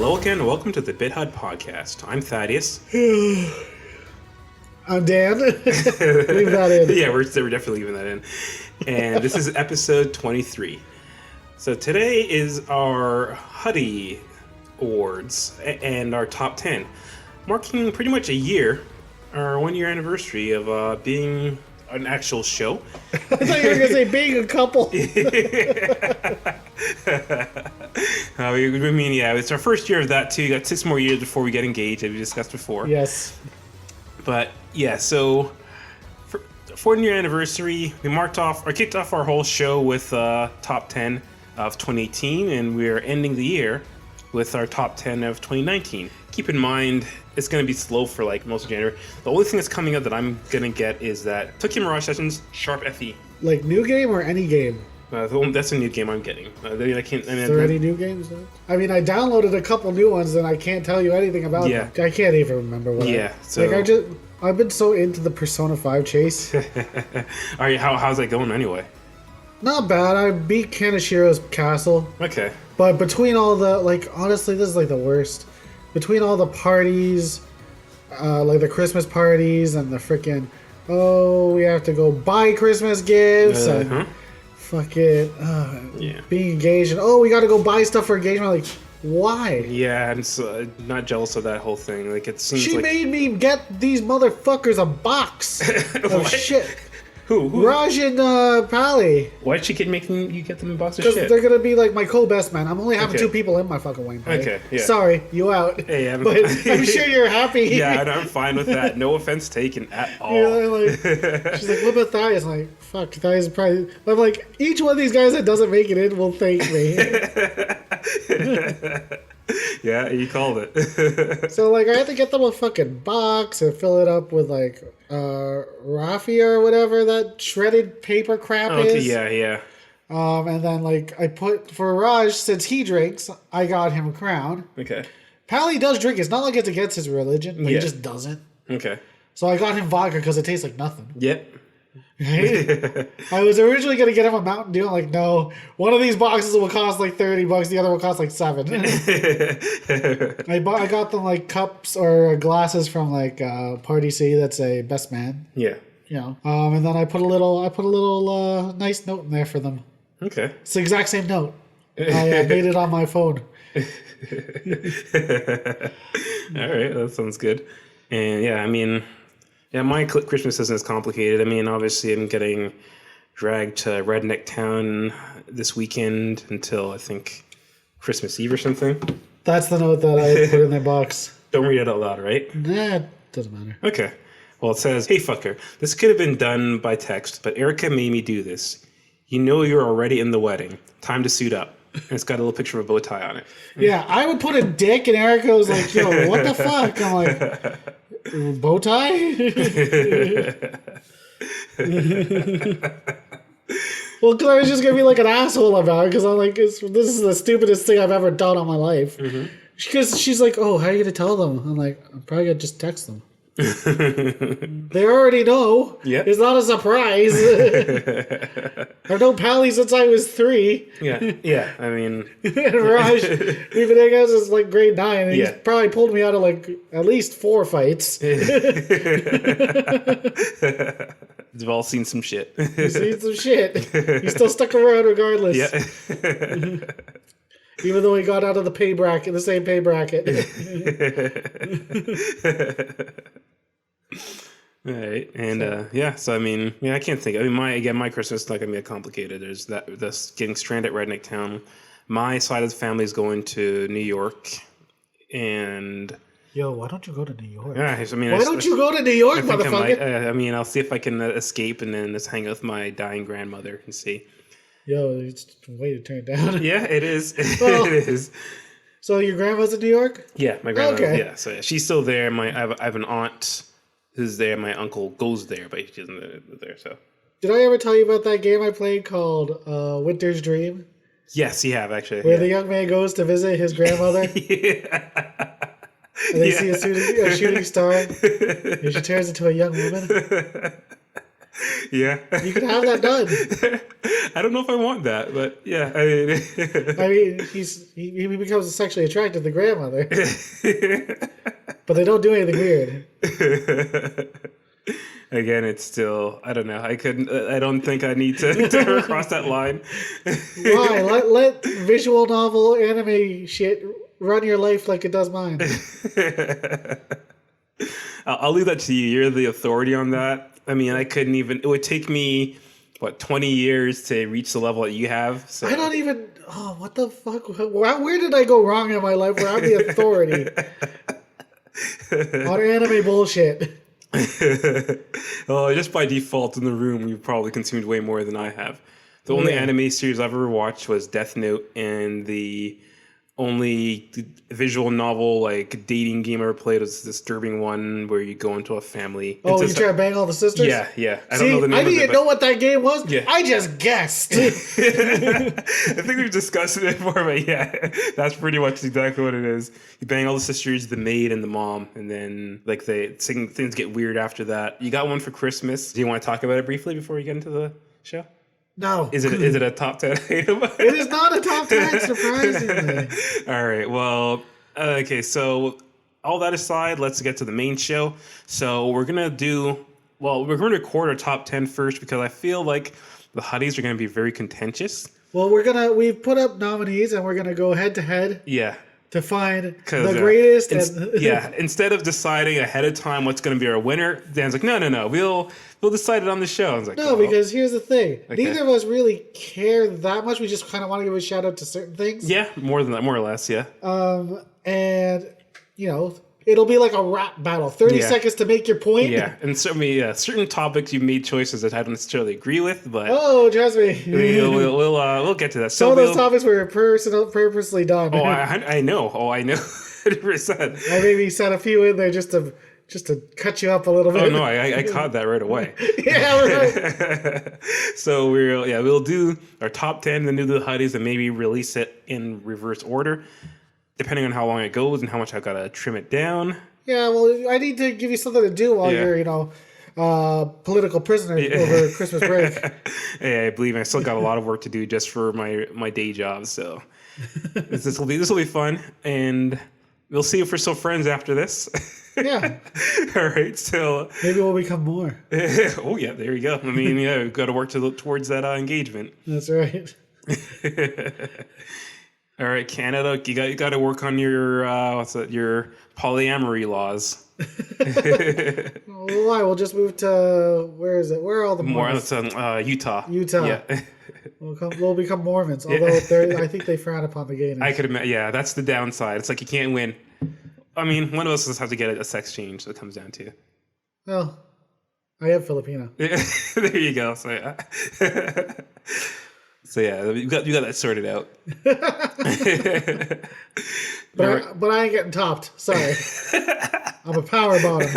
Hello again, and welcome to the BitHUD podcast. I'm Thaddeus. I'm Dan. Leave that in. Yeah, we're definitely leaving that in. And this is episode 23. So today is our HUDDIE Awards and our top 10, marking pretty much a year, our 1 year anniversary of being an actual show. I thought you were going to say being a couple. I mean, yeah, it's our first year of that too. You got 6 more years before we get engaged, as we discussed before. Yes. But yeah, so for 1 year anniversary, we kicked off our whole show with top 10 of 2018, and we're ending the year with our top 10 of 2019. Keep in mind, it's going to be slow for like most of January. The only thing that's coming up that I'm going to get is that Tokyo Mirage Sessions Sharp FE. Like new game or any game? That's a new game I'm getting. Is there any new games though? I mean, I downloaded a couple new ones and I can't tell you anything about them. I can't even remember what. Yeah, so I've been so into the Persona 5 chase. How's that going anyway? Not bad. I beat Kanashiro's castle. Okay. But between all the, honestly, this is the worst. Between all the parties, the Christmas parties and the freaking, we have to go buy Christmas gifts and being engaged and, we got to go buy stuff for engagement. Like, why? Yeah, I'm not jealous of that whole thing. Like, it seems she made me get these motherfuckers a box of shit. Who? Raj and Pally. Why'd she making you get them a box of shit? Because they're gonna be like my co-best man. I'm only having 2 people in my fucking wing party. Okay, yeah. Sorry, you out. Hey, but I'm sure you're happy. Yeah, I'm fine with that. No offense taken at all. She's like, what about Thaddeus? I'm like, fuck, Thaddeus is probably... I'm like, each one of these guys that doesn't make it in will thank me. Yeah, you called it. So, I had to get them a fucking box and fill it up with, raffia or whatever that shredded paper crap is. Yeah. And then, I put... For Raj, since he drinks, I got him a crown. Okay. Pally does drink. It's not like it's against his religion. He just doesn't. Okay. So I got him vodka because it tastes like nothing. Yep. Right? I was originally going to get him a Mountain Dew. I'm like, no. One of these boxes will cost $30. The other will cost $7. I got them cups or glasses from Party C that say best man. Yeah. And then I put a little nice note in there for them. Okay. It's the exact same note. I made it on my phone. All right, that sounds good. And yeah, I mean, my Christmas isn't as complicated. I mean, obviously, I'm getting dragged to Redneck Town this weekend until I think Christmas Eve or something. That's the note that I put in their box. Don't read it out loud, right? Nah, it doesn't matter. Okay. Well, it says, "Hey fucker, this could have been done by text, but Erica made me do this. You know you're already in the wedding. Time to suit up." And it's got a little picture of a bow tie on it. Yeah, I would put a dick, and Erica was like, yo, what the fuck? I'm like, bow tie? Well, because I was just going to be like an asshole about it, because I'm like, this is the stupidest thing I've ever done on my life. Because she's like, how are you going to tell them? I'm like, I'm probably going to just text them. They already know. Yeah. It's not a surprise. I've known Pally since I was 3. Yeah. I mean, and Raj, we've been hanging out since grade 9, and he's probably pulled me out of at least 4 fights. We've all seen some shit. He's seen some shit. He's still stuck around regardless. Yeah. Even though he got out of the same pay bracket. All right, and so I mean, I can't think. I mean, my Christmas is not gonna be complicated. There's this getting stranded at Redneck Town. My side of the family is going to New York, and why don't you go to New York? Yeah, I mean, why don't you go to New York, motherfucker? I mean, I'll see if I can escape and then just hang out with my dying grandmother and see. It's a way to turn it down. Yeah, it is. Well, it is. So your grandma's in New York? Yeah, my grandma. Okay. Yeah, so she's still there. I have an aunt who's there. My uncle goes there, but he doesn't live there. So. Did I ever tell you about that game I played called Winter's Dream? Yes, you have actually. Where the young man goes to visit his grandmother. And they see a shooting star, and she turns into a young woman. Yeah. You can have that done. I don't know if I want that, but yeah. I mean, I mean, he becomes sexually attracted to the grandmother, but they don't do anything weird. Again, it's still, I don't know. I don't think I need to ever cross that line. Why? Let visual novel anime shit run your life like it does mine. I'll leave that to you. You're the authority on that. I mean, I couldn't even, it would take me, 20 years to reach the level that you have. So. I don't even, what the fuck? Where did I go wrong in my life where I'm the authority on anime bullshit? Well, just by default in the room, you've probably consumed way more than I have. The only anime series I've ever watched was Death Note, and the only visual novel like dating game I ever played was this disturbing one where you go into a family. Oh, you try to bang all the sisters? Yeah. I don't know the name I of it. didn't even know what that game was. Yeah. I just guessed. I think we've discussed it before, but yeah, that's pretty much exactly what it is. You bang all the sisters, the maid, and the mom, and then like things get weird after that. You got one for Christmas. Do you want to talk about it briefly before we get into the show? No. Is it a top 10 item? It is not a top 10, surprisingly. All right. Well, okay. So all that aside, let's get to the main show. So we're going to record our top 10 first because I feel like the HUDDIES are going to be very contentious. Well, we've put up nominees and we're going to go head to head. Yeah. To find the greatest. Instead of deciding ahead of time what's going to be our winner, Dan's like, no, we'll decide it on the show. I was like, no, because here's the thing. Okay. Neither of us really care that much. We just kind of want to give a shout out to certain things. Yeah, more than that, more or less, yeah. And, it'll be like a rap battle. 30 seconds to make your point. Yeah, and certain topics you made choices that I don't necessarily agree with, but oh, trust me, we'll get to that. Some of those topics were purposely done. Oh, I know, 100%. I maybe set a few in there just to cut you up a little bit. Oh no, I caught that right away. Yeah, right. So we'll do our top 10, then do the HUDDIES, and maybe release it in reverse order, depending on how long it goes and how much I've got to trim it down. Yeah, well, I need to give you something to do while you're, political prisoner over Christmas break. Yeah, I believe I still got a lot of work to do just for my day job. So this will be fun, and we'll see if we're still friends after this. Yeah. All right. So maybe we'll become more. Oh yeah, there you go. I mean, we've got to work towards that engagement. That's right. All right, Canada, you got to work on your your polyamory laws. Why? We'll just move to where is it? Where are all the Mormons? More Utah. Utah. Yeah. We'll become Mormons. Although I think they frown upon the gayness. I could imagine. Yeah, that's the downside. It's like you can't win. I mean, one of us has to get a sex change. That comes down to. Well, I am Filipino. There you go. So yeah. So yeah, you got that sorted out. But I ain't getting topped. Sorry. I'm a power bottom.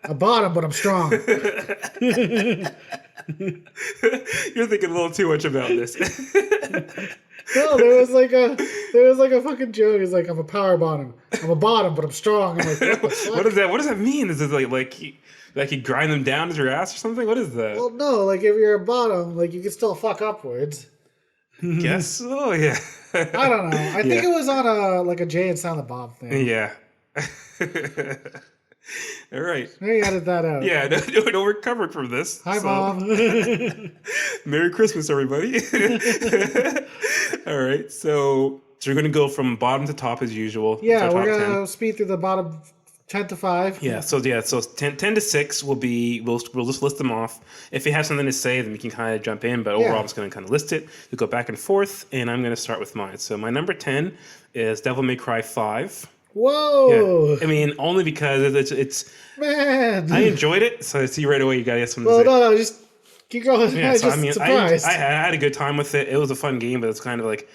A bottom, but I'm strong. You're thinking a little too much about this. No, there was like a fucking joke. It's like, I'm a power bottom. I'm a bottom, but I'm strong. I'm like, what the fuck? What does that mean? Is it like you grind them down to your ass or something? What is that? Well, no, like if you're a bottom, like you can still fuck upwards. Guess so, yeah. I don't know. I think it was on a Jay and Silent Bob thing. Yeah. All right. Maybe edit that out. Yeah, no, we're covered from this. Hi, Mom. Merry Christmas, everybody. All right, so we're going to go from bottom to top as usual. Yeah, we're going to speed through the bottom 10 to 5. Yeah, so 10 to 6 will be, we'll just list them off. If you have something to say, then we can kind of jump in, but overall I'm just going to kind of list it. We'll go back and forth, and I'm going to start with mine. So my number 10 is Devil May Cry 5. Whoa! Yeah. I mean, only because it's man. I enjoyed it, so I see right away you gotta get something to say. No, just keep going. Yeah, so surprised. I had a good time with it. It was a fun game, but it's kind of like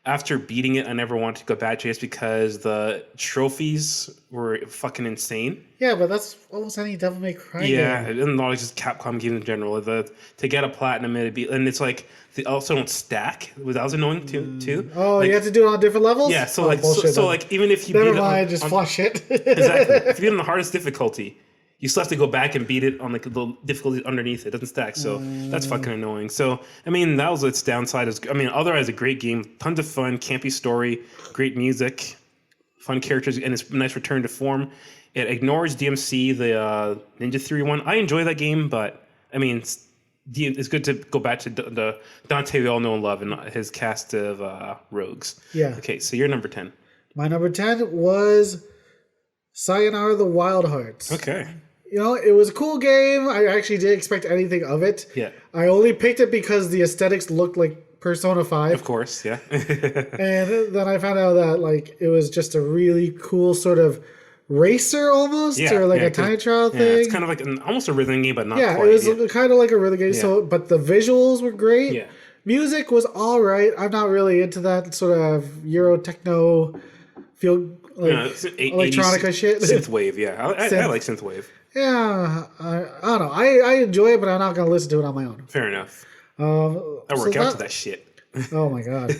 after beating it, I never wanted to go back to it because the trophies were fucking insane. Yeah, but that's almost any Devil May Cry game. And not just Capcom games in general. To get a platinum, and it's like they also don't stack. That was annoying too. Oh, like, you have to do it on different levels? Yeah, so bullshit, so even if you never beat mind, it just flush it. Exactly. If you beat it on the hardest difficulty, you still have to go back and beat it on like the difficulty underneath. It doesn't stack, so that's fucking annoying. So I mean, that was its downside. I mean, otherwise a great game, tons of fun, campy story, great music, fun characters, and it's a nice return to form. It ignores DMC, the Ninja Theory one. I enjoy that game, but I mean, it's good to go back to the Dante we all know and love and his cast of rogues. Yeah. Okay, so you're number 10. My number 10 was Sayonara the Wild Hearts. Okay. You know, it was a cool game. I actually didn't expect anything of it. Yeah. I only picked it because the aesthetics looked like Persona 5. Of course, yeah. And then I found out that like it was just a really cool sort of racer almost, or like a time trial thing. It's kind of like almost a rhythm game, but not quite. It was kind of like a rhythm game. Yeah. So, but the visuals were great. Yeah. Music was all right. I'm not really into that sort of Euro techno feel like electronica shit. Synthwave, yeah. I like synthwave. Yeah, I don't know. I enjoy it, but I'm not going to listen to it on my own. Fair enough. I work out to that shit. Oh my god.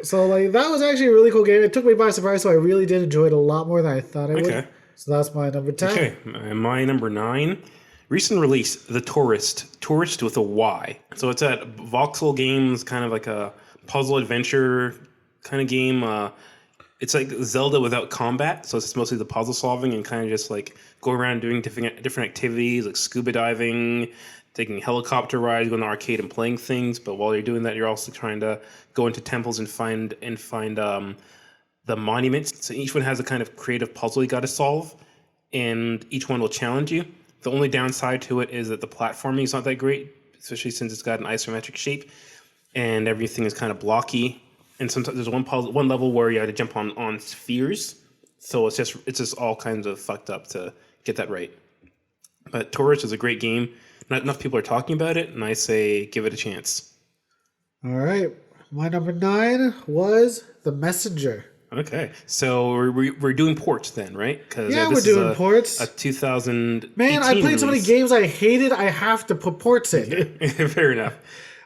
So like that was actually a really cool game. It took me by surprise, so I really did enjoy it a lot more than I thought I would. So that's my number 10. Okay, my number 9. Recent release, The Tourist with a Y. So it's at Voxel Games, kind of like a puzzle adventure kind of game. It's like Zelda without combat, so it's mostly the puzzle solving and kind of just like go around doing different activities like scuba diving, taking helicopter rides, going to arcade and playing things. But while you're doing that, you're also trying to go into temples and find the monuments. So each one has a kind of creative puzzle you got to solve, and each one will challenge you. The only downside to it is that the platforming is not that great, especially since it's got an isometric shape, and everything is kind of blocky. And sometimes there's one level where you have to jump on spheres, so it's just all kinds of fucked up to get that right. But Tourist is a great game. Not enough people are talking about it, and I say give it a chance. All right, my number 9 was The Messenger. Okay, so we're doing ports then, right? Yeah, we're doing ports. A 2000. Man, I played so many games I hated. I have to put ports in. Okay. Fair enough.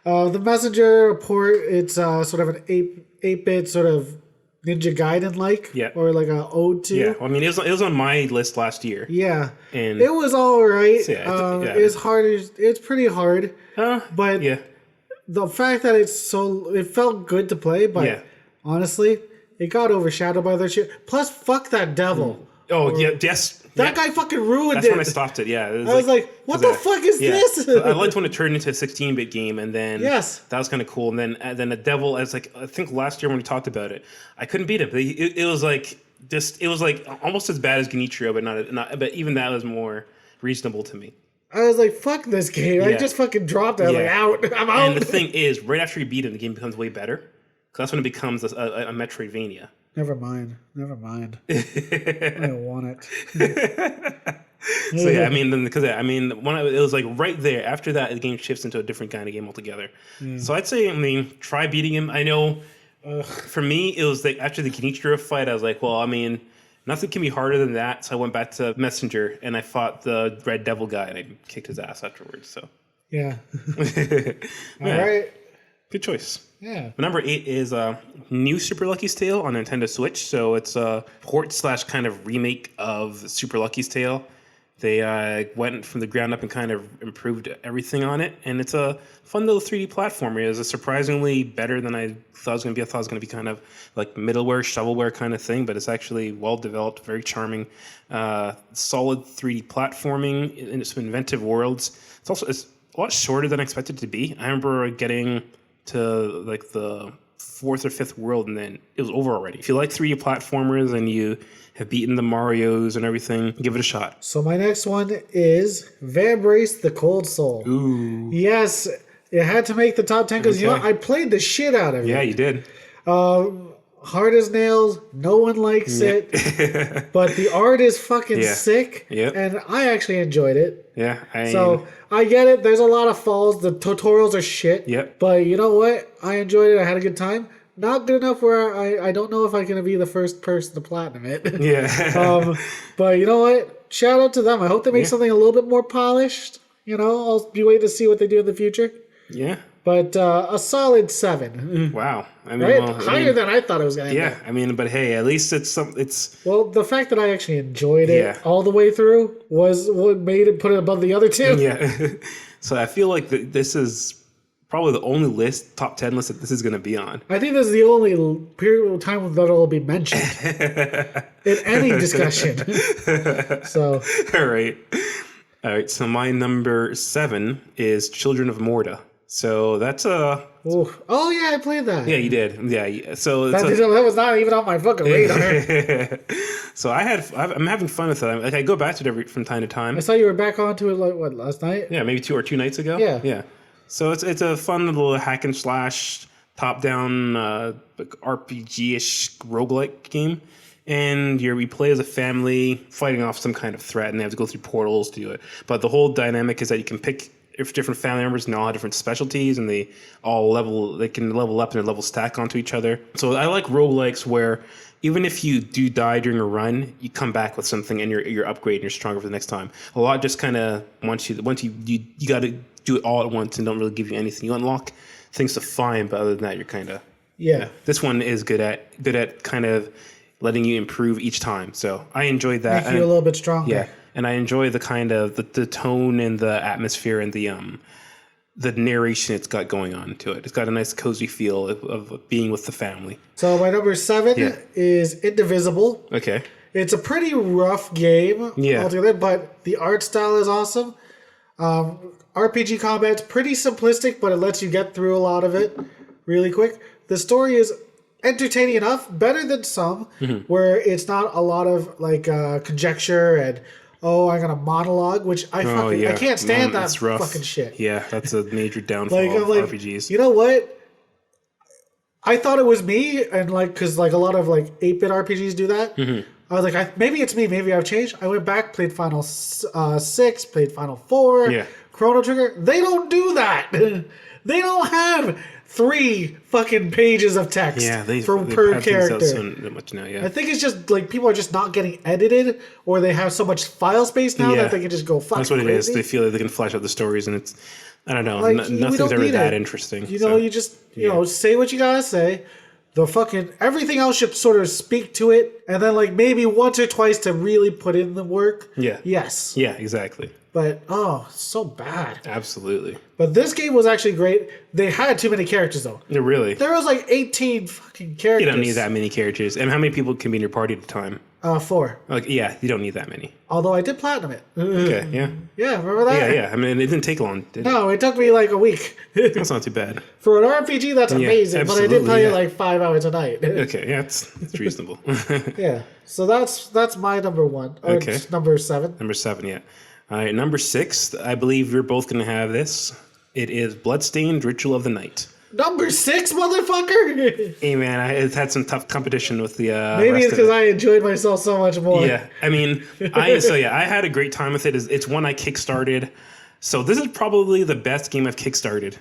The Messenger port. It's sort of an 8-bit sort of Ninja Gaiden or like a ode to. Yeah, well, I mean, it was on my list last year. Yeah, and it was all right. So it's hard. It's pretty hard. But yeah, the fact that it felt good to play, but honestly, it got overshadowed by their shit. Plus, fuck that devil. Yes. That guy fucking ruined it. That's when I stopped it, yeah. I was like, what the fuck is this? I liked when it turned into a 16-bit game, and then that was kind of cool. And then the devil, as like, I think last year when we talked about it, I couldn't beat him. It was like, almost as bad as Genichiro, but even that was more reasonable to me. I was like, fuck this game. I just fucking dropped it. I was like, out. I'm out. And the thing is, right after you beat him, the game becomes way better. Because that's when it becomes a Metroidvania. Never mind. I don't want it. So yeah, I mean, it was like right there. After that, the game shifts into a different kind of game altogether. So I'd say, try beating him. I know, for me, it was like after the Genichiro fight, I was like, well, I mean, nothing can be harder than that. So I went back to Messenger and I fought the Red Devil guy and I kicked his ass afterwards. So yeah, all right, good choice. Yeah. Number 8 is New Super Lucky's Tale on Nintendo Switch. So it's a port / kind of remake of Super Lucky's Tale. They went from the ground up and kind of improved everything on it. And it's a fun little 3D platformer. It was surprisingly better than I thought it was going to be. I thought it was going to be kind of like middleware, shovelware kind of thing. But it's actually well developed, very charming, solid 3D platforming in some inventive worlds. It's a lot shorter than I expected it to be. I remember getting to like the 4th or 5th world and then it was over already. If you like 3D platformers and you have beaten the Marios and everything, give it a shot. So my next one is Vambrace the Cold Soul. Ooh. Yes, it had to make the top 10 because you know I played the shit out of it. Yeah, you did. Hard as nails. No one likes it. But the art is fucking sick. Yep. And I actually enjoyed it. Yeah. I get it. There's a lot of falls. The tutorials are shit. Yep. But you know what? I enjoyed it. I had a good time. Not good enough where I don't know if I'm going to be the first person to platinum it. Yeah. But you know what? Shout out to them. I hope they make something a little bit more polished. You know, I'll be waiting to see what they do in the future. Yeah. But a solid 7. Wow. I mean, Right? well, Higher than I thought it was going to end yeah. up. I mean, but hey, at least it's. Well, the fact that I actually enjoyed it Yeah. all the way through was what made it put it above the other two. Yeah. So I feel like this is probably the only top 10 list that this is going to be on. I think this is the only period of time that it'll be mentioned in any discussion. So, All right. So my number 7 is Children of Morta. So that's a. Oh yeah, I played that. Yeah, you did. Yeah. So That was not even on my fucking radar. So I'm having fun with it. Like I go back to it from time to time. I saw you were back onto it like what, last night? Yeah, maybe 2 nights ago. Yeah. Yeah. So it's a fun little hack and slash top down RPG-ish roguelike game. And we play as a family fighting off some kind of threat, and they have to go through portals to do it. But the whole dynamic is that you can pick different family members and all have different specialties, and they can level up and level stack onto each other. So I like roguelikes where even if you do die during a run, you come back with something and you're upgrading, you're stronger for the next time. A lot just kind of once you got to do it all at once and don't really give you anything. You unlock things to find, but other than that, you're kind of This one is good at kind of letting you improve each time. So I enjoyed that. Make you a little bit stronger. Yeah. And I enjoy the kind of the tone and the atmosphere and the narration it's got going on to it. It's got a nice cozy feel of being with the family. So my number 7 is Indivisible. Okay. It's a pretty rough game altogether, but the art style is awesome. RPG combat's pretty simplistic, but it lets you get through a lot of it really quick. The story is entertaining enough, better than some, where it's not a lot of like conjecture and I'm gonna monologue, which I can't stand that fucking shit. Yeah, that's a major downfall of RPGs. You know what? I thought it was me, and because a lot of 8-bit RPGs do that. I was like, maybe it's me. Maybe I've changed. I went back, played Final 6, played Final 4, Chrono Trigger. They don't do that. They don't have 3 fucking pages of text per character. So much now, I think it's just people are just not getting edited, or they have so much file space now that they can just go fucking That's what crazy. it is. They feel like they can flesh out the stories, and it's, I don't know, nothing's ever that interesting. You know, you just say what you gotta say. The fucking everything else should sort of speak to it, and then maybe once or twice to really put in the work. Yeah. Yes. Yeah. Exactly. But so bad. Absolutely. But this game was actually great. They had too many characters though. Yeah, really? There was 18 fucking characters. You don't need that many characters. And how many people can be in your party at a time? 4. Yeah, you don't need that many. Although I did platinum it. Okay, yeah. Yeah, remember that? Yeah. I mean, it didn't take long, did it? No, it took me a week. That's not too bad. For an RPG, that's amazing. But I did play 5 hours a night. Okay, yeah, it's reasonable. Yeah. So that's my number 1. Or Okay. Number 7. Number 7, yeah. All right, number 6, I believe you're both going to have this. It is Bloodstained Ritual of the Night. Number 6, motherfucker! Hey, man, I've had some tough competition with the Maybe it's because I enjoyed myself so much more. Yeah, I mean, I had a great time with it. It's one I kickstarted. So this is probably the best game I've kickstarted.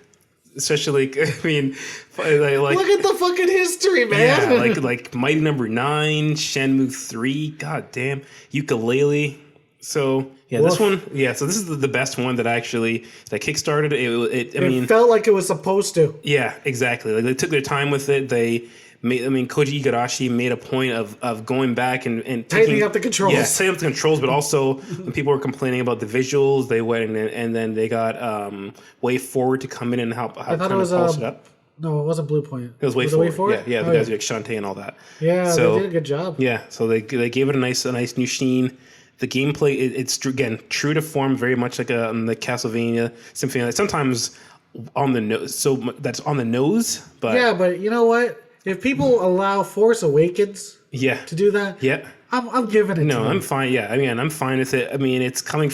Especially, look at the fucking history, man. Yeah, like Mighty Number 9, Shenmue 3, goddamn, Yooka-Laylee. So yeah, Woof. this one, so this is the best one that I kickstarted. It felt like it was supposed to. Yeah, exactly. They took their time with it. Koji Igarashi made a point of going back and tightening up the controls. Yeah, tightening up the controls, but also when people were complaining about the visuals, they went and then they got Way Forward to come in and help. I thought it was polish it up. No, it wasn't Blue Point. It was Way Forward. Yeah, the guys like Shantae and all that. Yeah, they did a good job. Yeah, so they gave it a nice new sheen. The gameplay, it's again true to form, very much like the Castlevania Symphony. Sometimes on the nose, so that's on the nose. But yeah, but you know what? If people allow Force Awakens, to do that, I'm giving it. No, to I'm them. fine. Yeah, I mean, I'm fine with it. I mean, it's coming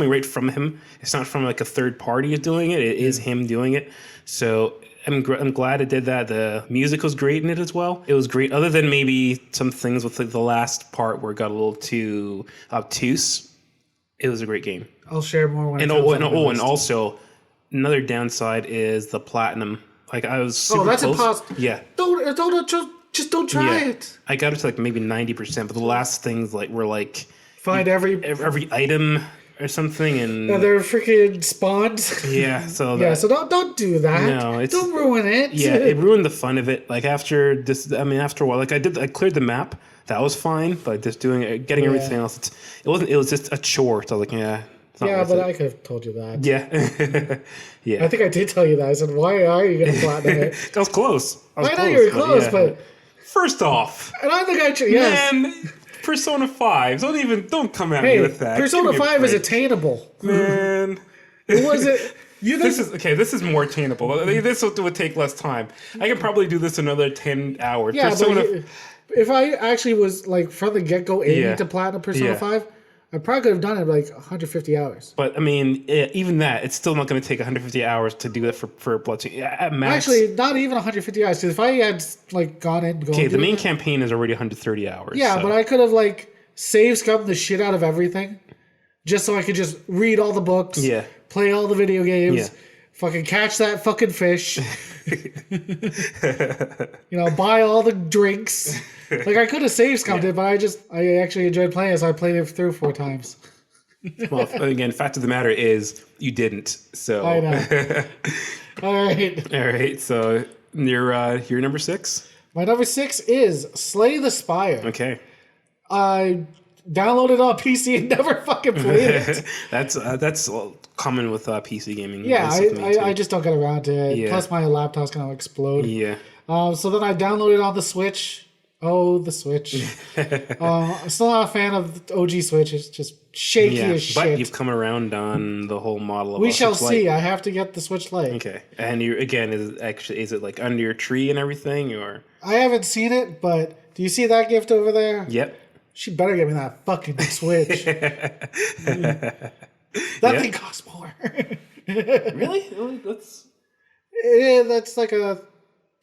right from him. It's not from a third party doing it. It is him doing it. So I'm glad it did that. The music was great in it as well. It was great, other than maybe some things with the last part where it got a little too obtuse. It was a great game. I'll share more when. And also another downside is the platinum. I was super that's close. impossible. Yeah. Just don't try it. I got it to maybe 90%, but the last things were find every item. or something, and they're freaking spawns. yeah. So Yeah, so don't do that. No, don't ruin it. Yeah, it ruined the fun of it. Like after this, I mean, after a while, like I cleared the map. That was fine, but just getting everything else, it wasn't. It was just a chore. So I was like, yeah. Yeah, but I could have told you that. Yeah. Yeah. I think I did tell you that. I said, why are you going to platinum it? I was close. I know you were close, but... First off... And I think yes. Man, Persona 5. Don't come at me with that. Persona 5 is attainable. Man. It wasn't... This is more attainable. This would take less time. I could probably do this another 10 hours. Yeah, but if I actually was, like, from the get-go aiming to platinum Persona 5... I probably could have done it like 150 hours. But I mean, even that, it's still not going to take 150 hours to do that for Bloodstained. At max, actually, not even 150 hours. Because if I had like gone in, the main campaign is already 130 hours. Yeah, but I could have like save scummed the shit out of everything, just so I could just read all the books, play all the video games, fucking catch that fucking fish, buy all the drinks. Like I could have save scummed it, but I actually enjoyed playing it, so I played it through 4 times. Well, again, fact of the matter is you didn't. So I know. All right. So your number 6. My number 6 is Slay the Spire. Okay. I downloaded it on PC and never fucking played it. That's common with PC gaming. Yeah, I just don't get around to it. Yeah. Plus, my laptop's gonna explode. Yeah. So then I downloaded it on the Switch. Oh, the Switch. I'm still not a fan of the OG Switch. It's just shaky as shit. But you've come around on the whole model of We shall Switch see. Lite. I have to get the Switch Lite. Okay. And is it like under your tree and everything, or? I haven't seen it, but do you see that gift over there? Yep. She better give me that fucking Switch. That thing costs more. Really? That's like a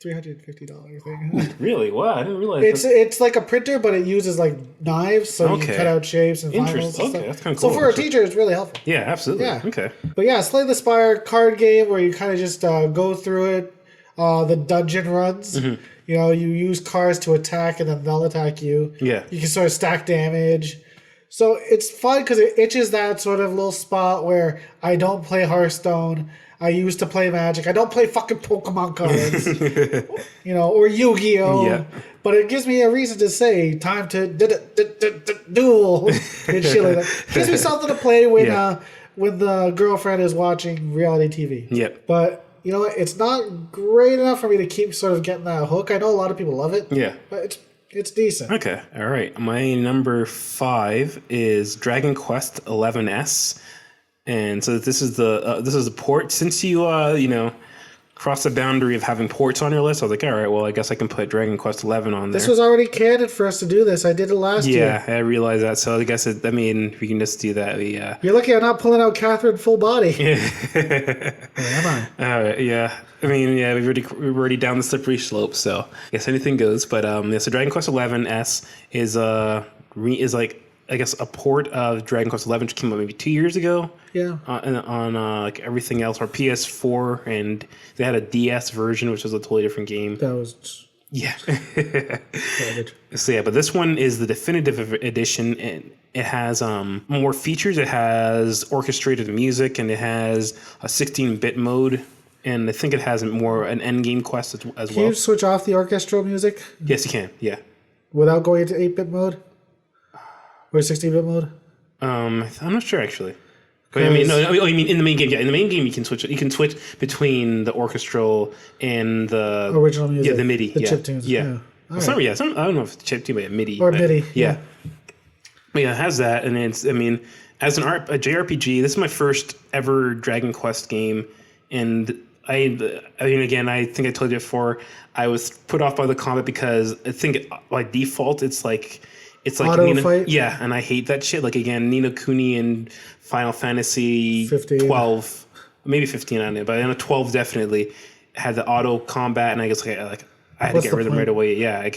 $350 thing. Really? Wow, I didn't realize. It's like a printer, but it uses like knives, so you can cut out shapes and finals. And stuff. That's kind of cool. So for a teacher, it's really helpful. Yeah, absolutely. Yeah. Okay. But yeah, Slay the Spire card game where you kind of just go through it, the dungeon runs. Mm-hmm. You use cards to attack, and then they'll attack you. Yeah. You can sort of stack damage. So it's fun because it itches that sort of little spot where I don't play Hearthstone. I used to play Magic. I don't play fucking Pokemon cards, or Yu-Gi-Oh. Yeah. But it gives me a reason to say time to duel and shit like that. It gives me something to play when the girlfriend is watching reality TV. Yep. But it's not great enough for me to keep sort of getting that hook. I know a lot of people love it. Yeah. But it's decent. Okay. All right. My number 5 is Dragon Quest XI's. And so this is the port. Since you crossed the boundary of having ports on your list, I was like, all right, well, I guess I can put Dragon Quest XI on there. This was already canon for us to do this. I did it last year. Yeah, I realized that. So I guess we can just do that. You're lucky I'm not pulling out Catherine full body. Am I? Yeah. I mean, yeah, we're already down the slippery slope. So I guess anything goes. But so Dragon Quest XI's is like, I guess, a port of Dragon Quest XI, which came out maybe 2 years ago. Yeah. On like everything else, or PS4, and they had a DS version, which was a totally different game. That was garbage. So yeah, but this one is the definitive edition, and it has more features. It has orchestrated music, and it has a 16-bit mode, and I think it has more an end game quest as well. Can you switch off the orchestral music? Yes, you can. Yeah. Without going into 8-bit mode? Or 16-bit mode? I'm not sure actually. But, I mean, in the main game. Yeah, in the main game you can switch. You can switch between the orchestral and the original music. Yeah, the MIDI. The chiptunes. Yeah. I don't know if it's chiptune, but MIDI. Or MIDI. Yeah. But yeah, it has that, and it's. I mean, as a JRPG, this is my first ever Dragon Quest game, and I mean, again, I think I told you before, I was put off by the combat because I think by default it's like auto fight? Yeah, and I hate that shit. Like again, Ni no Kuni and Final Fantasy 12, maybe 15 on it, but 12 definitely had the auto combat, and I guess I had to get rid of them right away. Yeah, I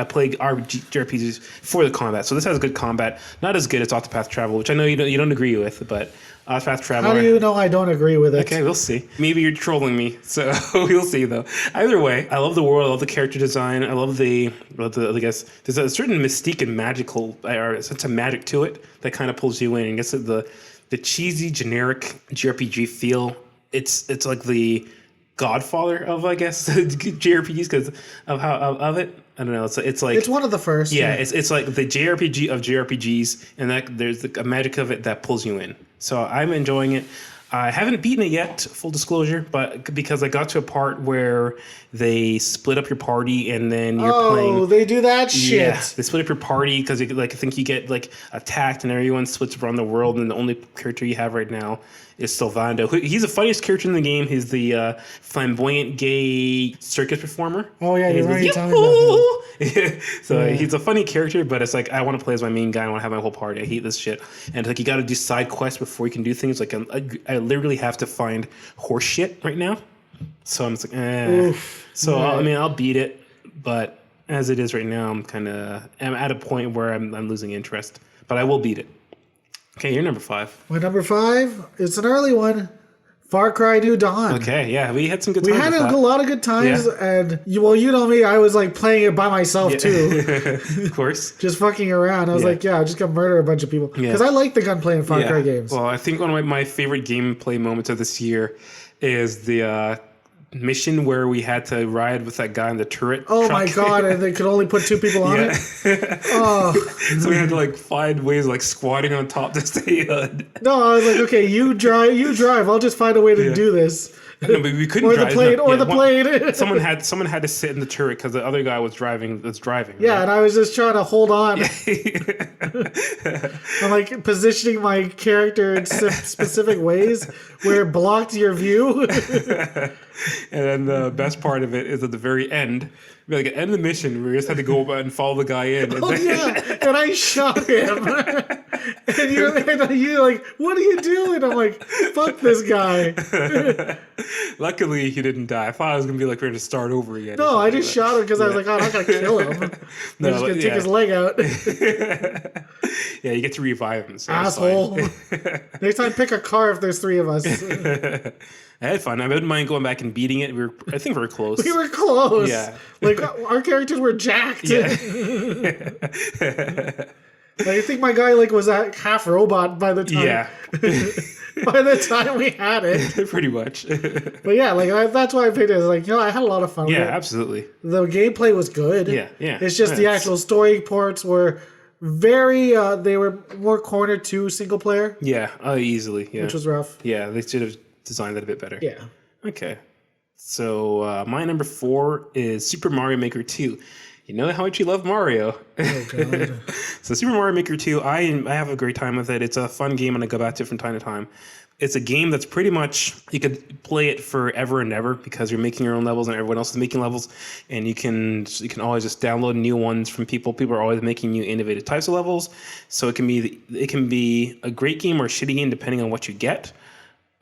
play JRPGs for the combat, so this has good combat. Not as good as Octopath Travel, which I know you don't agree with, but Octopath Travel. How do you know I don't agree with it? Okay, we'll see. Maybe you're trolling me, so we'll see though. Either way, I love the world. I love the character design. I love I guess there's a certain mystique and magical or sense of magic to it that kind of pulls you in. I guess the the cheesy generic JRPG feel. It's like the godfather of, I guess, JRPGs because of how of it. I don't know. It's like It's one of the first. yeah. It's like the JRPG of JRPGs, and that there's a magic of it that pulls you in. So I'm enjoying it. I haven't beaten it yet, full disclosure, but because I got to a part where they split up your party and then you're playing. Oh, they do that shit. Yeah, they split up your party because like I think you get like attacked and everyone splits around the world, and the only character you have right now is Sylvando. He's the funniest character in the game. He's the flamboyant gay circus performer. Oh yeah, And you're he's right. Tell me about that. So he's a funny character, but it's like I want to play as my main guy. I want to have my whole party. I hate this shit. And like you got to do side quests before you can do things. Like I literally have to find horse shit right now. So I'm just like, Oof. So Right. I mean, I'll beat it, but as it is right now, I'm at a point where I'm losing interest. But I will beat it. Okay, you're number 5. My number 5, it's an early one. Far Cry New Dawn. Okay, yeah, we had some good We times. had with a that. lot of good times, Yeah. and you know me, I was like playing it by myself too, Of course. just fucking around. I was like, yeah, I'm just gonna murder a bunch of people because I like the gunplay in Far Cry games. Well, I think one of my favorite gameplay moments of this year is the mission where we had to ride with that guy in the turret. Oh truck. my god! And they could only put 2 people on it. Oh So we had to like find ways like squatting on top to stay. no! I was like, okay, you drive. I'll just find a way to do this. No, but we couldn't Or drive. the plane, or Yeah, the plane. Someone had to sit in the turret because the other guy was driving. Yeah, and I was just trying to hold on. I'm like positioning my character in specific ways where it blocked your view. And then the best part of it is at the very end, like at the end of the mission, we just had to go about and follow the guy in. And Oh yeah, and I shot him. And you're like, what are you doing? I'm like, fuck this guy. Luckily, he didn't die. I thought I was gonna be like, we're gonna start over again. No, I just shot him because I was like, oh, I'm not gonna kill him. I'm just gonna take his leg out. Yeah, you get to revive him. So Asshole. Next time, pick a car if there's 3 of us. I had fun. I wouldn't mind going back and beating it. I think we were close. We were close. Yeah. Like our characters were jacked. Yeah. I think my guy was a half robot by the time. Yeah. By the time we had it. Pretty much. But yeah, that's why I picked it. Like, I had a lot of fun with it. Yeah, absolutely. The gameplay was good. Yeah. It's just the actual story parts were very they were more cornered to single player. Yeah, easily. Yeah. Which was rough. Yeah, they should have designed that a bit better. Yeah. Okay. So my number 4 is Super Mario Maker 2. You know how much you love Mario. Oh god. So Super Mario Maker 2, I have a great time with it. It's a fun game and I go back to it from time to time. It's a game that's pretty much, you could play it forever and ever because you're making your own levels and everyone else is making levels, and you can always just download new ones from people. People are always making new innovative types of levels. So it can be a great game or a shitty game depending on what you get.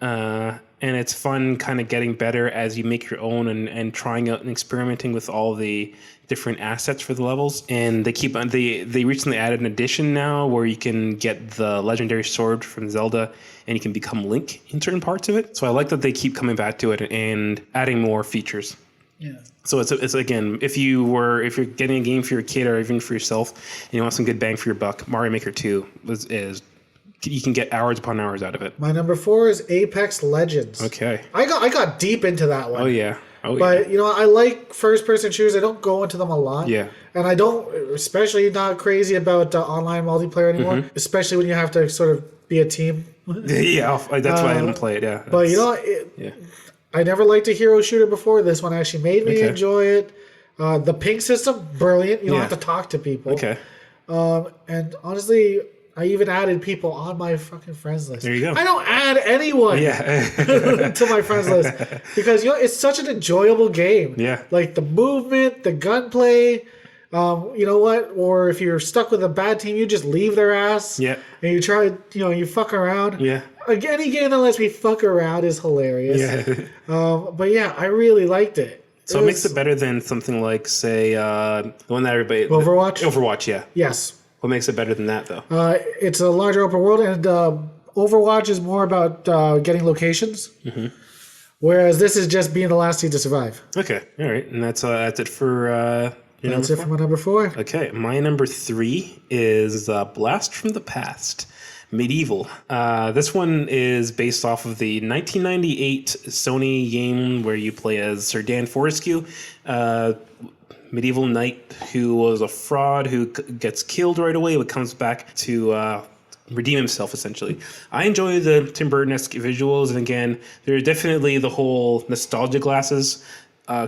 And it's fun kind of getting better as you make your own and trying out and experimenting with all the different assets for the levels. And they recently added an addition now where you can get the legendary sword from Zelda and you can become Link in certain parts of it. So I like that they keep coming back to it and adding more features. Yeah. So it's again, if you're getting a game for your kid or even for yourself and you want some good bang for your buck, Mario Maker 2 is you can get hours upon hours out of it. My number 4 is Apex Legends. Okay. I got deep into that one. Oh yeah. But I like first person shooters. I don't go into them a lot. Yeah. And I don't, especially not crazy about online multiplayer anymore. Mm-hmm. Especially when you have to sort of be a team. Yeah, that's why I don't play it. Yeah. But Yeah. I never liked a hero shooter before. This one actually made me enjoy it. The ping system, brilliant. You don't have to talk to people. Okay. And honestly, I even added people on my fucking friends list. There you go. I don't add anyone to my friends list because it's such an enjoyable game. Yeah. Like the movement, the gunplay. You know what? Or if you're stuck with a bad team, you just leave their ass. Yeah. And you try, you fuck around. Yeah. Like, any game that lets me fuck around is hilarious. Yeah. But yeah, I really liked it. So it makes it better than something like, say, the one that everybody... Overwatch? Overwatch, yeah. Yes. What makes it better than that, though? It's a larger open world, and Overwatch is more about getting locations, whereas this is just being the last team to survive. Okay, all right. And that's it for your That's number it for my number 4. Okay, my number 3 is Blast from the Past. Medieval. This one is based off of the 1998 Sony game where you play as Sir Dan Fortescue, medieval knight who was a fraud who gets killed right away but comes back to redeem himself, essentially. I enjoy the Tim Burton-esque visuals, and again, there's definitely the whole nostalgia glasses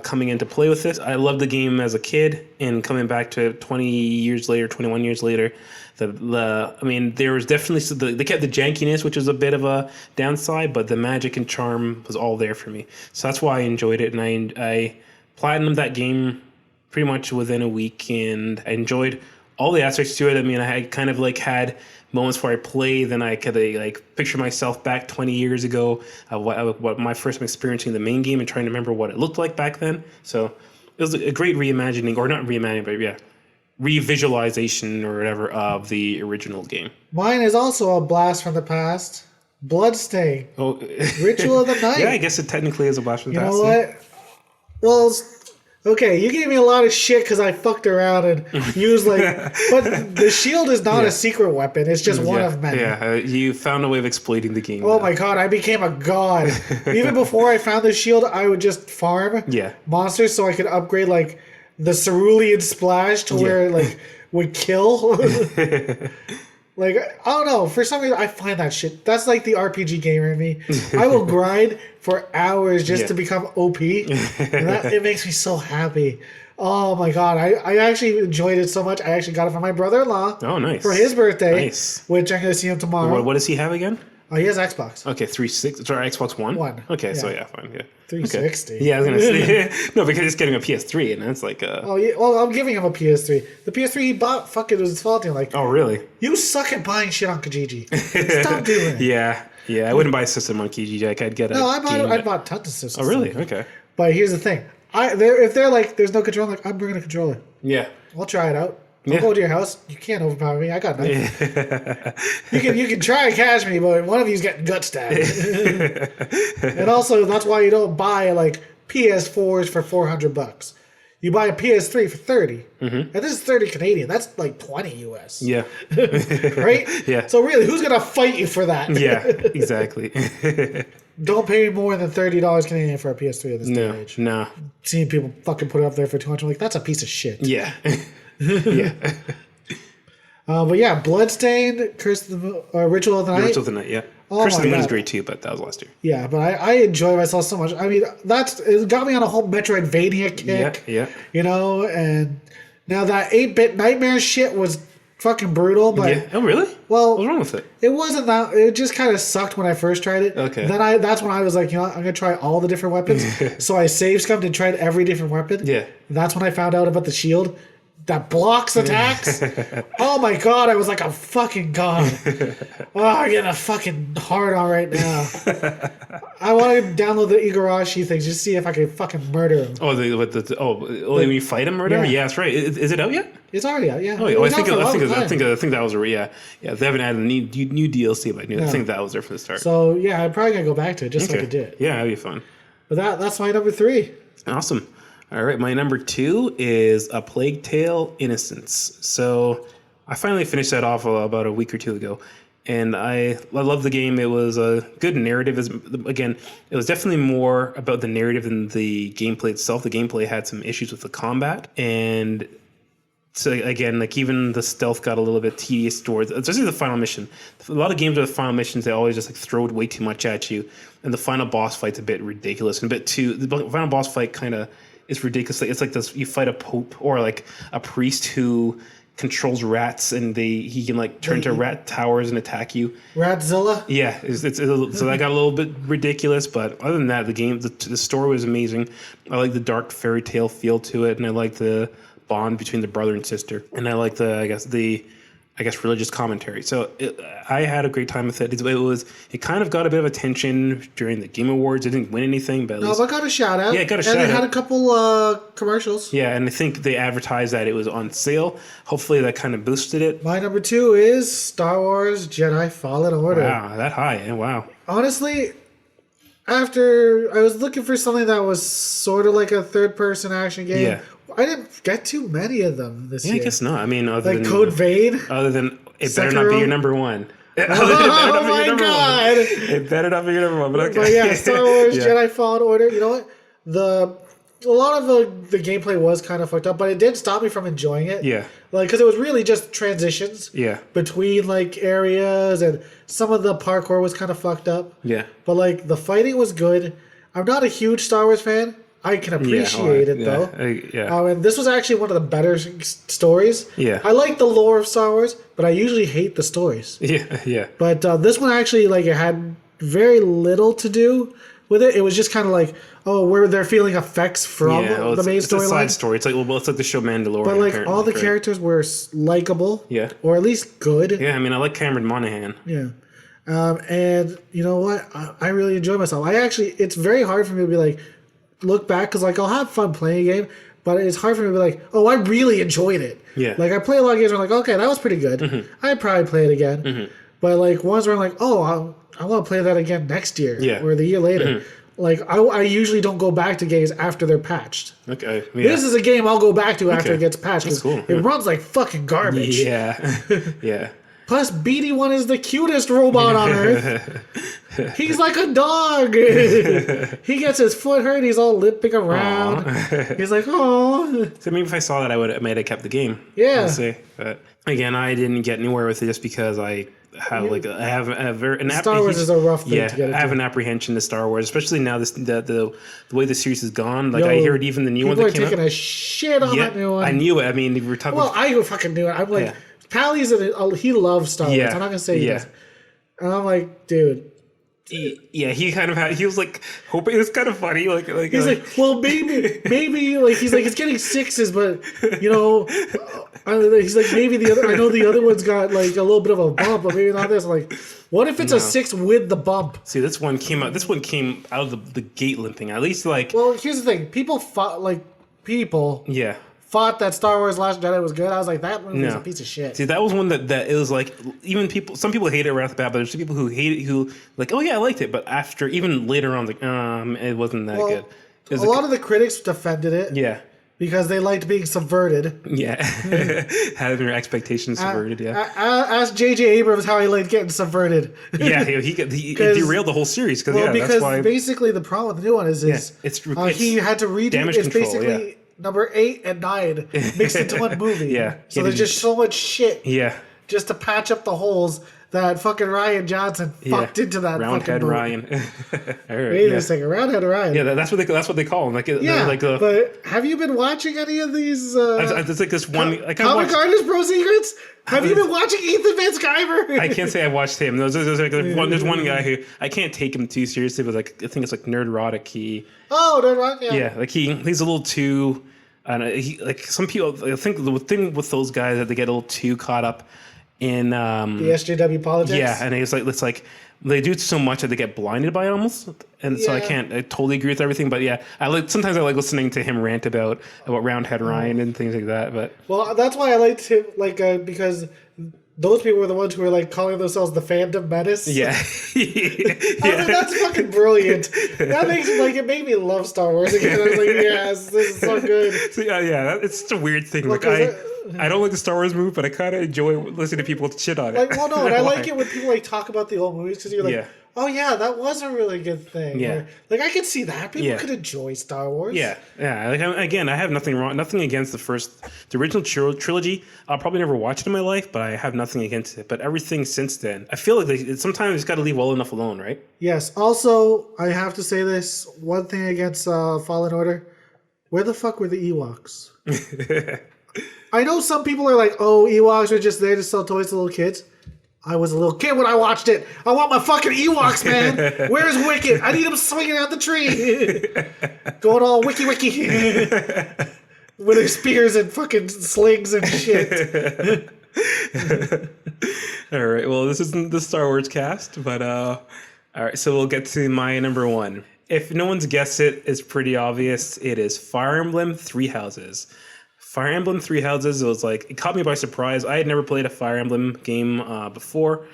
coming into play with this. I loved the game as a kid, and coming back to 20 years later, 21 years later, I mean, there was definitely they kept the jankiness, which was a bit of a downside, but the magic and charm was all there for me. So that's why I enjoyed it, and I platinumed that game pretty much within a week, and I enjoyed all the aspects to it. I mean, I had kind of like had moments where I play, then I could like picture myself back 20 years ago, what my first time experiencing the main game and trying to remember what it looked like back then. So it was a great reimagining, or not reimagining, but yeah, revisualization or whatever of the original game. Mine is also a blast from the past. Bloodstain. Oh, Ritual of the Night. Yeah, I guess it technically is a blast from the past. You know what? Well, okay, you gave me a lot of shit because I fucked around and used like... But the shield is not a secret weapon. It's just one of many. Yeah, you found a way of exploiting the game. Oh my god, I became a god. Even before I found the shield, I would just farm monsters so I could upgrade like the cerulean splash to where it like would kill. Like, I don't know. For some reason, I find that shit. That's like the RPG gamer in me. I will grind for hours just to become OP. And it makes me so happy. Oh my god. I actually enjoyed it so much. I actually got it from my brother-in-law. Oh, nice. For his birthday. Nice. Which I'm going to see him tomorrow. What does he have again? Oh, he has Xbox. Okay, 360. Sorry, Xbox One? One. Okay, so yeah, fine. Yeah. 360. Okay. Yeah, I was going to say. No, because he's getting a PS3, and that's like a... Oh, yeah. Well, I'm giving him a PS3. The PS3 he bought, fuck it was his fault. Like, oh, really? You suck at buying shit on Kijiji. Stop doing it. Yeah, I wouldn't buy a system on Kijiji. Like, I'd get a I bought tons of systems. Oh, really? Okay. But here's the thing. If they're like, there's no controller, I'm like, I'm bringing a controller. Yeah. I'll try it out. I'll go to your house. You can't overpower me. I got nothing. You can try and catch me, but one of you's getting gut stabbed. And also, that's why you don't buy like PS4s for $400. You buy a PS3 for 30. And this is 30 Canadian. That's like 20 US. Yeah. Right? Yeah. So really, who's gonna fight you for that? Yeah, exactly. Don't pay more than $30 Canadian for a PS3 at this day and age. No. Seeing people fucking put it up there for 200, like, that's a piece of shit. Yeah. Yeah. But yeah, Bloodstained, Ritual of the Night. Ritual of the Night, yeah. Oh Curse of the my Moon is God. great too, but that was last year. Yeah, but I enjoy myself so much. I mean, it got me on a whole Metroidvania kick. Yeah. You know, and now that 8-bit Nightmare shit was fucking brutal, but... Yeah. Oh, really? Well... What's wrong with it? It wasn't that... It just kind of sucked when I first tried it. Okay. Then that's when I was like, you know what, I'm going to try all the different weapons. So I save-scummed and tried every different weapon. Yeah. That's when I found out about the shield that blocks attacks. Oh my god, I was like a fucking god. Oh, I'm getting a fucking hard on right now. I want to download the Igarashi thing just to see if I can fucking murder him. Oh, when you fight him or whatever? Yeah, that's right. Is it out yet? It's already out, yeah. Oh, I think that was already, yeah. They haven't added any new DLC, but I think that was there from the start. So, yeah, I'm probably going to go back to it just so I can do it. Yeah, that'd be fun. But that's my number 3. Awesome. All right, my number 2 is A Plague Tale: Innocence. So I finally finished that off about a week or two ago, and I love the game. It was a good narrative. Again, it was definitely more about the narrative than the gameplay itself. The gameplay had some issues with the combat, and so again, like even the stealth got a little bit tedious towards, especially the final mission. A lot of games with the final missions, they always just like throw way too much at you, and the final boss fight's a bit ridiculous and a bit too. The final boss fight kind of is ridiculous. It's like this: you fight a pope or like a priest who controls rats, and he can like turn to rat towers and attack you. Ratzilla. Yeah, so that got a little bit ridiculous, but other than that, the story was amazing. I like the dark fairy tale feel to it, and I like the bond between the brother and sister, and I like the religious commentary. So I had a great time with it. It kind of got a bit of attention during the Game Awards. It didn't win anything, but at least but got a shout out. Yeah, it got a shout out. And it had a couple commercials. Yeah, and I think they advertised that it was on sale. Hopefully that kind of boosted it. My number 2 is Star Wars Jedi Fallen Order. Wow, that high. Yeah, wow. Honestly, after I was looking for something that was sort of like a third-person action game. Yeah. I didn't get too many of them this year. I guess not. I mean, other than Code Vein. Other than it better not be your number 1. Oh my god! It better not be your number one, but okay. But yeah, Star Wars Yeah. Jedi Fallen Order. You know what? A lot of the gameplay was kind of fucked up, but it didn't stop me from enjoying it. Yeah. Like, because it was really just transitions. Yeah. Between like areas, and some of the parkour was kind of fucked up. Yeah. But like the fighting was good. I'm not a huge Star Wars fan. I can appreciate it though. And this was actually one of the better stories. Yeah. I like the lore of Star Wars, but I usually hate the stories. Yeah. Yeah. But this one actually, like, it had very little to do with it. It was just kind of like, where they're feeling effects from the main It's a side storyline. story. It's like the show Mandalorian. But like all the right? characters were likable. Yeah. Or at least good. Yeah, I mean, I like Cameron Monaghan. Yeah. And you know what? I really enjoy myself. It's very hard for me to be like, look back, because like I'll have fun playing a game, but it's hard for me to be like, I really enjoyed it. Yeah. Like I play a lot of games where I'm like, okay, that was pretty good. Mm-hmm. I'd probably play it again. Mm-hmm. But like ones where I'm like, I want to play that again next year or the year later. Mm-hmm. Like I usually don't go back to games after they're patched. Okay. Yeah. This is a game I'll go back to after it gets patched, because cool. it runs like fucking garbage. Yeah. Yeah. Plus, BD1 is the cutest robot on Earth. He's like a dog. He gets his foot hurt. He's all limping around. Aww. He's like, oh. So maybe if I saw that, I might have kept the game. Yeah. I'll say. But again, I didn't get anywhere with it just because I have Star Wars is a rough thing to get into. I have an apprehension to Star Wars, especially now the way the series has gone. Like I heard even the new one that came out. People are taking a shit on that new one. I knew it. I mean, we were talking. Well, I fucking knew it. I'm like. Yeah. Pally's he loves Star Wars. I'm not gonna say he doesn't. And I'm like, dude. He kind of he was like hoping. It was kind of funny. Like he's like, well, maybe like he's like it's getting sixes, but you know, he's like maybe the other. I know the other one's got like a little bit of a bump, but maybe not this. I'm like, what if it's a 6 with the bump? See, this one came out of the gate limping. At least like. Well, here's the thing. People thought that Star Wars Last Jedi was good. I was like, that movie was a piece of shit. See, that was one that it was like, some people hate it right off the bat, but there's some people who hate it who like, oh yeah, I liked it, but after even later on, like, it wasn't that good. A lot of the critics defended it. Yeah. Because they liked being subverted. Yeah. Having your expectations subverted, Ask J.J. Abrams how he liked getting subverted. Yeah, he derailed the whole series. Because that's why. Basically the problem with the new one is he had to redo damage it's control, basically number 8 and 9 mixed into one movie. Yeah. So there's just so much shit. Yeah. Just to patch up the holes that fucking Ryan Johnson fucked into that Roundhead fucking Ryan. Wait a second, Roundhead Ryan. Yeah, that's what they call him. Like, but have you been watching any of these? It's like this one. Comic Artist Pro Secrets. Have you been watching Ethan Van Sciver? I can't say I watched him. There's one guy who I can't take him too seriously, but like I think it's like Nerdrotic. Nerdrotic. Yeah, like he's a little too. He like some people. I think the thing with those guys is that they get a little too caught up in the SJW politics. Yeah, and it's like they do so much that they get blinded by it almost, and so I totally agree with everything. But yeah, sometimes I like listening to him rant about Roundhead Ryan and things like that. But that's why I liked him, because those people were the ones who were like calling themselves the fandom menace. Yeah, I mean, that's fucking brilliant. That makes it made me love Star Wars again. I was like, yes, this is so good. So it's such a weird thing. Well, I don't like the Star Wars movie, but I kind of enjoy listening to people shit on it. And I like it when people talk about the old movies, because you're like, oh yeah, that was a really good thing. Yeah, I could see that people could enjoy Star Wars. Yeah. Like, again, I have nothing against the original trilogy. I'll probably never watch it in my life, but I have nothing against it. But everything since then, I feel like sometimes it's got to leave well enough alone, right? Yes. Also, I have to say this one thing against Fallen Order: where the fuck were the Ewoks? I know some people are like, oh, Ewoks are just there to sell toys to little kids. I was a little kid when I watched it. I want my fucking Ewoks, man. Where's Wicket? I need him swinging out the tree. Going all wiki. With their spears and fucking slings and shit. All right. Well, this isn't the Star Wars cast, but all right. So we'll get to my number one. If no one's guessed it, it's pretty obvious. It is Fire Emblem Three Houses. Fire Emblem Three Houses, it caught me by surprise. I had never played a Fire Emblem game before,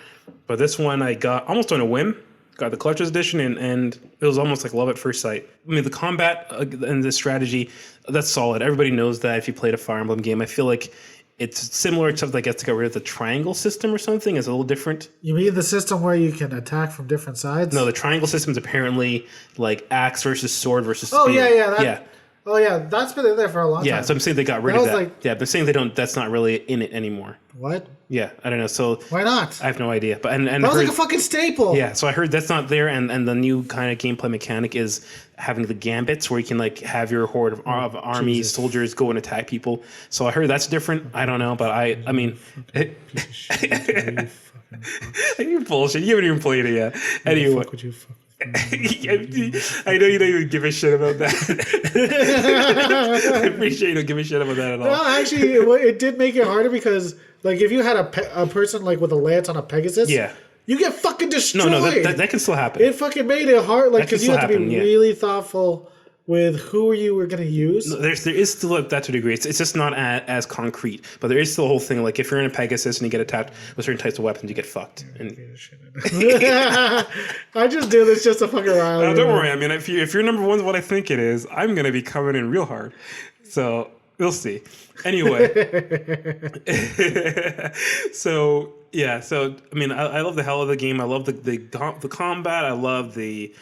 but this one I got almost on a whim. Got the collector's edition, and it was almost like love at first sight. I mean, the combat and the strategy, that's solid. Everybody knows that if you played a Fire Emblem game. I feel like it's similar, except I guess to get rid of the triangle system or something. It's a little different. You mean the system where you can attack from different sides? No, the triangle system is apparently like axe versus sword versus spear. Oh yeah. Yeah. Oh yeah, that's been in there for a long time. Yeah, so I'm saying they got rid of that. Yeah, they're saying they don't. That's not really in it anymore. What? Yeah, I don't know. So why not? I have no idea. But and that was like a fucking staple. Yeah, so I heard that's not there, and the new kind of gameplay mechanic is having the gambits where you can like have your horde of army soldiers go and attack people. So I heard that's different. I don't know, but I mean, you're bullshit. You haven't even played it yet. Anyway. I know you don't even give a shit about that. I'm pretty sure you don't give a shit about that at all. No, actually, it did make it harder because, like, if you had a person like with a lance on a Pegasus, you get fucking destroyed. No, that can still happen. It fucking made it hard, like, because you have to be really thoughtful with who you were going to use. No, there is still that to a degree. It's just not as concrete, but there is still a whole thing. Like if you're in a Pegasus and you get attacked with certain types of weapons, you get fucked. And I just do this just to fucking rile. No, don't worry. I mean, if your number one's what I think it is, I'm gonna be coming in real hard. So we'll see. Anyway, so yeah. So I mean, I love the hell of the game. I love the combat. I love the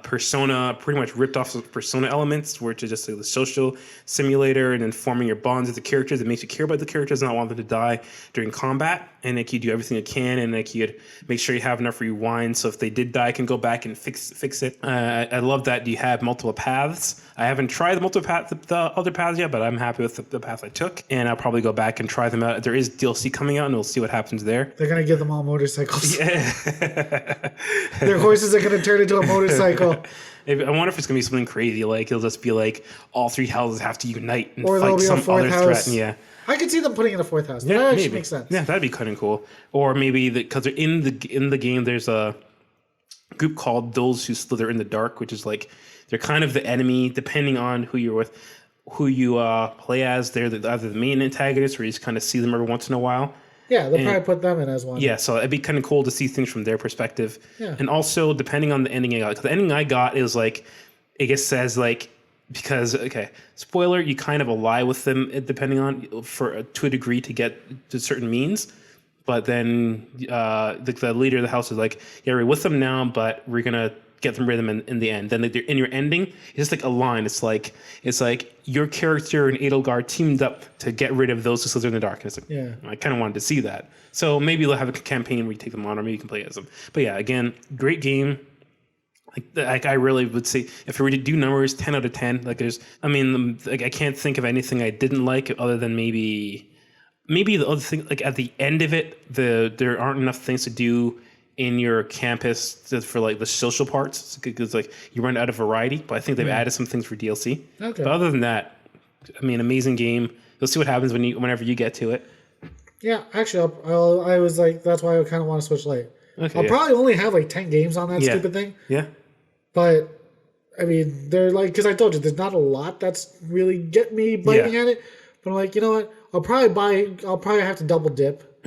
Persona, pretty much ripped off the Persona elements, which is just like the social simulator and then forming your bonds with the characters. It makes you care about the characters and not want them to die during combat. And like you do everything you can, and like you'd make sure you have enough rewind. So if they did die, I can go back and fix it. I love that you have multiple paths. I haven't tried the other paths yet, but I'm happy with the path I took. And I'll probably go back and try them out. There is DLC coming out, and we'll see what happens there. They're gonna give them all motorcycles. Yeah. Their horses are gonna turn into a motorcycle. I wonder if it's gonna be something crazy, like it'll just be like all three houses have to unite and or fight some other house. threat. Yeah, I could see them putting in a fourth house. Yeah, that actually maybe. makes sense. Yeah, that'd be kind of cool. Or maybe because they're in the game, there's a group called those who slither in the dark, which is like they're kind of the enemy, depending on who you're with, who you play as. They're either the main antagonist, or you just kind of see them every once in a while. Yeah, they'll probably put them in as one. Yeah, so it'd be kind of cool to see things from their perspective. Yeah. And also, depending on the ending I got, because the ending I got is like, I guess says like, because, okay, spoiler, you kind of ally with them depending on, to a degree to get to certain means. But then the leader of the house is like, yeah, we're with them now, but we're going to get them rid of them in the end. Then in your ending, it's just like a line. It's like your character and Edelgard teamed up to get rid of those who slither in the dark. And it's like, yeah. I kind of wanted to see that. So maybe they'll have a campaign where you take them on, or maybe you can play as them. But yeah, again, great game. Like I really would say, if we were to do numbers, 10 out of 10. Like I can't think of anything I didn't like other than maybe the other thing. Like at the end of it, there aren't enough things to do in your campus for like the social parts, because like you run out of variety. But I think they've added some things for DLC. Okay. But other than that, I mean, amazing game. You'll see what happens whenever you get to it. Yeah, actually, I was like, that's why I kind of want to switch late. Okay, I'll probably only have like 10 games on that stupid thing. Yeah. But I mean, they're like, because I told you, there's not a lot that's really getting me biting at it. But I'm like, you know what? I'll probably have to double dip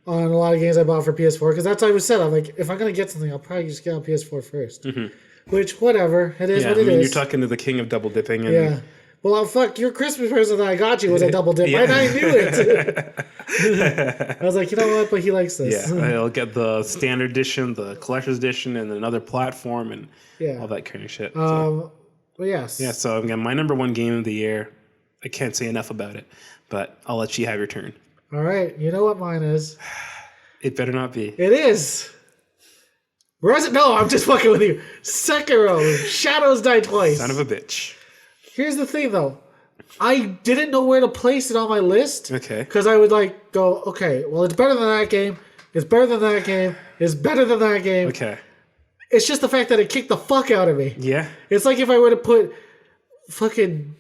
on a lot of games I bought for PS4, because that's what I was said. I'm like, if I'm gonna get something, I'll probably just get on PS4 first. Which, whatever, it is what it is. You're talking to the king of double dipping. And yeah. Well, fuck, your Christmas present that I got you was a double dip. I knew it. I was like, you know what? But he likes this. Yeah, I'll get the standard edition, the collector's edition, and another platform, and all that kind of shit. Well, yes. Yeah, so again, my number one game of the year. I can't say enough about it, but I'll let you have your turn. All right. You know what mine is? It better not be. It is. No, I'm just fucking with you. Sekiro, Shadows Die Twice. Son of a bitch. Here's the thing, though. I didn't know where to place it on my list. Okay. Because I would like go, okay, well, it's better than that game. It's better than that game. It's better than that game. Okay. It's just the fact that it kicked the fuck out of me. Yeah. It's like if I were to put fucking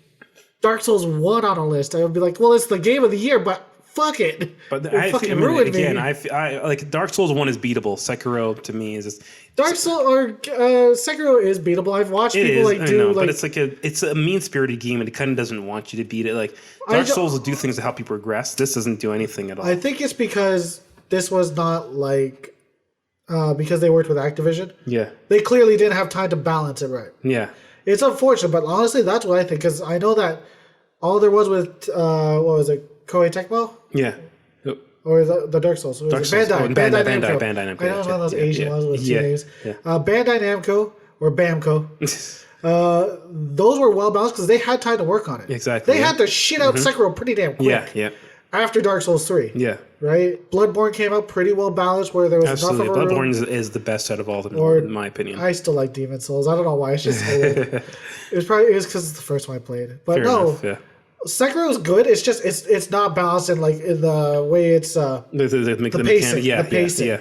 Dark Souls 1 on a list, I would be like, well, it's the game of the year, but fuck it. But it fucking ruined me. I like Dark Souls 1 is beatable. Sekiro to me is just Dark Souls or Sekiro is beatable. I've watched people but it's a mean-spirited game, and it kind of doesn't want you to beat it. Like Dark Souls will do things to help you progress. This doesn't do anything at all. I think it's because this was not like because they worked with Activision. Yeah, they clearly didn't have time to balance it right. Yeah, it's unfortunate, but honestly, that's what I think, because I know that all there was with what was it, Koei Tecmo? Yeah. Or the Dark Souls? Dark Souls. Bandai. Bandai Namco. Namco. I know it's one of those Asian ones with two names. Yeah. Bandai Namco, or Bamco. Those were well balanced because they had time to work on it. Exactly. They had to shit out Sekiro pretty damn quick. Yeah. After Dark Souls 3. Yeah. Right? Bloodborne came out pretty well balanced where there was Absolutely. enough of a room. Bloodborne is the best out of all of them, in my opinion. I still like Demon Souls. I don't know why. It's just old. It was because it's the first one I played. But Fair no. enough, yeah. Sekiro is good. It's just it's not balanced in the way it's the pacing. Yeah. The pacing.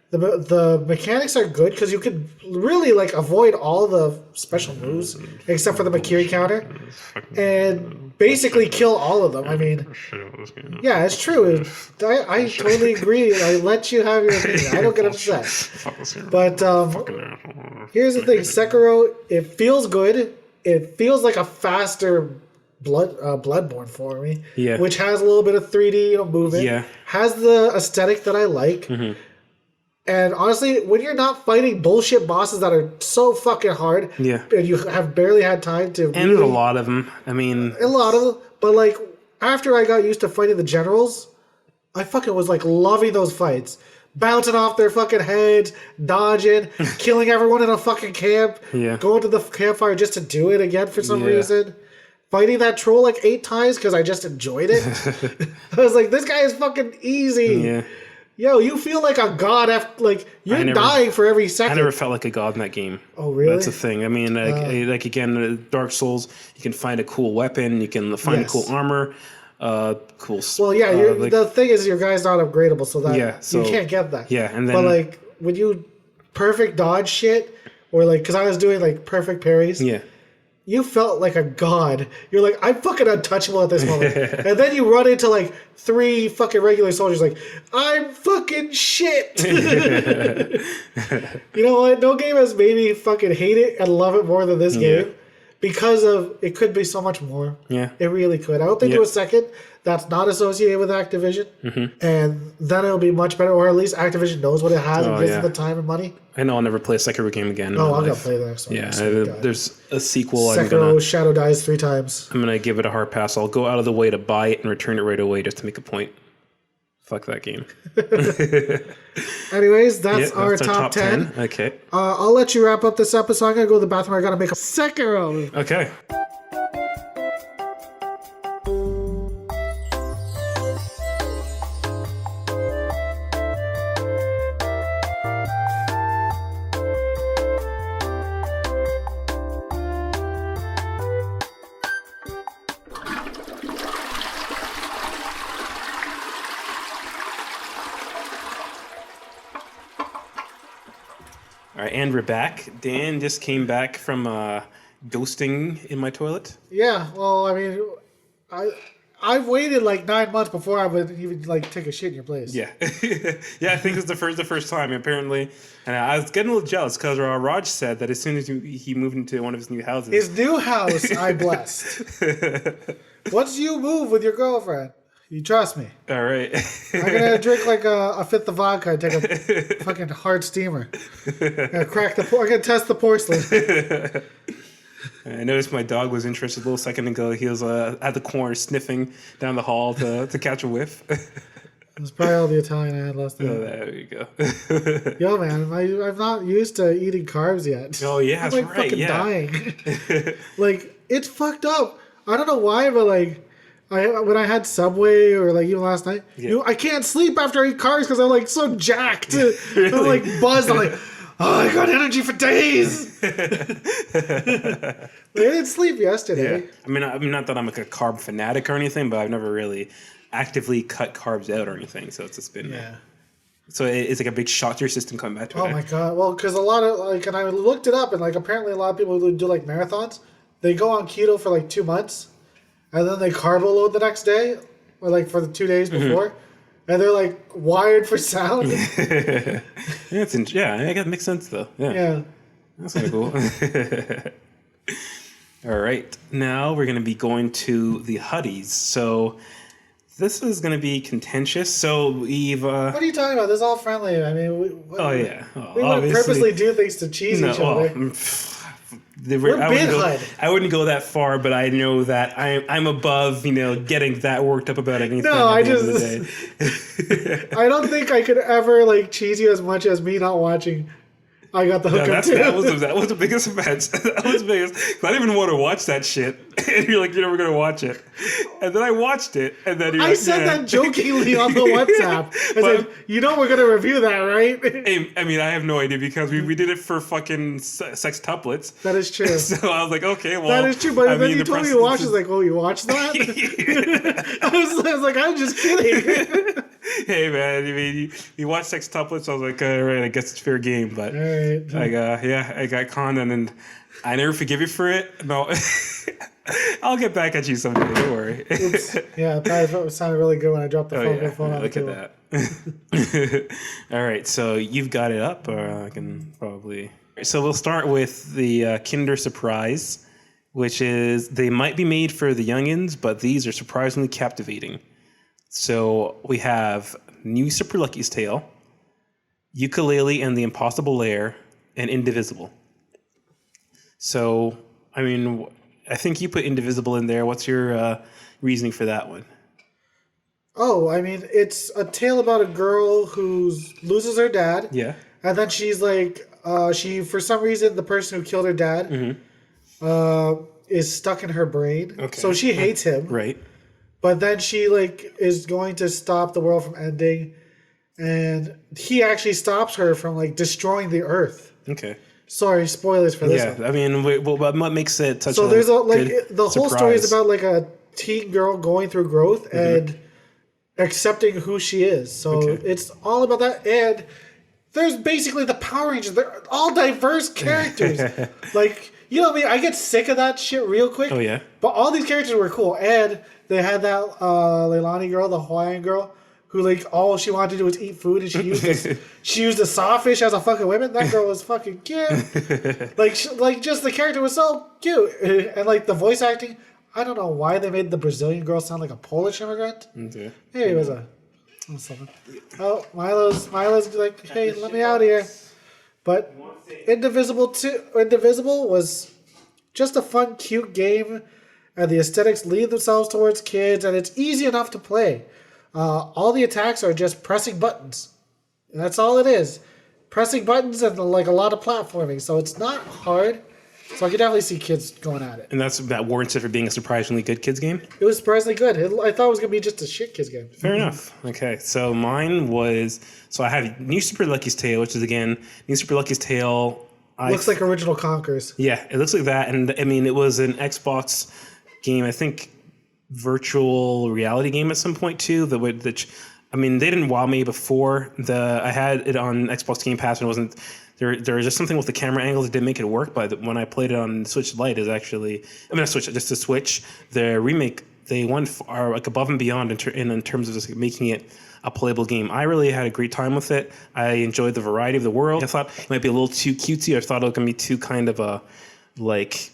The mechanics are good because you could really avoid all the special moves except for the Makiri counter and basically kill all of them. I mean, yeah, it's true. I totally agree. I let you have your opinion. I don't get upset. But here's the thing: Sekiro, it feels good. It feels like a faster Bloodborne for me, which has a little bit of 3D movement. Has the aesthetic that I like. And honestly, when you're not fighting bullshit bosses that are so fucking hard, and you have barely had time to... And there's a lot of them. I mean... A lot of them. But, after I got used to fighting the generals, I fucking was, loving those fights. Bouncing off their fucking heads, dodging, killing everyone in a fucking camp, going to the campfire just to do it again for some reason. Fighting that troll 8 times because I just enjoyed it. I was like, this guy is fucking easy. Yeah. Yo, you feel like a god after, you're dying for every second. I never felt like a god in that game. Oh, really? That's the thing. I mean, again, Dark Souls, you can find a cool weapon, you can find cool armor, cool... Well, yeah, the thing is your guy's not upgradable, so that you can't get that. Yeah, and then... But, when you perfect dodge shit, or, because I was doing, perfect parries... Yeah. You felt like a god. You're like, I'm fucking untouchable at this moment. And then you run into 3 fucking regular soldiers I'm fucking shit. You know what? No game has made me fucking hate it and love it more than this game. Because of, it could be so much more. Yeah. It really could. I hope they do a second that's not associated with Activision. And then it'll be much better. Or at least Activision knows what it has and gives it the time and money. I know I'll never play a Sekiro game again. Oh, I'm going to play the next one. Yeah, there's a sequel. Sekiro Shadow dies 3 times. I'm going to give it a hard pass. I'll go out of the way to buy it and return it right away just to make a point. Fuck that game. Anyways, that's our top 10. Okay. I'll let you wrap up this episode. I'm going to go to the bathroom. I got to make a Sekiro. Okay. All right, and we're back. Dan just came back from ghosting in my toilet. Yeah, well, I mean, I've waited 9 months before I would even take a shit in your place. Yeah, yeah. I think it's the first time apparently, and I was getting a little jealous because Raj said that as soon as he moved into one of his new houses, his new house, I blessed. Once you move with your girlfriend, you trust me. All right. I'm gonna drink a fifth of vodka and take a fucking hard steamer. I'm gonna test the porcelain. I noticed my dog was interested a little second ago. He was at the corner sniffing down the hall to catch a whiff. It was probably all the Italian I had last night. Oh, there you go. Yo, man, I'm not used to eating carbs yet. Oh, yeah, that's I'm right. Fucking dying. It's fucked up. I don't know why, but when I had Subway or even last night, I can't sleep after I eat carbs because I'm so jacked. Really? I'm buzzed. I'm I got energy for days. I didn't sleep yesterday. Yeah. I mean, not that I'm a carb fanatic or anything, but I've never really actively cut carbs out or anything. So it's just been So it's a big shock to your system coming back to it. Oh my god! Well, because a lot of and I looked it up, and apparently a lot of people who do marathons, they go on keto for 2 months. And then they carbo load the next day, or for the 2 days before, and they're wired for sound. Yeah, it makes sense though. Yeah. That's kind of cool. All right, now we're going to be going to the HUDDIES. So this is going to be contentious. So we've. What are you talking about? This is all friendly. I mean, we wouldn't purposely do things to cheese each other. I wouldn't go that far, but I know that I'm above, getting that worked up about anything. No, I don't think I could ever like cheese you as much as me not watching. I got the hookup too. That was the biggest offense. That was the biggest. I didn't even want to watch that shit. And you're like, you're never gonna watch it. And then I watched it, and then I said that jokingly on the WhatsApp. I said, we're gonna review that, right? I mean, I have no idea because we did it for fucking sextuplets. That is true. So I was like, okay, well, that is true. But then you told me you watched. I was like, oh, you watched that? I was like, I'm just kidding. Hey man, I mean, you watch sextuplets. I was like, all right, I guess it's fair game. But I got conned, and I never forgive you for it. No, I'll get back at you someday. Don't worry. Oops. Yeah, that sounded really good when I dropped the phone. Look at that. All right, so you've got it up, or I can probably. So we'll start with the Kinder Surprise, which is they might be made for the youngins, but these are surprisingly captivating. So we have New Super Lucky's Tale, Ukulele and the Impossible Lair, and Indivisible. So, I mean, I think you put Indivisible in there. What's your reasoning for that one? Oh, I mean, it's a tale about a girl who loses her dad. Yeah. And then she's like, for some reason, the person who killed her dad is stuck in her brain. Okay. So she hates him. Right. But then she is going to stop the world from ending, and he actually stops her from destroying the earth. Okay. Sorry, spoilers for this one. Yeah, I mean, what makes it such so a there's the whole story is about a teen girl going through growth and accepting who she is. So it's all about that, and there's basically the Power Rangers. They're all diverse characters. You know what I mean? I get sick of that shit real quick. Oh yeah. But all these characters were cool, and they had that Leilani girl, the Hawaiian girl, who all she wanted to do was eat food, and she used a sawfish as a fucking weapon. That girl was fucking cute. Just the character was so cute, and the voice acting. I don't know why they made the Brazilian girl sound like a Polish immigrant. Okay. Maybe it was something. Oh, Milo's like, hey, let me out of here. But Indivisible was just a fun, cute game, and the aesthetics lead themselves towards kids, and it's easy enough to play. All the attacks are just pressing buttons. And that's all it is. Pressing buttons and a lot of platforming. So it's not hard. So I could definitely see kids going at it. And that warrants it for being a surprisingly good kids game? It was surprisingly good. I thought it was going to be just a shit kids game. Fair enough. Okay, so mine was... So I have New Super Lucky's Tale, which is, again, New Super Lucky's Tale... Looks like Original Conquers. Yeah, it looks like that. And, I mean, it was an Xbox game, I think, virtual reality game at some point, too. I mean, they didn't wow me before. I had it on Xbox Game Pass, and it wasn't... There was just something with the camera angles that didn't make it work, but when I played it on Switch Lite, is actually... I mean, not Switch, just the Switch. The remake, they went above and beyond in terms of just making it a playable game. I really had a great time with it. I enjoyed the variety of the world. I thought it might be a little too cutesy. I thought it was going to be too kind of a... Like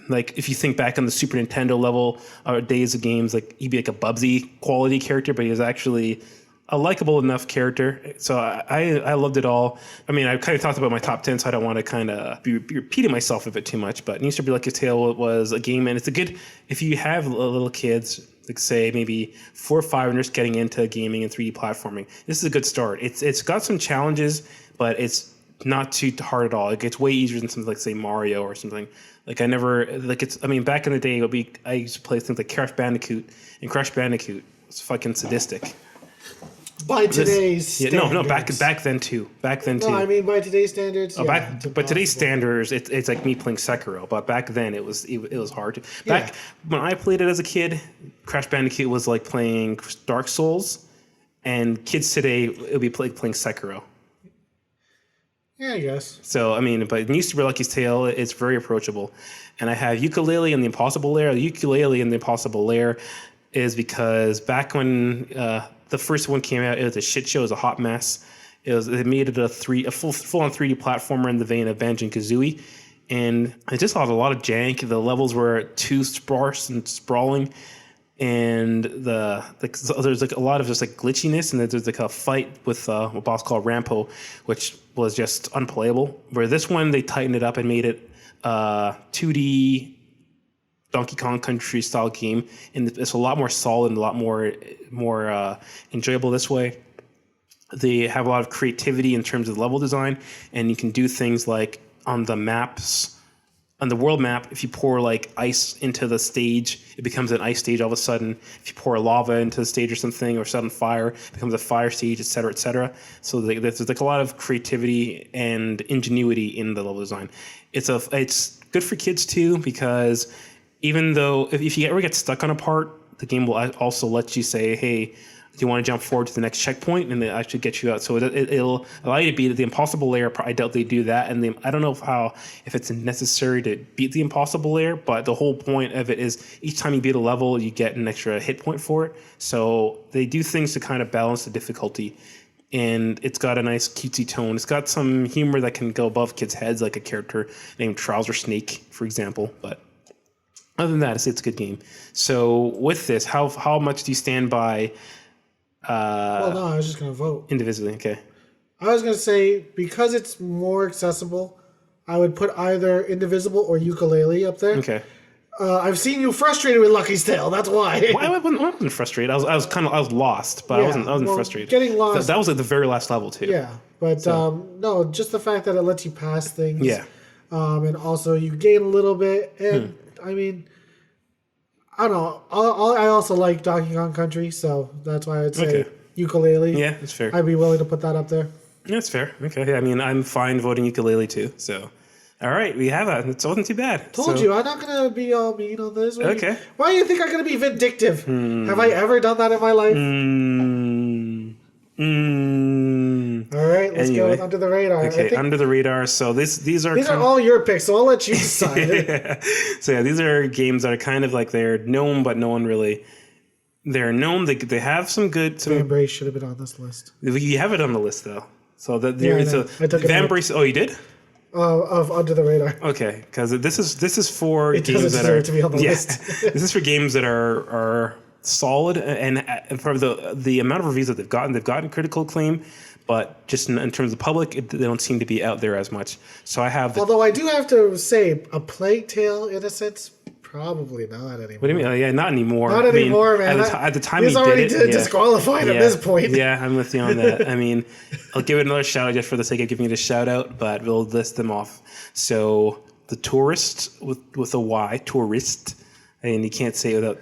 if you think back on the Super Nintendo level days of games, he'd be like a Bubsy quality character, but he was actually... a likable enough character. So I loved it all. I mean, I kind of talked about my top 10, so I don't want to kind of be repeating myself a bit too much, but New Super Lucky's Tale was a game, and it's a good, if you have little kids, say maybe 4 or 5 and just getting into gaming and 3D platforming, this is a good start. It's got some challenges, but it's not too hard at all. It gets way easier than something like, say, Mario or something. Back in the day, I used to play things like Crash Bandicoot, and Crash Bandicoot was fucking sadistic. By today's standards. No, back then too. No, I mean by today's standards. But today's standards, it's like me playing Sekiro. But back then, it was hard. When I played it as a kid, Crash Bandicoot was like playing Dark Souls, and kids today it'll be playing Sekiro. Yeah, I guess. So I mean, but New Super Lucky's Tale, it's very approachable, and I have Ukulele and the Impossible Lair. The Ukulele and the Impossible Lair is because back when the first one came out, it was a shit show. It was a hot mess. They made it a full-on 3D platformer in the vein of Banjo-Kazooie, and it just had a lot of jank. The levels were too sparse and sprawling, and there's a lot of just glitchiness, and there's a fight with a boss called Rampo, which was just unplayable. Where this one, they tightened it up and made it 2D Donkey Kong Country style game, and it's a lot more solid and a lot more enjoyable this way. They have a lot of creativity in terms of level design, and you can do things like on the maps, on the world map, if you pour like ice into the stage, it becomes an ice stage all of a sudden. If you pour lava into the stage or something, or set on fire, it becomes a fire stage, et cetera, et cetera. So there's like a lot of creativity and ingenuity in the level design. It's good for kids too, because even though if you ever get stuck on a part, the game will also let you say, hey, do you want to jump forward to the next checkpoint, and they actually get you out. So it'll allow you to beat the impossible layer. I doubt they do that, and I don't know if it's necessary to beat the impossible layer, but the whole point of it is each time you beat a level, you get an extra hit point for it. So they do things to kind of balance the difficulty, and it's got a nice cutesy tone. It's got some humor that can go above kids' heads, like a character named Trouser Snake, for example. But other than that, it's a good game. So with this, how much do you stand by? Well, no, I was just going to vote. Indivisibly, okay. I was going to say, because it's more accessible, I would put either Indivisible or Ukulele up there. Okay. I've seen you frustrated with Lucky's Tale. That's why. Well, I wasn't frustrated. I was lost, but I wasn't frustrated. Getting lost. That was like the very last level too. Yeah, but no, just the fact that it lets you pass things. Yeah. And also you gain a little bit, and I mean, I don't know. I also like Donkey Kong Country, so that's why I'd say Ukulele. Yeah, that's fair. I'd be willing to put that up there. That's fair. Okay. Yeah, I mean, I'm fine voting Ukulele too. So, all right, we have that. It wasn't too bad. Told you, I'm not gonna be all mean on this. Okay. Why do you think I'm gonna be vindictive? Have I ever done that in my life? All right, let's go with Under the Radar. Okay, Under the Radar. So these are all your picks, so I'll let you decide. Yeah. So yeah, these are games that are kind of like they're known, but no one really. They're known. They have some good. Vambrace should have been on this list. You have it on the list though. So that I took it Vambrace. Oh, you did? Of Under the Radar. Okay, because this is for it games that are to be on the list. This is for games that are solid, and for the amount of reviews that they've gotten critical acclaim, but just in terms of public, they don't seem to be out there as much. So I have. Although I do have to say, A Plague Tale, in a sense, probably not anymore. What do you mean? Yeah, not anymore. Not anymore, man. At the time he's he already did it, disqualified at this point. Yeah, I'm with you on that. I mean, I'll give it another shout out just for the sake of giving it a shout out, but we'll list them off. So The Tourist with a Y, Tourist. And you can't say it without,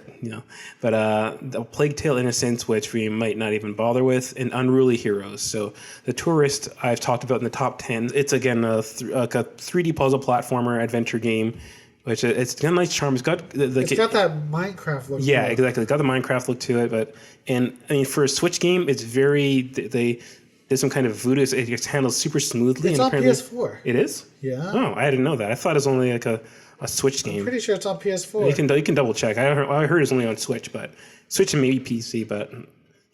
but A Plague Tale Innocence, which we might not even bother with, and Unruly Heroes. So The Tourist, I've talked about in the top 10. It's, again, a 3D puzzle platformer adventure game, which it's got a nice charm. It's got it's got that Minecraft look. Yeah, exactly. It's got the Minecraft look to it. And I mean, for a Switch game, it's there's some kind of voodoo. It handles super smoothly. It's on PS4. It is? Yeah. Oh, I didn't know that. I thought it was only like a Switch game. I'm pretty sure it's on PS4. You can double check. I heard it's only on Switch, but Switch and maybe PC, but you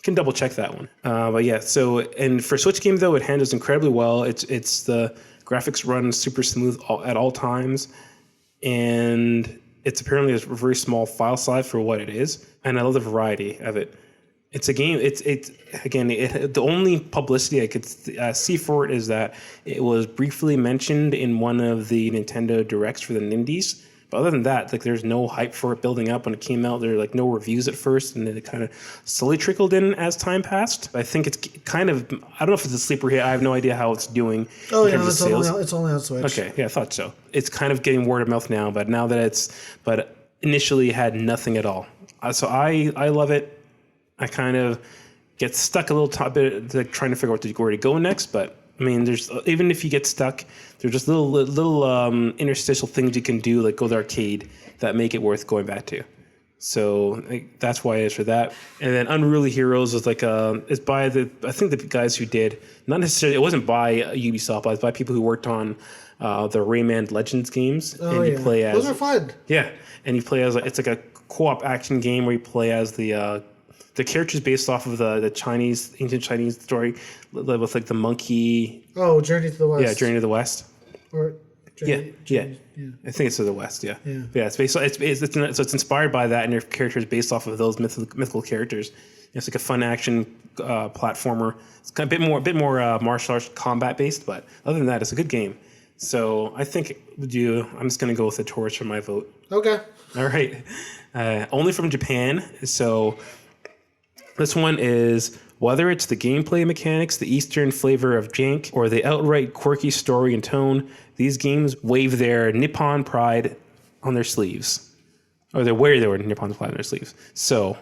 can double check that one. But yeah, so and for a Switch game though, it handles incredibly well. It's the graphics run super smooth at all times, and it's apparently a very small file size for what it is, and I love the variety of it. It's a game. The only publicity I could see for it is that it was briefly mentioned in one of the Nintendo Directs for the Nindies. But other than that, like there's no hype for it building up when it came out. There were like no reviews at first, and then it kind of slowly trickled in as time passed. I think it's kind of, I don't know if it's a sleeper hit. I have no idea how it's doing. Oh yeah, it's only on Switch. Okay, yeah, I thought so. It's kind of getting word of mouth now, but initially had nothing at all. So I love it. I kind of get stuck a little bit like, trying to figure out where to go next. But I mean, there's even if you get stuck, there's just little interstitial things you can do, like go to the arcade, that make it worth going back to. So that's why it's for that. And then Unruly Heroes is it's by I think the guys who did, not necessarily, it wasn't by Ubisoft, but it's by people who worked on the Rayman Legends games. Oh, and you play as, those are fun. Yeah, and you play as it's like a co-op action game where you play as the characters based off of the ancient Chinese story with like the monkey. Oh, Journey to the West. Yeah, Journey to the West. Or Journey, yeah. I think it's to the West. Yeah. It's based. So it's inspired by that, and your character is based off of those mythical characters. It's like a fun action platformer. It's kind of a bit more martial arts combat based, but other than that, it's a good game. So I think I'm just going to go with the torch for my vote. Okay. All right. Only from Japan. So this one is whether it's the gameplay mechanics, the Eastern flavor of jank, or the outright quirky story and tone, these games wave their Nippon pride on their sleeves. Or they wear their Nippon pride on their sleeves. So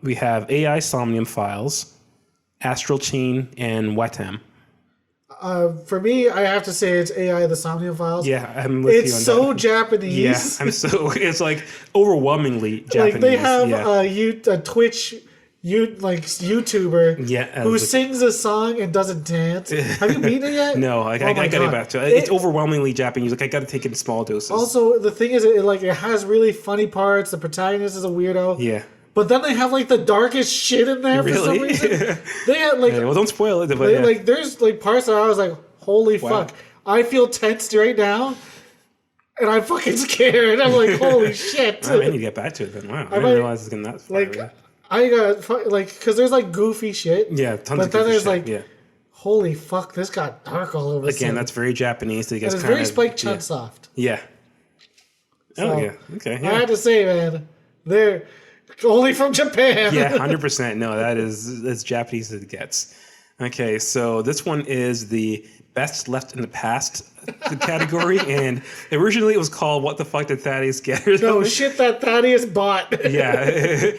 we have AI Somnium Files, Astral Chain, and Watam. For me, I have to say it's AI the Somnium Files. Yeah, I'm with you on It's so that. Japanese. Yeah, it's like overwhelmingly Japanese. Like they have yeah. a Twitch YouTuber who sings a song and doesn't dance. Have you beaten it yet? No, I got to get back to it. It's overwhelmingly Japanese. Like I got to take it in small doses. Also, the thing is, it has really funny parts. The protagonist is a weirdo. Yeah. But then they have like the darkest shit in there for some reason. They had like well, don't spoil it. But like there's like parts that I was like, holy fuck, I feel tensed right now, and I'm fucking scared. I'm like, holy shit. I need to get back to it then. Wow, I didn't realize it was getting that far. Like I got like because there's like goofy shit. Yeah, tons but of then goofy there's shit. like, yeah. Holy fuck, this got dark all over. Again, that's very Japanese. It's very Spike Chunsoft. Yeah. So, yeah. Okay. Yeah. I had to say, man, they're only from Japan. Yeah, 100%. No, that's as Japanese as it gets. Okay, so this one is the best left in the past category, and originally it was called "What the fuck did Thaddeus get?" Or no shit that Thaddeus bought. Yeah,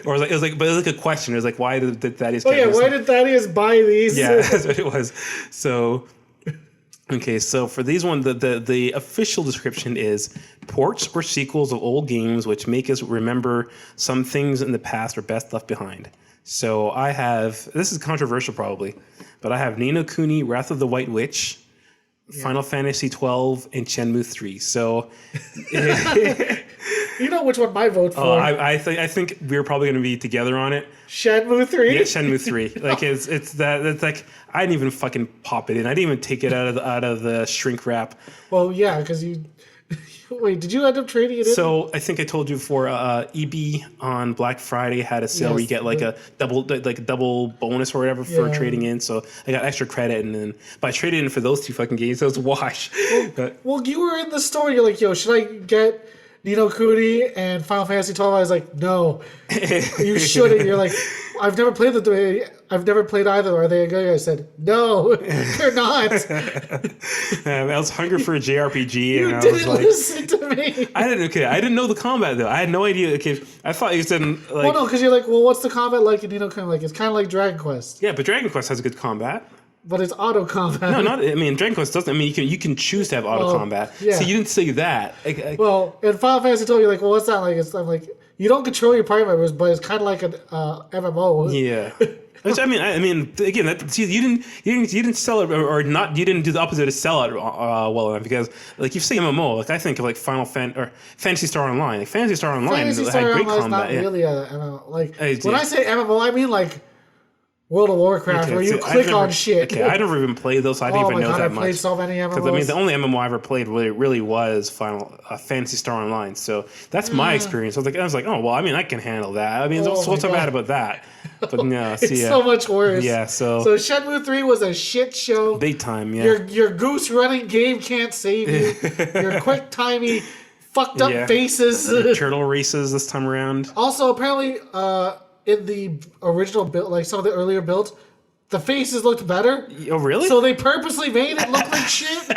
or it was like a question. It was like, why did Thaddeus? Oh yeah, why did Thaddeus buy these? Yeah, that's what it was. So. Okay, so for these one, the official description is ports or sequels of old games which make us remember some things in the past are best left behind. So I have, this is controversial probably, but I have Ni no Kuni, Wrath of the White Witch, Final Fantasy 12, and Shenmue 3. So you know which one my vote for. I think we're probably going to be together on it. Shenmue 3? Yeah, Shenmue 3. Like it's like I didn't even fucking pop it in. I didn't even take it out of the shrink wrap. Well, yeah, because you wait, did you end up trading it in? So I think I told you before, EB on Black Friday had a sale where you get like a double bonus or whatever for trading in. So I got extra credit, but I traded in for those two fucking games. So it was a wash. Well, you were in the store. You're like, yo, should I get Ni no Kuni and Final Fantasy 12? I was like, no, you shouldn't. You're like, I've never played either. Are they good? I said, no, they're not. I was hungry for a JRPG. You and I didn't was like, listen to me. I didn't know the combat though. I had no idea. Okay, I thought you said like. Well, no, because you're like, well, what's the combat like in Ni no Kuni? Like, it's kind of like Dragon Quest. Yeah, but Dragon Quest has good combat. But it's auto combat. No, not. I mean, Dragon Quest doesn't. I mean, you can choose to have auto combat. Yeah. So you didn't say that. Well, in Final Fantasy told you like, well, what's that like? I'm like, you don't control your party members, but it's kind of like an MMO. Yeah. Which, I mean, again, you didn't sell it or not. You didn't do the opposite of sell it well enough because, like, you say MMO, like I think of like Phantasy Star Online. Like, Phantasy Star Online had great combat. Not really a MMO. Like when I say MMO, I mean like World of Warcraft, where you click on shit. Okay, I never even played those, so I didn't even know that much. I played so many MMOs. Because I mean, the only MMO I ever played really was Phantasy Star Online. So that's my experience. I was like, oh well, I mean, I can handle that. I mean, what's so bad about that? But no, it's so much worse. Yeah, so Shenmue 3 was a shit show. Big time, yeah. Your goose running game can't save you. Your quick timey fucked up faces. Turtle races this time around. Also, apparently, in the original build, like some of the earlier builds, the faces looked better. Oh, really? So they purposely made it look like shit.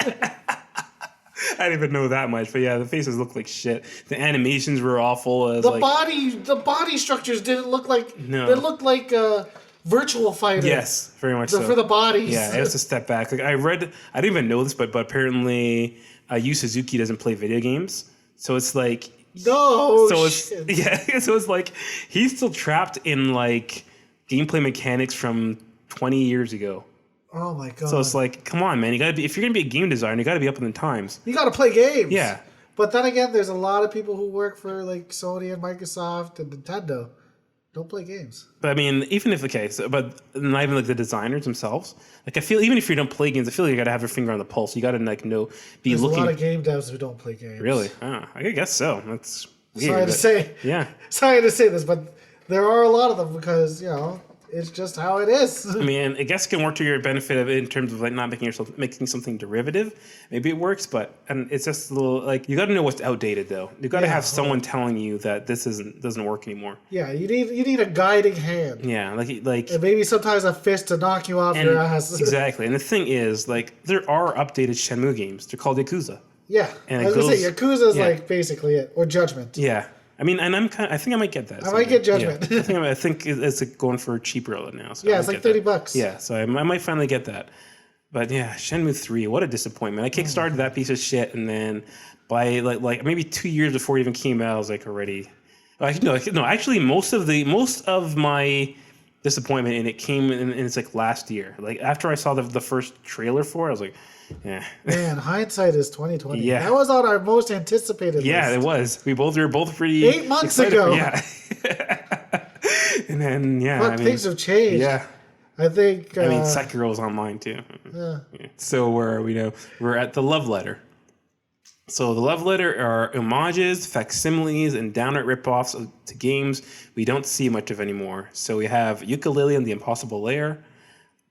I didn't even know that much, but yeah, the faces looked like shit. The animations were awful. The body structures didn't look like. No. They looked like Virtual Fighter. Yes, very much so. For the bodies. Yeah, it was a step back. Like I didn't even know this, but apparently, Yu Suzuki doesn't play video games, so it's like. No. So it's like he's still trapped in like gameplay mechanics from 20 years ago. Oh my god. So it's like, come on, man, if you're gonna be a game designer, you gotta be up in the times. You gotta play games. Yeah. But then again, there's a lot of people who work for like Sony and Microsoft and Nintendo. Don't play games. But I mean, even if but not even like the designers themselves. Like I feel even if you don't play games, I feel like you gotta have your finger on the pulse. You gotta like know, be There's looking. There's a lot of game devs who don't play games. Really? Oh, I guess so. That's weird. Sorry to say. Yeah. Sorry to say this, but there are a lot of them because It's just how it is. I mean, I guess it can work to your benefit of in terms of like not making something derivative. Maybe it works, but and it's just a little like you got to know what's outdated though. You got to have someone telling you that this doesn't work anymore. Yeah, you need a guiding hand. Yeah, like and maybe sometimes a fist to knock you off your ass. Exactly. And the thing is, like, there are updated Shenmue games. They're called Yakuza. Yeah, and I was gonna say Yakuza is like basically it, or Judgment. Yeah. I mean, and I think I might get that. I might get Judgment. Yeah. I think it's going for cheaper now. So yeah, it's like $30. Yeah, so I might finally get that. But yeah, Shenmue 3, what a disappointment. I kickstarted that piece of shit, and then by like maybe 2 years before it even came out, I was like already. No, actually, most of my disappointment in it came in it's like last year. Like after I saw the first trailer for it, I was like, yeah. Man, hindsight is 2020. Yeah. That was on our most anticipated Yeah, list. it was. We were both pretty 8 months excited ago. Yeah. And then Things have changed. Yeah. I think Sekiro's on mine too. Yeah. So where are we now? We're at the love letter. So the love letter are homages, facsimiles, and downright ripoffs to games we don't see much of anymore. So we have Yooka-Laylee and the Impossible Lair,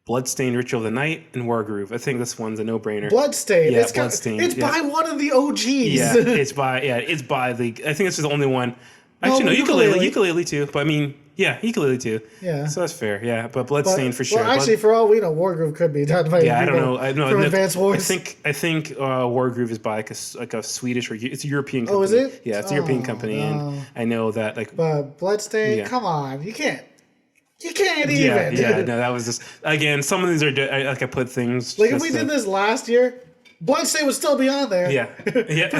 Bloodstained Ritual of the Night, and Wargroove. I think this one's a no-brainer. Bloodstained. Yeah, Bloodstained. It's by one of the OGs. Yeah, it's by the. I think this is the only one. Actually, no, Yooka-Laylee too. But I mean, yeah, Yooka-Laylee too. Yeah. So that's fair. Yeah, but Bloodstained for sure. Well, actually, for all we know, Wargroove could be done by I don't know. I know. From Advanced Wars. I think Wargroove is by like a Swedish or it's a European company. Oh, is it? Yeah, it's a European company, and I know that like. But Bloodstained, come on, you can't. You can't even. Yeah, no, that was just again. Some of these are I put things like if we did this last year, Bloodstained would still be on there. Yeah, for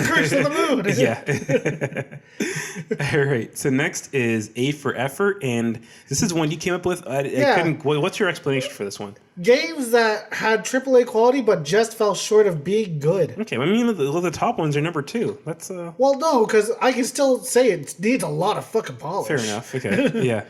Curse to the Moon. Yeah. All right. So next is A for Effort, and this is one you came up with. I couldn't. What's your explanation for this one? Games that had AAA quality but just fell short of being good. Okay, I mean the top ones are number 2. That's Well, no, because I can still say it needs a lot of fucking polish. Fair enough. Okay. Yeah.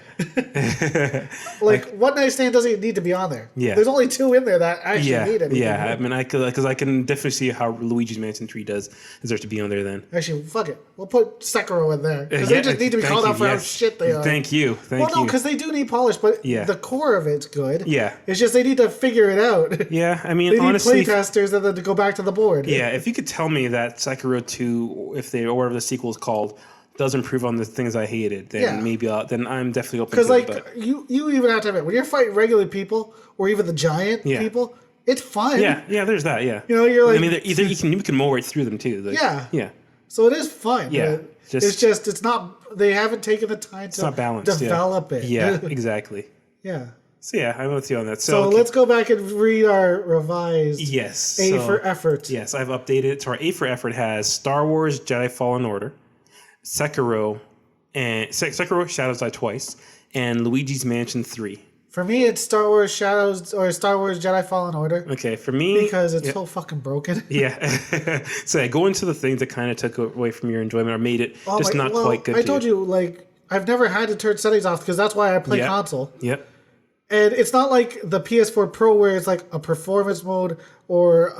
like One Night Stand doesn't need to be on there. Yeah. There's only 2 in there that actually need it. Yeah. I mean, because I can definitely see how Luigi's Mansion 3 deserves to be on there. Then actually, fuck it. We'll put Sekiro in there because they just need to be called out for how shit they are. Thank you. Well, no, because they do need polish, but the core of it's good. Yeah. It's just they need to figure it out. Yeah, I mean, they honestly, need playtesters and then to go back to the board. Yeah, if you could tell me that Sekiro 2, or whatever the sequel is called, does improve on the things I hated, then maybe then I'm definitely open to it. Because you even have to admit, when you're fighting regular people or even the giant people, it's fun. Yeah, there's that. Yeah, you're like, I mean, either you can mow right through them too. Like, yeah. So it is fun. Yeah, it's not. They haven't taken the time to develop it. Yeah, exactly. Yeah. So yeah, I'm with you on that. So let's go back and read our revised A for Effort. Yes, I've updated it. So our A for Effort has Star Wars Jedi Fallen Order, Sekiro Shadows Die Twice, and Luigi's Mansion 3. For me, it's Star Wars Shadows or Star Wars Jedi Fallen Order. Okay, for me... Because it's so fucking broken. Yeah. So go into the things that kind of took away from your enjoyment or made it not quite good I told you, I've never had to turn settings off because that's why I play console. Yep. And it's not like the PS4 Pro where it's like a performance mode or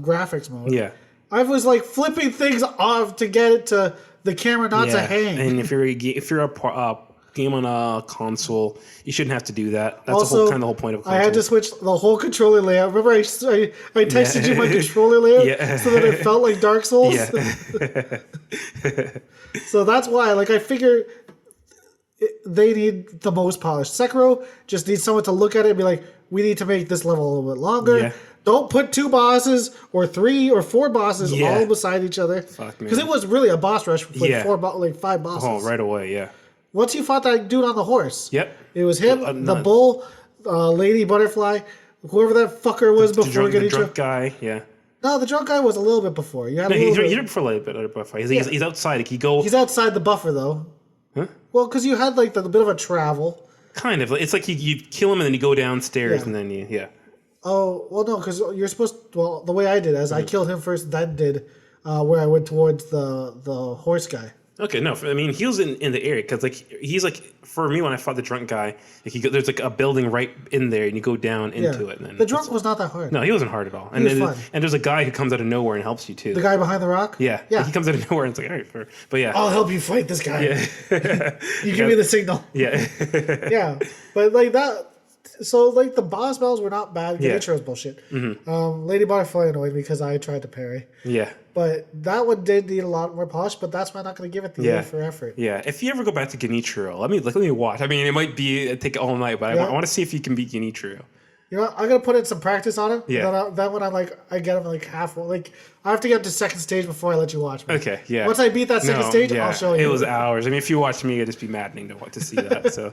graphics mode. Yeah. I was flipping things off to get it to the camera not to hang. And if you're a game on a console, you shouldn't have to do that. That's also, the whole point of a console. I had to switch the whole controller layout. Remember I texted you my controller layout so that it felt like Dark Souls? Yeah. So that's why, I figure... they need the most polished. Sekiro just needs someone to look at it and be like, we need to make this level a little bit longer. Yeah. Don't put 2 bosses or 3 or 4 bosses all beside each other. Fuck, man. Because it was really a boss rush with 5 bosses. Oh, right away, yeah. Once you fought that dude on the horse. Yep. It was him, the bull, Lady Butterfly, whoever that fucker was before the drunk guy, yeah. No, the drunk guy was a little bit before. You did before a little bit before. He's outside. He's outside the buffer, though. Huh? Well, because you had the bit of a travel. Kind of. It's like you kill him and then you go downstairs and then Oh, well, no, because you're supposed to... Well, the way I did is I killed him first, then did where I went towards the horse guy. Okay, no, I mean, he was in the area because, he's for me, when I fought the drunk guy, there's a building right in there and you go down into it. And then the drunk was not that hard. No, he wasn't hard at all. He was fun. And there's a guy who comes out of nowhere and helps you too. The guy behind the rock? Yeah. He comes out of nowhere and it's like, all right, but yeah. I'll help you fight this guy. Yeah. You give me the signal. Yeah. Yeah. But So like the boss battles were not bad. Yeah. Genichiro was bullshit. Lady Butterfly annoyed me because I tried to parry. Yeah. But that one did need a lot more polish. But that's why I'm not going to give it the A for effort. Yeah. If you ever go back to Genichiro, let me watch. I mean, it might be take all night, but I want to see if you can beat Genichiro. You know, I'm gonna put in some practice on him. Yeah. Then when I get him like half, like I have to get to second stage before I let you watch me. Okay. Yeah. Once I beat that second stage, I'll show you. It was hours. I mean, if you watched me, it'd just be maddening to see that. So.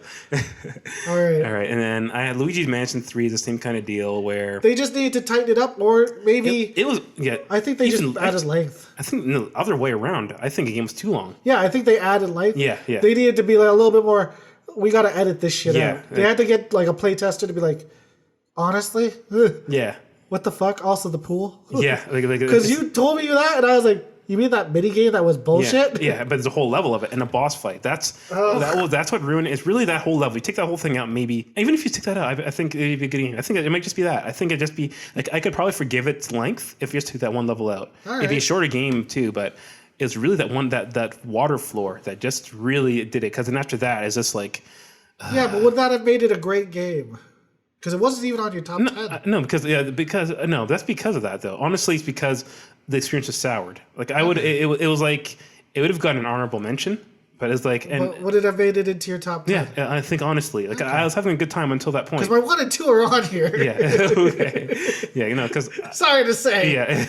All right. All right, and then I had Luigi's Mansion 3 is the same kind of deal where they just need to tighten it up, or maybe it was. Yeah. I think they just added length. I think the other way around. I think the game was too long. Yeah, I think they added length. Yeah. They needed to be like a little bit more. We got to edit this shit out. They had to get like a playtester to be like. Honestly, yeah. What the fuck? Also, the pool. Yeah, because you told me that, and I was like, "You mean that mini game that was bullshit?" Yeah, but there's a whole level of it and a boss fight. That's what ruined it. It's really that whole level. You take that whole thing out, maybe even if you take that out, I think it'd be a good game. I think it might just be that. I think it'd just be like I could probably forgive its length if you just took that one level out. It'd be a shorter game too, but it's really that one that water floor that just really did it. Because then after that, it's just like yeah, but would that have made it a great game? Because it wasn't even on your top 10. No, that's because of that though. Honestly, it's because the experience was soured. Like I would, it was like it would have gotten an honorable mention, but it's like, and but would it have made it into your top 10? Yeah, I think honestly, like I was having a good time until that point. Because my 1 and 2 are on here. Yeah, okay, yeah, because sorry to say, yeah.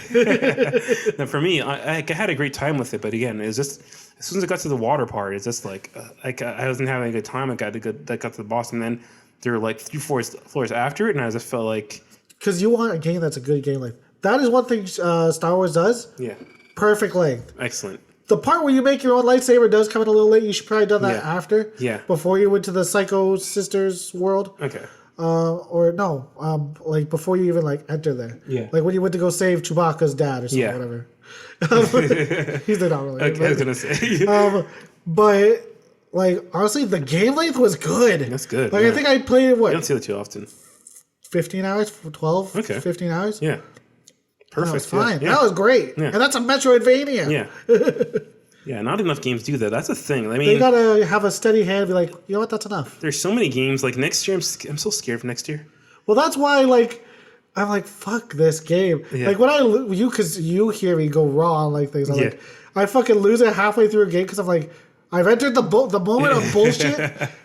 Now, for me, I had a great time with it, but again, it's just as soon as I got to the water part, it's just like I wasn't having a good time. I got to the boss, and then. There were like 3 floors after it, and I just felt like because you want a game that's a good game. Like that is one thing Star Wars does. Yeah, perfect length. Excellent. The part where you make your own lightsaber does come in a little late. You should probably done that after. Yeah. Before you went to the Psycho Sisters world. Okay. Or no, like before you even like enter there. Yeah. Like when you went to go save Chewbacca's dad or something, whatever. He's not really. Okay, I was gonna say. But. Like, honestly, the game length was good. That's good. Like, I think I played it, what? You don't see that too often. 15 hours? 12? Okay. 15 hours? Yeah. Perfect. That was fine. Yeah. That was great. Yeah. And that's a Metroidvania. Yeah. Yeah, not enough games do that. That's the thing. I mean... They gotta have a steady hand and be like, you know what, that's enough. There's so many games. Like, next year, I'm so scared for next year. Well, that's why, like... I'm like, fuck this game. Yeah. Like, when because you hear me go raw on, like, things. I'm like, I fucking lose it halfway through a game because I'm like... I've entered the moment of bullshit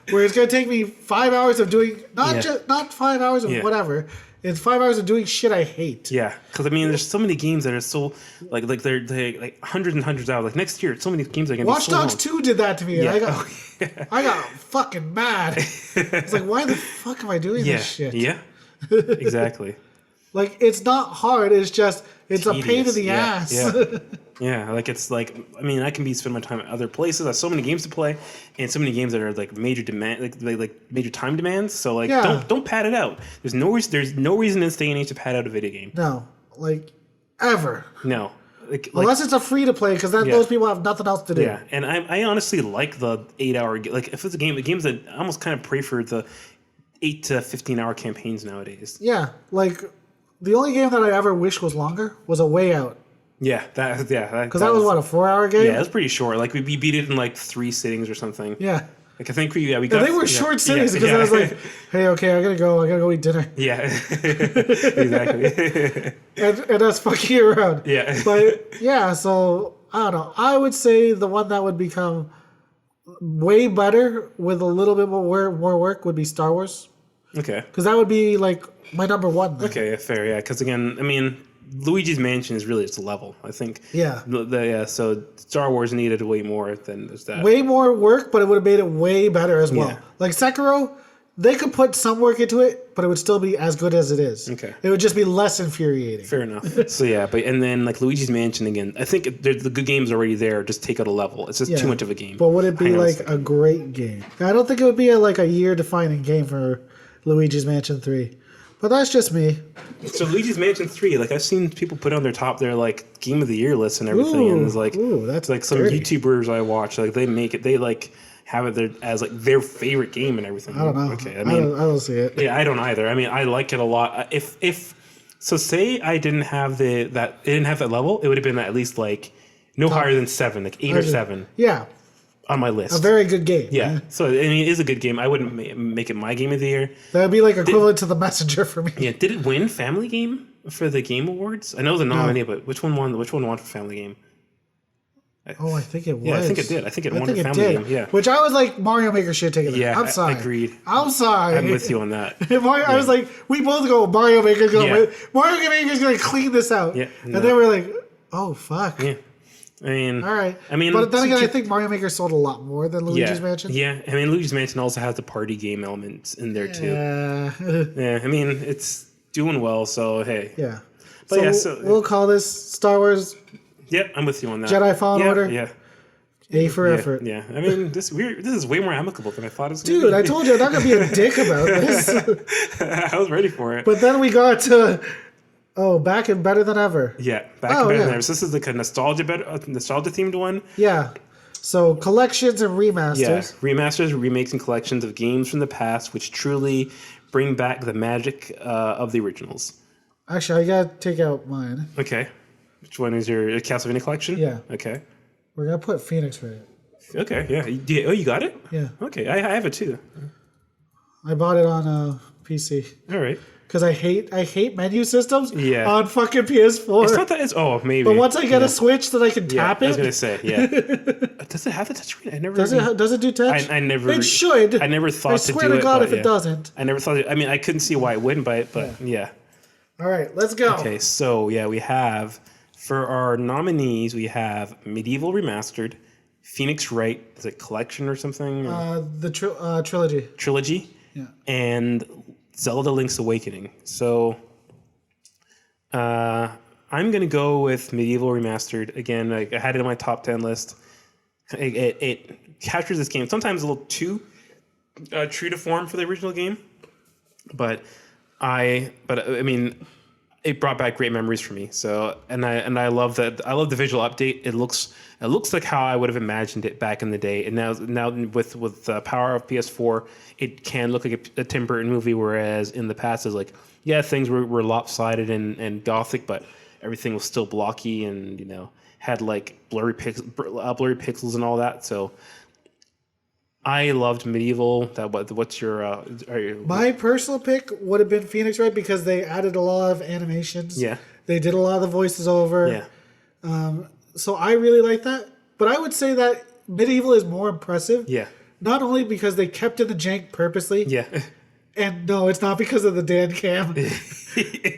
where it's going to take me 5 hours of doing not 5 hours of whatever. It's 5 hours of doing shit I hate. Yeah, because I mean, there's so many games that are so like they're like hundreds and hundreds of hours. Like next year, so many games are going to be Watch Dogs 2 did that to me. Yeah. And I got fucking mad. It's like, why the fuck am I doing this shit? Yeah, exactly. Like, it's not hard. It's just it's tedious. A pain in the ass. Yeah. Yeah, like it's like I mean I can spend my time at other places. I have so many games to play, and so many games that are like major demand, like major time demands. So like don't pad it out. There's no reason in this day and age to pad out a video game. No, like ever. No, unless it's a free to play, because then those people have nothing else to do. Yeah, and I honestly like the 8 hour like if it's a game, the games that I almost kind of pray for the 8 to 15 hour campaigns nowadays. Yeah, like the only game that I ever wish was longer was A Way Out. Yeah, because that was what, a 4 hour game? Yeah, it was pretty short. Like we beat it in like 3 sittings or something. Yeah. Like I think we got. They were short sittings because I was like, hey, okay, I gotta go eat dinner. Yeah, exactly. and us fucking around. Yeah. But yeah, so I don't know. I would say the one that would become way better with a little bit more work would be Star Wars. Okay. Because that would be like my number one. Then. Okay, fair. Yeah, because again, I mean. Luigi's Mansion is really just a level, I think. Yeah. So Star Wars needed way more than just that. Way more work, but it would have made it way better as well. Yeah. Like Sekiro, they could put some work into it, but it would still be as good as it is. Okay. It would just be less infuriating. Fair enough. So yeah, and then like Luigi's Mansion again, I think the good game's already there. Just take out a level. It's just too much of a game. But would it be like a great game? I don't think it would be like a year-defining game for Luigi's Mansion 3. But that's just me. So Luigi's Mansion 3, like I've seen people put on their like game of the year lists and everything, and it's like that's like some dirty. YouTubers I watch, like they like have it there as like their favorite game and everything. I don't know. Okay, I mean, I don't see it. Yeah, I don't either. I mean, I like it a lot. If so, say I didn't have that level, it would have been at least like no higher than 7, like 8 or 7. Yeah. on my list. A very good game. Yeah. So I mean, it is a good game. I wouldn't make it my game of the year. That would be like equivalent to The Messenger for me. Yeah. Did it win Family Game for the Game Awards? I know it was a nominee, but which one won? Which one won for Family Game? Oh, I think it was. Yeah, I think it did. I think it won the Family Game. Yeah. Which I was like, Mario Maker should take it. Yeah, I'm sorry. agreed. I'm sorry. I'm with you on that. I was like, we both go, Mario Maker's going to win. Mario Maker's going to clean this out. Yeah. And then we're like, oh, fuck. Yeah. I mean, all right. I mean, but then again, I think Mario Maker sold a lot more than Luigi's Mansion. Yeah, I mean, Luigi's Mansion also has the party game elements in there too. Yeah, I mean, it's doing well, so hey. Yeah. But so we'll call this Star Wars. Yep, I'm with you on that. Jedi Fallen Order. Yeah. A for effort. Yeah, I mean, this is way more amicable than I thought it was. Dude, I told you I'm not gonna be a dick about this. I was ready for it. But then we got to back and better than ever. Yeah, back and better than ever. So this is like a nostalgia themed one. Yeah. So collections and remasters. Yeah, remasters, remakes, and collections of games from the past, which truly bring back the magic of the originals. Actually, I gotta take out mine. Okay. Which one is your Castlevania collection? Yeah. Okay. We're gonna put Phoenix right. Okay. Yeah. Oh, you got it? Yeah. Okay. I have it too. I bought it on PC. All right. Because I hate menu systems. Yeah. On fucking PS4. It's not that. Maybe. But once I get a Switch that I can tap it. I was gonna say. Yeah. Does it have the touchscreen? I never. Does it do touch? I never. It should. I never thought I to do it. swear to God, if it doesn't. I never thought. I mean, I couldn't see why it wouldn't, but yeah. All right, let's go. Okay, so yeah, we have for our nominees, we have Medieval Remastered, Phoenix Wright, is it Collection or something? The trilogy. Trilogy. Yeah. And Zelda Link's Awakening. So I'm gonna go with Medieval Remastered again. I had it on my top 10 list. It captures this game sometimes a little too true to form for the original game, but I mean, it brought back great memories for me. So, and I love that. I love the visual update. It looks like how I would have imagined it back in the day. And now with the power of PS4, it can look like a Tim Burton movie. Whereas in the past, it's like, yeah, things were lopsided and gothic, but everything was still blocky and had like blurry pixels and all that. So I loved Medieval. What's your? My personal pick would have been Phoenix Wright because they added a lot of animations. Yeah. They did a lot of the voices over. Yeah. So I really like that. But I would say that Medieval is more impressive. Yeah. Not only because they kept in the jank purposely. Yeah. And no, it's not because of the Dan Cam.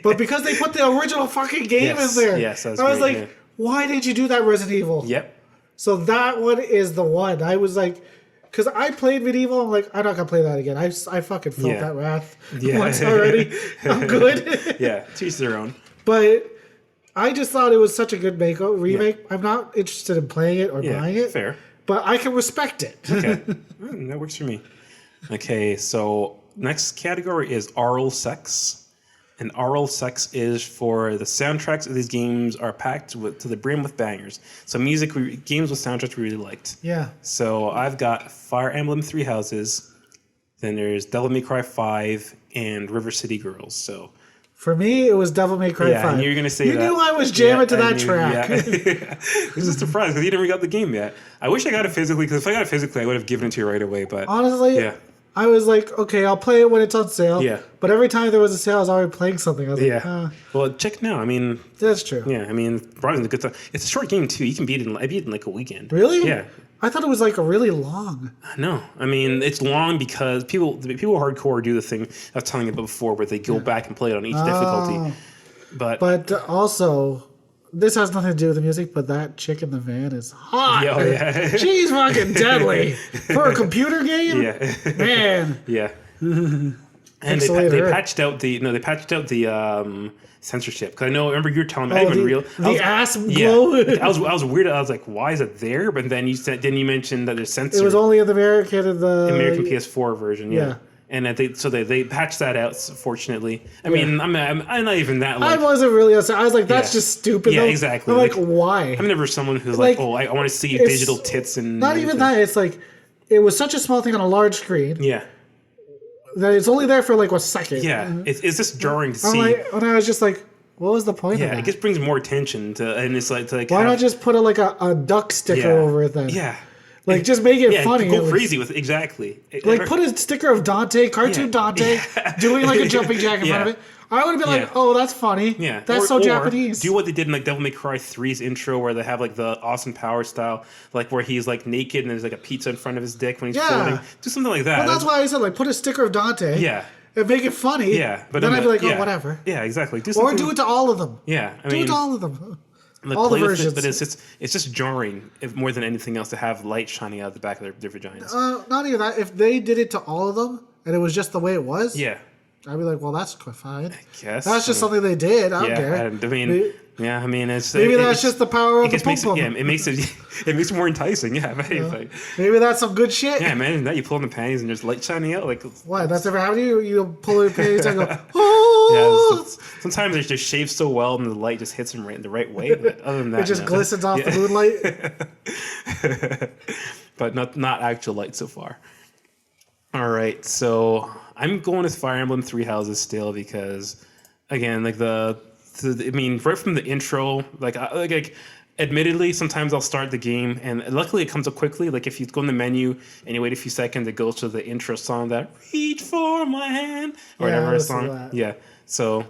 But because they put the original fucking game in there. Yes, that's I was great, like, why did you do that, Resident Evil? Yep. So that one is the one. I was like, because I played Medieval, I'm like, I'm not going to play that again. I fucking felt that wrath once already. I'm good. Yeah, to each their own. But I just thought it was such a good remake. Yeah. I'm not interested in playing it or buying it. Fair. But I can respect it. Okay. That works for me. Okay, so next category is oral sex. And oral sex is for the soundtracks of these games are packed to the brim with bangers. So games with soundtracks we really liked. Yeah. So I've got Fire Emblem Three Houses, then there's Devil May Cry 5, and River City Girls. So for me, it was Devil May Cry 5. And you're gonna say you that. knew I was jamming to that track. Yeah. I was just surprised because you never got the game yet. I wish I got it physically because if I got it physically, I would have given it to you right away. But honestly, I was like, okay, I'll play it when it's on sale. Yeah. But every time there was a sale, I was already playing something. I was like, well, check now. I mean, that's true. Yeah, I mean, probably the good time. It's a short game too. You can beat it. I beat it in like a weekend. Really? Yeah. I thought it was like a really long. No, I mean it's long because people hardcore do the thing I was telling you about before, where they go back and play it on each difficulty. But also, this has nothing to do with the music, but that chick in the van is hot. Oh, yeah. She's fucking deadly. For a computer game? Yeah. Man. Yeah. And they patched out the censorship. Because I remember you were telling me, I didn't even realize. Ass glow? Yeah. I was weird. I was like, why is it there? But then you mentioned that there's censored. It was only in the American PS4 version, yeah. And they patched that out. Fortunately, I mean, I'm not even that. I wasn't really upset. I was like, that's just stupid. Yeah, though. exactly. I'm like, why? I'm never someone who's like, oh, I want to see digital tits and not even that. It's like it was such a small thing on a large screen. Yeah. That it's only there for like a second. Yeah, it's just jarring to see. And I was just like, what was the point of that? Yeah, it just brings more attention to, and it's like why not just put like a duck sticker over it then? Yeah. Like, just make it funny. Go crazy with exactly. Like, put a sticker of Dante, cartoon Dante, doing like a jumping jack in front of it. I would have been like, oh, that's funny. Yeah. That's so Japanese. Do what they did in like Devil May Cry 3's intro where they have like the Austin Powers style, like where he's like naked and there's like a pizza in front of his dick when he's floating. Do something like that. Well, that's why I said, like, put a sticker of Dante. Yeah. And make it funny. Yeah. But then I'd be like, oh, whatever. Yeah, exactly. Or do it to all of them. Yeah. Do it to all of them. Like all the versions. But it's just jarring more than anything else to have light shining out of the back of their vaginas. Not even that. If they did it to all of them and it was just the way it was. Yeah. I'd be like, well, that's fine. I guess that's just something they did. I don't care. I mean, it's maybe that's just the power of the pom-pom. It makes it more enticing. Yeah, maybe that's some good shit. Yeah, man. Now you pull on the panties and there's light shining out. Like what? That's ever happened to you? You pull your panties and go, oh. Yeah. Sometimes they're just shaved so well and the light just hits them right in the right way. But other than that, it just glistens off the moonlight. But not actual light so far. All right, so I'm going with Fire Emblem Three Houses still because, again, like right from the intro, like admittedly, sometimes I'll start the game and luckily it comes up quickly. Like if you go in the menu and you wait a few seconds, it goes to the intro song that "Reach for My Hand" or whatever song. Yeah, so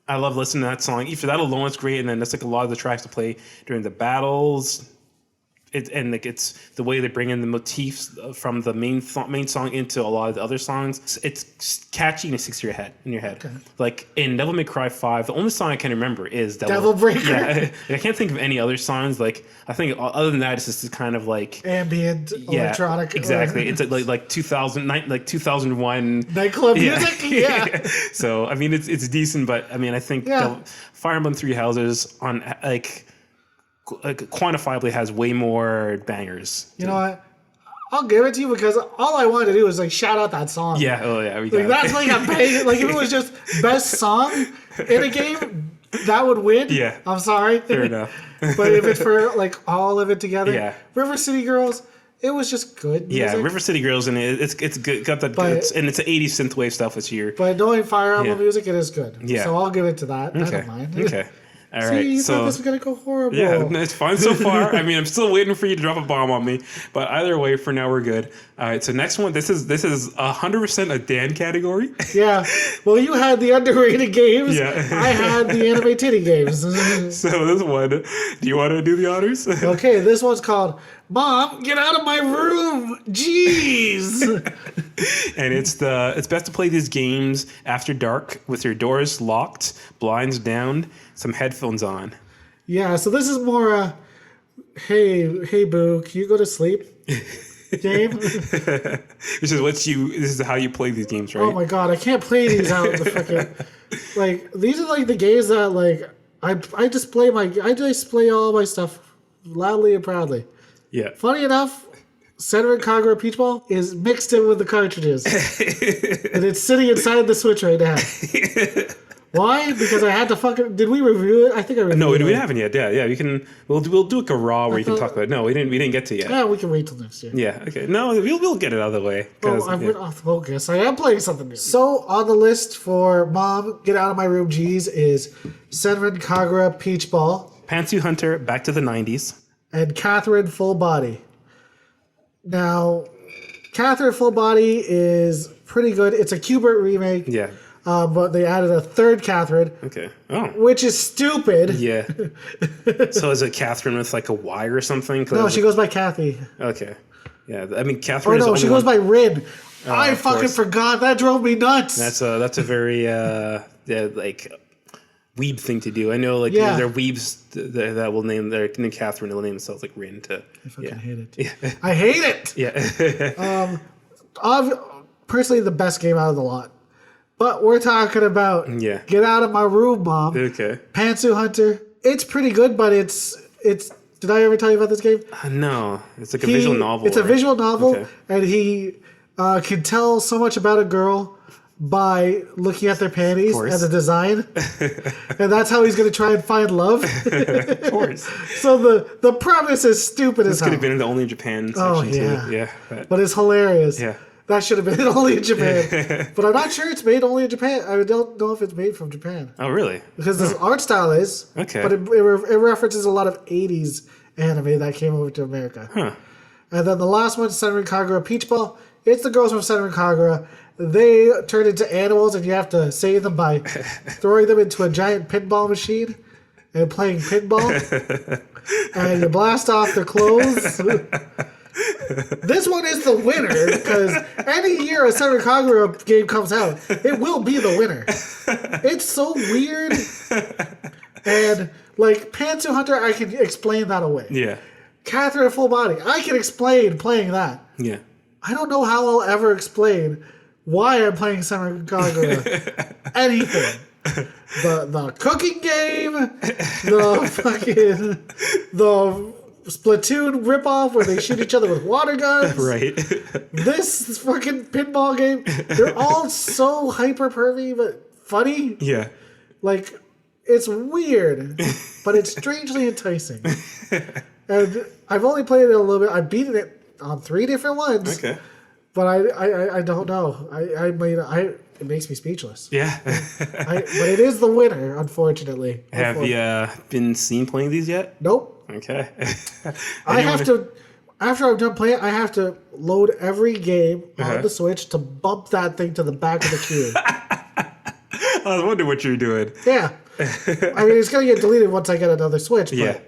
I love listening to that song. Either that alone is great, and then that's like a lot of the tracks to play during the battles. It's the way they bring in the motifs from the main song into a lot of the other songs. It's catchy and it sticks to your head. Okay. Like in Devil May Cry 5, the only song I can remember is Devil Breaker. Yeah, I can't think of any other songs. Like I think other than that, it's just kind of like ambient electronic. Exactly. It's like 2001 nightclub music. Yeah. So I mean, it's decent, but I mean, I think Fire Emblem Three Houses on quantifiably has way more bangers. You know what? I'll give it to you because all I wanted to do was like shout out that song. Yeah, oh yeah, that's like a bang. Like if it was just best song in a game, that would win. Yeah, I'm sorry. Fair enough. But if it's for like all of it together, River City Girls, it was just good music. Yeah, River City Girls, and it's good. Got that, and it's 80s synthwave stuff this year. But knowing Fire Emblem music, it is good. Yeah, so I'll give it to that. Okay. I don't mind. Okay. All right, you thought this was gonna go horrible. Yeah, it's fine so far. I mean, I'm still waiting for you to drop a bomb on me, but either way, for now we're good. All right, so next one. This is 100% a Dan category. Yeah. Well, you had the underrated games. Yeah. I had the anime titty games. So this one, do you want to do the honors? Okay, this one's called "Mom, Get Out of My Room." Jeez. And it's best to play these games after dark with your doors locked, blinds down, some headphones on. Yeah, so this is more hey boo, can you go to sleep game? This is how you play these games, right? Oh my god, I can't play these out in the fucking like these are like the games that like I display all my stuff loudly and proudly. Yeah. Funny enough, Senran Kagura Peach Ball is mixed in with the cartridges. And it's sitting inside the Switch right now. Why? Because I had to fucking... Did we review it? I think I reviewed it. No, we haven't yet. Yeah, we can... We'll do like a raw where you can talk about it. No, we didn't get to it yet. Yeah, we can wait till next year. Yeah, okay. No, we'll get it out of the way. Oh, I went off focus. I am playing something new. So, on the list for Mom, Get Out of My Room, G's is Senran Kagura Peach Ball. Pantsuit Hunter, back to the 90s. And Catherine Full Body. Now, Catherine Full Body is pretty good. It's a Qbert remake. Yeah. But they added a third Catherine. Okay. Oh. Which is stupid. Yeah. So is it Catherine with like a Y or something? No, she goes by Kathy. Okay. Yeah. I mean, Catherine. Oh no, she goes by Rin. I fucking forgot. That drove me nuts. That's a very like weeb thing to do. I know like there are weebs that will name their Catherine. They'll name themselves like Rin to. I fucking hate it. Yeah. I hate it. Yeah. Personally, the best game out of the lot. But we're talking about Get Out of My Room, Mom. Okay. Pantsuit Hunter. It's pretty good, but it's. Did I ever tell you about this game? No. It's like a visual novel. It's a visual novel, and he can tell so much about a girl by looking at their panties and the design. And that's how he's going to try and find love. Of course. So the premise is stupid as hell. This could have been in the Only in Japan section too. Yeah. But it's hilarious. Yeah. That should have been only in Japan. But I'm not sure it's made only in Japan. I don't know if it's made from Japan. Oh, really? Because this art style is. Okay. But it references a lot of 80s anime that came over to America. Huh. And then the last one, Senran Kagura Peach Ball. It's the girls from Senran Kagura. They turn into animals, and you have to save them by throwing them into a giant pinball machine and playing pinball. And you blast off their clothes. This one is the winner, because any year a Senran Kagura game comes out, it will be the winner. It's so weird. And, like, Pantsu Hunter, I can explain that away. Yeah. Catherine Full Body, I can explain playing that. Yeah. I don't know how I'll ever explain why I'm playing Senran Kagura. Anything. The cooking game, the Splatoon ripoff where they shoot each other with water guns. Right. This fucking pinball game. They're all so hyper pervy but funny. Yeah. Like, it's weird, but it's strangely enticing. And I've only played it a little bit. I've beaten it on 3 different ones. Okay. But I don't know. It makes me speechless. Yeah. But it is the winner, unfortunately. Have you been seen playing these yet? Nope. Okay. I have to, after I'm done playing, I have to load every game on the Switch to bump that thing to the back of the queue. I was wondering what you were doing. Yeah. I mean, it's going to get deleted once I get another Switch. But Yeah.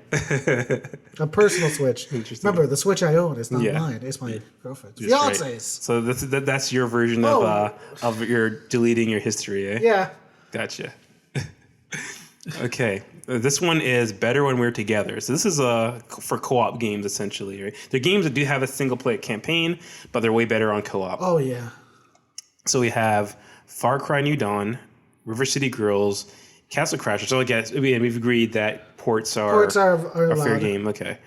a personal Switch. Interesting. Remember, the Switch I own is not Yeah. mine. It's my girlfriend's. That's right. Fiance's. So that's your version of your deleting your history, eh? Yeah. Gotcha. Okay. This one is better when we're together. So this is for co-op games, essentially. Right? They're games that do have a single-player campaign, but they're way better on co-op. Oh, yeah. So we have Far Cry New Dawn, River City Girls, Castle Crashers. So I guess we've agreed that ports are a fair allowed. game. Okay.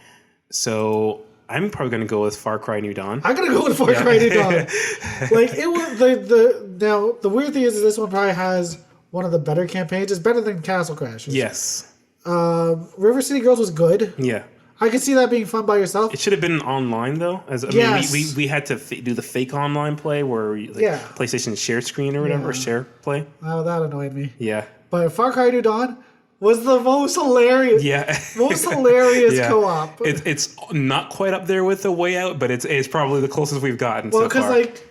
So I'm probably going to go with Far Cry New Dawn. I'm gonna go with Far Cry New Dawn. Like, it was now the weird thing is this one probably has one of the better campaigns. It's better than Castle Crashers. Yes. River City Girls was good. Yeah. I could see that being fun by yourself. It should have been online though. Yes. We had to do the fake online play where PlayStation share screen or whatever, share play. Oh, that annoyed me. Yeah. But Far Cry New Dawn was the most hilarious. Yeah. Most hilarious co-op. It's not quite up there with The Way Out, but it's probably the closest we've gotten so far. Well, because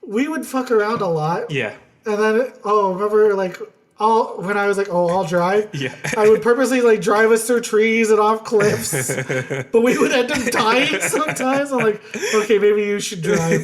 we would fuck around a lot. Yeah. And then remember when I was like, I'll drive. Yeah. I would purposely drive us through trees and off cliffs, but we would end up dying sometimes. I'm like, okay, maybe you should drive.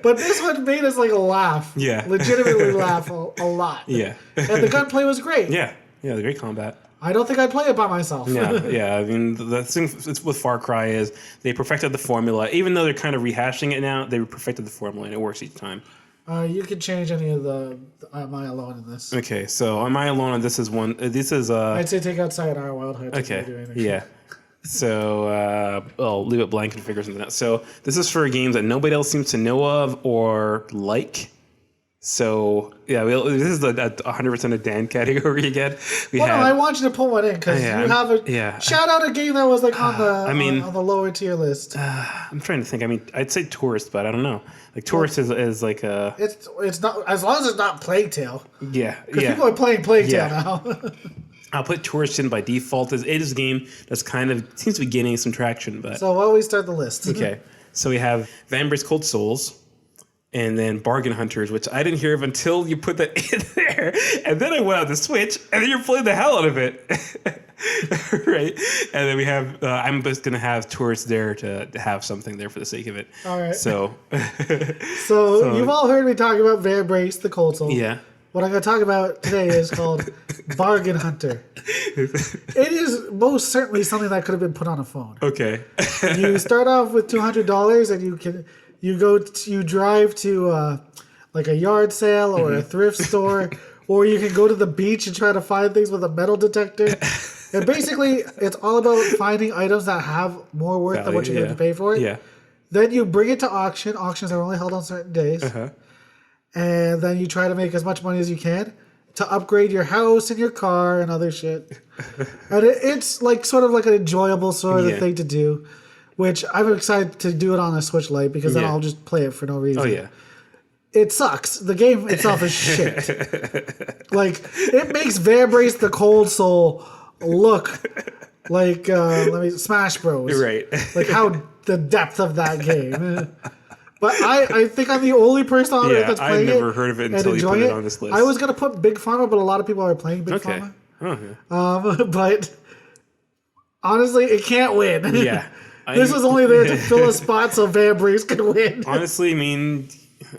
But this one made us laugh. Yeah. Legitimately laugh a lot. Yeah. And the gunplay was great. Yeah. Yeah, the great combat. I don't think I'd play it by myself. Yeah. I mean, the thing with Far Cry is they perfected the formula. Even though they're kind of rehashing it now, they perfected the formula and it works each time. You can change any of the Am I Alone in this. Okay, so Am I Alone? This is one. This is I'd say take outside our Wild Hearts. Okay. Yeah. So I'll leave it blank and figure something out. So this is for games that nobody else seems to know of or like. So yeah, this is a 100% a Dan category again. I want you to pull one in because you have a shout out a game that was on the lower tier list. I'm trying to think. I mean, I'd say Tourist, but I don't know. Tourist is like a. It's not as long as it's not Plague Tale. Yeah, because people are playing Plague Tale now. I'll put Tourist in by default. It is a game that's kind of seems to be gaining some traction, but. So why don't we start the list? Okay, so we have Vanbray's Cold Souls. And then Bargain Hunters, which I didn't hear of until you put that in there. And then I went on the Switch, and then you're playing the hell out of it. Right? And then we have, I'm just going to have Tourists there to have something there for the sake of it. All right. So you've all heard me talk about Vanbray's the Cold Soul. Yeah. What I'm going to talk about today is called Bargain Hunter. It is most certainly something that could have been put on a phone. Okay. You start off with $200, and you drive to a yard sale or a thrift store, or you can go to the beach and try to find things with a metal detector. And basically, it's all about finding items that have more worth than what you're going to pay for it. Yeah. Then you bring it to auction. Auctions are only held on certain days. Uh-huh. And then you try to make as much money as you can to upgrade your house and your car and other shit. And it's sort of like an enjoyable sort of thing to do. Which I'm excited to do it on a Switch Lite because then I'll just play it for no reason. Oh, yeah. It sucks. The game itself is shit. It makes Vanbray's the Cold Soul look Like Smash Bros. Right. Like how the depth of that game. But I think I'm the only person on earth that's playing it. I've never heard of it until you put it on this list. I was gonna put Big Pharma, but a lot of people are playing Big Pharma. Okay. But honestly, it can't win. Yeah. This was only there to fill a spot so Van Brees could win. Honestly, I mean,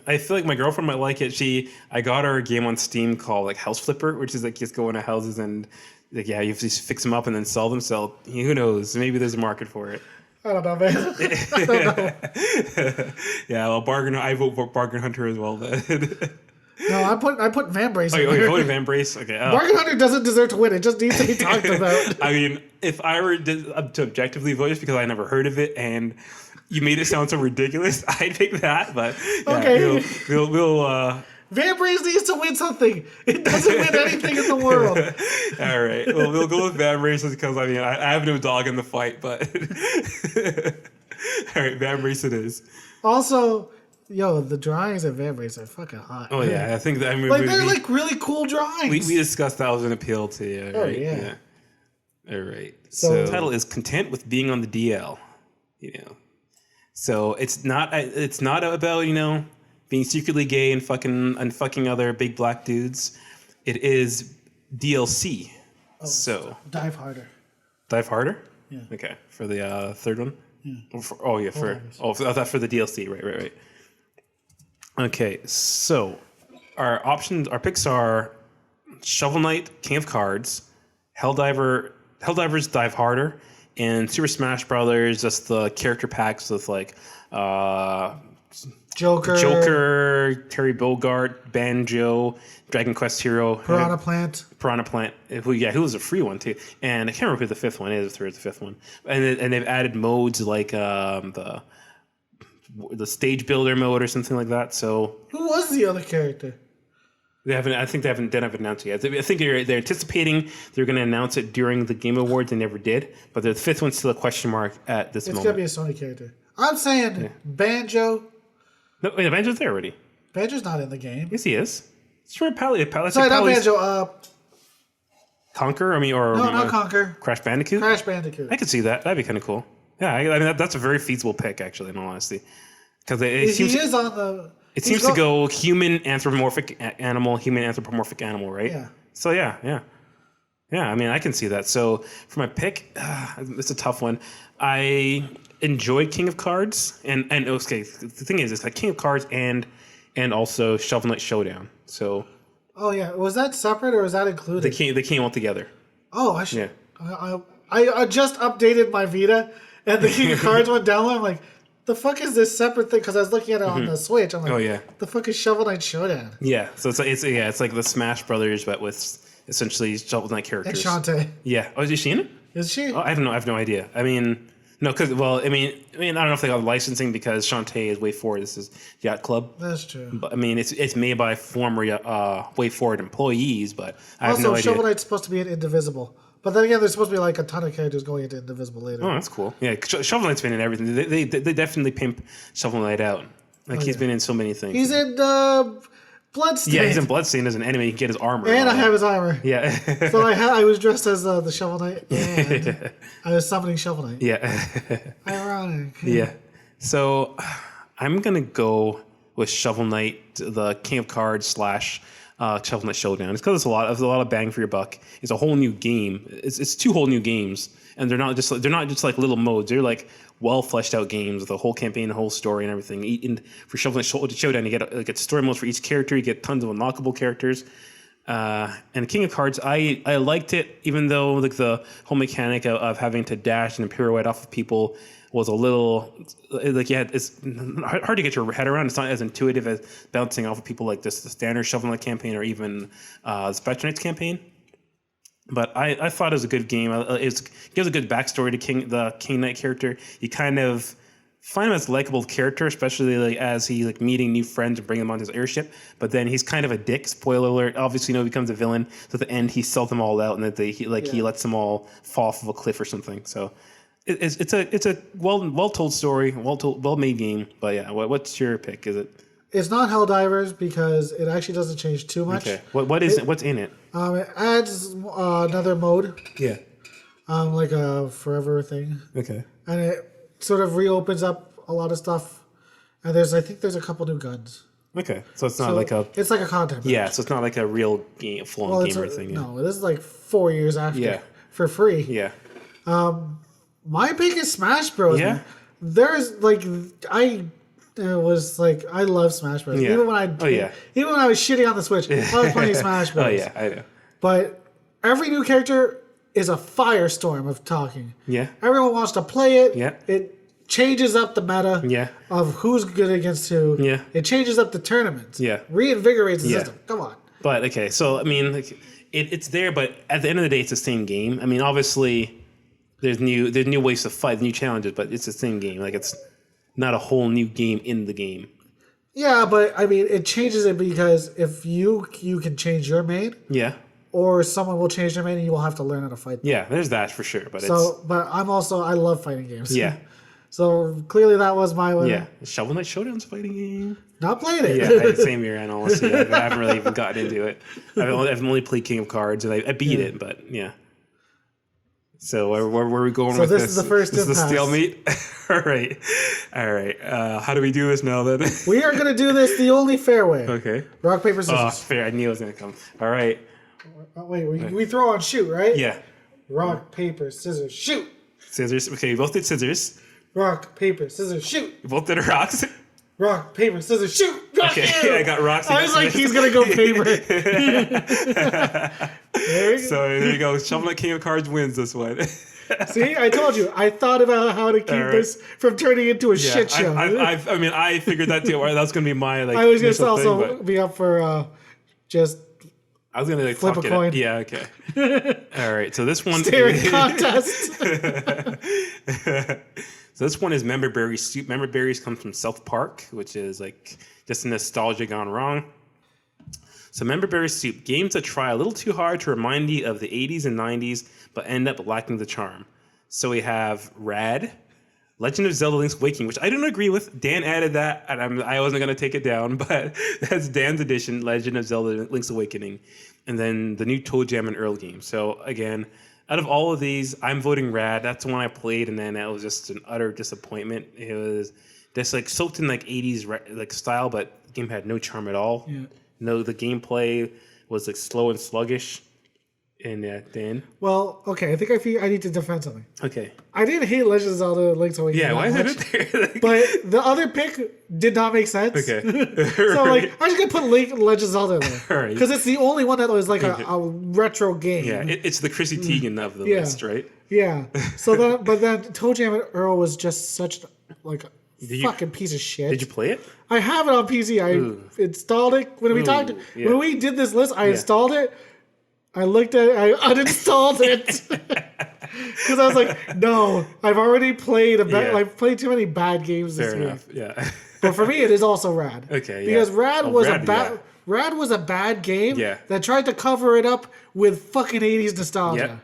I feel like my girlfriend might like it. I got her a game on Steam called like House Flipper, which is like just go into houses and like you have to fix them up and then sell them. So who knows? Maybe there's a market for it. I don't know, man. I don't know. Yeah, well, I vote for Bargain Hunter as well. No, I put Van Brace. Oh, you're voting Van Brace? Okay. Bargain Hunter doesn't deserve to win. It just needs to be talked about. I mean, if I were to objectively vote, just because I never heard of it and you made it sound so ridiculous, I'd pick that. But yeah, okay, we'll Van Brace needs to win something. It doesn't win anything in the world. All right. Well, we'll go with Van Brace because I mean I have no dog in the fight, but all right, Van Brace it is. Also, the drawings of Van Brace are fucking hot. Oh yeah, I think that they're like really cool drawings. We discussed that was an appeal to you. Right? Oh yeah. All right. So the title is "Content with Being on the DL." So it's not about being secretly gay and fucking other big black dudes. It is DLC. Oh, so dive harder. Dive harder? Yeah. Okay. For the third one? Yeah. For the DLC. Right. Okay. So our picks are Shovel Knight, King of Cards, Helldivers Dive Harder, and Super Smash Brothers, just the character packs with like Joker, Terry Bogard, Banjo, Dragon Quest Hero, Piranha Plant, who was a free one too, and I can't remember who the fifth one is. Or the fifth one, and they've added modes like the stage builder mode or something like that. So who was the other character? I think they haven't announced it yet. I think they're anticipating they're going to announce it during the Game Awards. They never did, but the fifth one's still a question mark at this moment. It's going to be a Sony character. I'm saying Banjo. No, wait, Banjo's there already. Banjo's not in the game. Yes, he is. It's for Sorry, not Banjo. Conquer? Not Conquer. Crash Bandicoot? Crash Bandicoot. I could see that. That'd be kind of cool. Yeah, I mean, that's a very feasible pick, actually, in all honesty. Because he is on the... It seems to go human anthropomorphic animal, right? Yeah. So, yeah. I mean, I can see that. So, for my pick, it's a tough one. I enjoyed King of Cards, and okay, the thing is, it's like King of Cards and also Shovel Knight Showdown. So. Oh yeah, was that separate or was that included? They came all together. Oh, I should. Yeah. I just updated my Vita, and the King of Cards went down. I'm like, the fuck is this separate thing? Because I was looking at it on the Switch. I'm like, oh yeah, the fuck is Shovel Knight Showdown? Yeah, so it's like the Smash Brothers, but with essentially Shovel Knight characters. And Shantae. Yeah. Oh, is she in it? Is she? Oh, I have no idea. I mean, no, because I don't know if they got licensing because Shantae is Way Forward. This is Yacht Club. That's true. But I mean, it's made by former Way Forward employees, but I have no idea. Also, Shovel Knight's supposed to be an Indivisible. But then again, there's supposed to be like a ton of characters going into Indivisible later. Oh, that's cool. Yeah, Shovel Knight's been in everything. They definitely pimp Shovel Knight out. Like he's been in so many things. He's in Bloodstained. Yeah, he's in Bloodstained as an enemy. He can get his armor. And I have his armor. Yeah. So I was dressed as the Shovel Knight, and I was summoning Shovel Knight. Yeah. Ironic. Yeah. So I'm gonna go with Shovel Knight, the King of Cards / Shovel Knight Showdown. It's because it's a lot of bang for your buck. It's a whole new game. It's two whole new games, and they're not just like little modes. They're like well fleshed out games with a whole campaign, a whole story, and everything. And for Shovel Knight Showdown, you get story modes for each character. You get tons of unlockable characters. And King of Cards, I liked it, even though like the whole mechanic of having to dash and pirouette off of people was a little like it's hard to get your head around. It's not as intuitive as bouncing off of people like the standard Shovel Knight campaign or even Spectre Knight's campaign. But I thought it was a good game. It gives a good backstory to the King Knight character. You kind of find him as a likable character, especially like as he like meeting new friends and bringing them on his airship. But then he's kind of a dick. Spoiler alert! Obviously, he becomes a villain. So at the end, he sells them all out, and that he lets them all fall off of a cliff or something. So it's a well told story, well made game. But yeah, what's your pick? Is it? It's not Helldivers because it actually doesn't change too much. Okay. What is it? What's in it? It adds another mode. Yeah. like a forever thing, Okay. and it sort of reopens up a lot of stuff. And I think there's a couple new guns. Okay. So it's not So like a. it's like a content pack. Yeah. So it's not like a real game, full-on gamer thing. Yeah. No, this is like 4 years after. Yeah. For free. Yeah. My pick is Smash Bros. Yeah. Man. There's like I love Smash Bros. Yeah. Even when even when I was shitty on the Switch, I was playing Smash Bros. Oh yeah, I know. But every new character is a firestorm of talking. Yeah. Everyone wants to play it. Yeah. It changes up the meta Yeah. of who's good against who. Yeah. It changes up the tournaments. Yeah. Reinvigorates the Yeah. system. Come on. But okay, so I mean, like, it's there, but at the end of the day, it's the same game. I mean, obviously, there's new ways to fight, new challenges, but it's the same game. Like, it's not a whole new game in the game. Yeah, but I mean, it changes it because if you can change your main, Yeah, or someone will change their main, and you will have to learn how to fight. yeah, there's that for sure. But But I love fighting games. yeah, So clearly that was my winner. yeah, Shovel Knight Showdown's a fighting game. Not playing it. Yeah, same here, and honestly, I haven't really even gotten into it. I've only played King of Cards, and I beat it, but yeah. So where are we going with this? So this is the first This is the impasse. stalemate. All right. How do we do this now then? We are going to do this the only fair way. Okay. Rock, paper, Oh, scissors. fair. I knew it was gonna come. All right. Oh, wait, we throw on shoot, right? Yeah. Rock, paper, scissors, shoot. Scissors. Okay, we both did scissors. Rock, paper, scissors, shoot. We both did rocks. Rock, paper, scissors, shoot. Got Okay, you. I got rocks. I was like, he's going to go paper. There we go. So there you go. Shovel Knight King of Cards wins this one. See, I told you. I thought about how to keep right. this from turning into a Yeah, shit show. I mean, I figured that too. That's gonna be my like. I was going to initial also thing, but be up for just I was gonna like flip talk a it coin. Up. Yeah. Okay. All right. So this one. staring contest. So this one is Member Berry Soup. Member Berries comes from South Park, which is like just nostalgia gone wrong. So Member Berry Soup, games that try a little too hard to remind you of the 80s and 90s, but end up lacking the charm. So we have Rad, Legend of Zelda Link's Awakening, which I don't agree with. Dan added that, and I wasn't going to take it down, but that's Dan's edition, Legend of Zelda Link's Awakening. And then the new Toe Jam and Earl game. So again, out of all of these, I'm voting Rad. That's the one I played, and then that was just an utter disappointment. It was just like soaked in like 80s like style, but the game had no charm at all. Yeah. No, the gameplay was like slow and sluggish. And Dan. Well, okay, I think I need to defend something. Okay. I didn't hate Legend of Zelda Link's Awakening. Yeah, why is that it much, in there? but the other pick did not make sense. Okay. So like, I'm just gonna put Legend of Zelda in there Alright. because it's the only one that was like a retro game. Yeah, it's the Chrissy Teigen of the Yeah. list, right? Yeah. So then Toe Jam and Earl was just such like a you- fucking piece of shit. Did you play it? I have it on PC. I installed it when we talked. yeah. When we did this list, I installed it. I looked at it. I uninstalled it because I was like, "No, I've already played Yeah. I've played too many bad games this Fair week." enough. Yeah. But for me, it is also Rad. Okay, yeah. Because Rad Oh, was Rad, a bad. yeah. Rad was a bad game Yeah. that tried to cover it up with fucking 80s nostalgia. Yeah.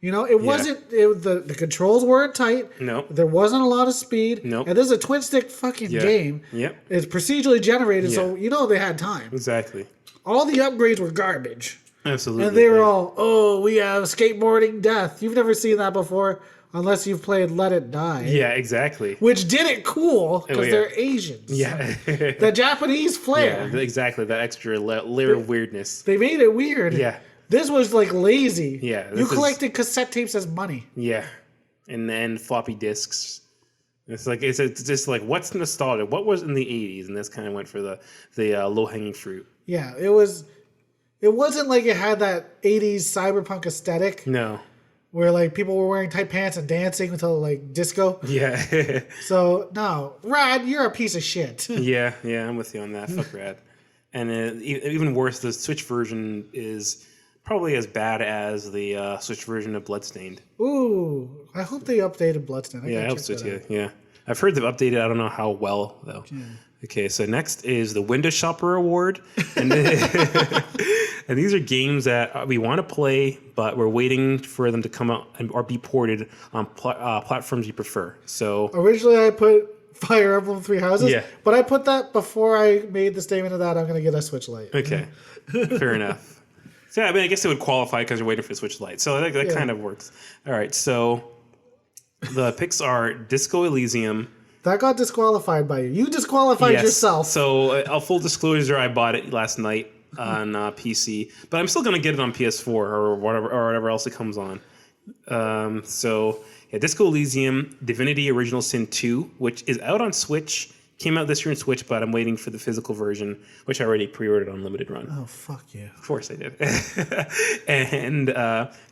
You know, it wasn't. The controls weren't tight. No. There wasn't a lot of speed. Nope. And this is a twin stick fucking Yeah. game. Yep. It's procedurally generated, so Yeah. you know they had time. Exactly. All the upgrades were garbage. Absolutely. And they were yeah. all, oh, we have skateboarding death. You've never seen that before unless you've played Let It Die. Yeah, exactly. Which did it cool because yeah. they're Asians. Yeah. The Japanese flair. Yeah, exactly. That extra layer of weirdness. They made it weird. Yeah. This was like lazy. Yeah, You this is- collected cassette tapes as money. Yeah. And then floppy disks. It's like it's just like what's nostalgia? What was in the 80s? And this kind of went for the low hanging fruit. Yeah, it was. It wasn't like it had that 80s cyberpunk aesthetic No. where like people were wearing tight pants and dancing until like disco. Yeah. So no, Rad, you're a piece of shit. yeah. I'm with you on that. Fuck Rad. And even worse, the Switch version is probably as bad as the Switch version of Bloodstained. Ooh, I hope they updated Bloodstained. Yeah, I hope so too. Yeah. I've heard they've updated. I don't know how well though. Yeah. Okay, so next is the Window Shopper Award, and, and these are games that we want to play, but we're waiting for them to come out or be ported on platforms you prefer. So Originally, I put Fire Emblem Three Houses, Yeah. but I put that before I made the statement of that I'm going to get a Switch Lite. okay, fair enough. So yeah, I mean, I guess it would qualify because you're waiting for the Switch Lite. So that kind of works. All right, so the picks are Disco Elysium. That got disqualified by you. You disqualified yourself. So, full disclosure, I bought it last night on PC, but I'm still gonna get it on PS4 or whatever else it comes on. Disco Elysium, Divinity: Original Sin 2, which is out on Switch. Came out this year on Switch, but I'm waiting for the physical version, which I already pre-ordered on Limited Run. Oh, fuck you. Of course I did. And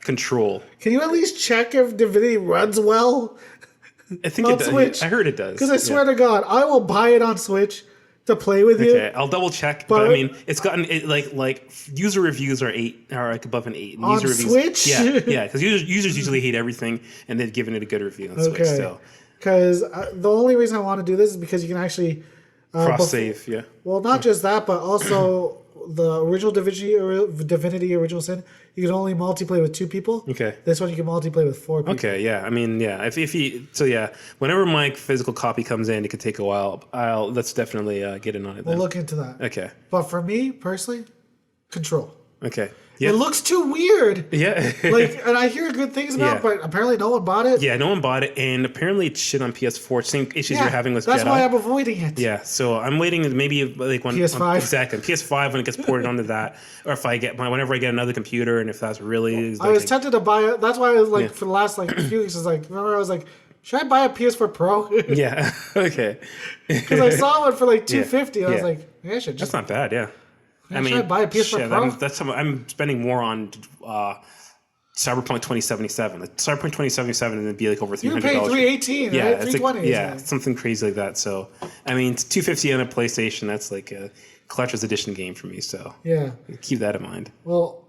Control. Can you at least check if Divinity runs well? I think it does. Switch? I heard it does. Because I swear to God, I will buy it on Switch to play with you. Okay, I'll double check. But I mean, it's gotten like user reviews are like above an 8. And On user reviews, Switch? Yeah, because users usually hate everything, and they've given it a good review on Switch. So because the only reason I want to do this is because you can actually cross save. Yeah. Well, not just that, but also the original Divinity Original Sin, you can only multiplayer with 2 people. Okay. This one you can multiplayer with 4 people. Okay. Yeah. I mean, yeah. If you whenever my physical copy comes in, it could take a while. Let's definitely get in on it. We'll look into that. Okay. But for me personally, Control. Okay. Yeah. It looks too weird. Yeah. And I hear good things about it, but apparently no one bought it. Yeah, no one bought it, and apparently it's shit on PS4. Same issues you're having with that's Jedi. why I'm avoiding it. Yeah, so I'm waiting maybe like when PS5. Exactly. PS5 when it gets ported onto that, or if I get whenever I get another computer, and if that's really I was tempted to buy it. That's why I was like for the last few weeks, I was like, remember I was like, should I buy a PS4 Pro? Yeah. Okay. Because I saw one for like $250. I was like, maybe I should just. That's not bad. Yeah. I mean, should I buy a PS4 Pro? I'm spending more on Cyberpunk 2077. Like, Cyberpunk 2077 and it'd be like over $300. You pay $318, yeah, right? $320. Something crazy like that. So I mean, it's $250 on a PlayStation. That's like a collector's edition game for me. So keep that in mind. Well,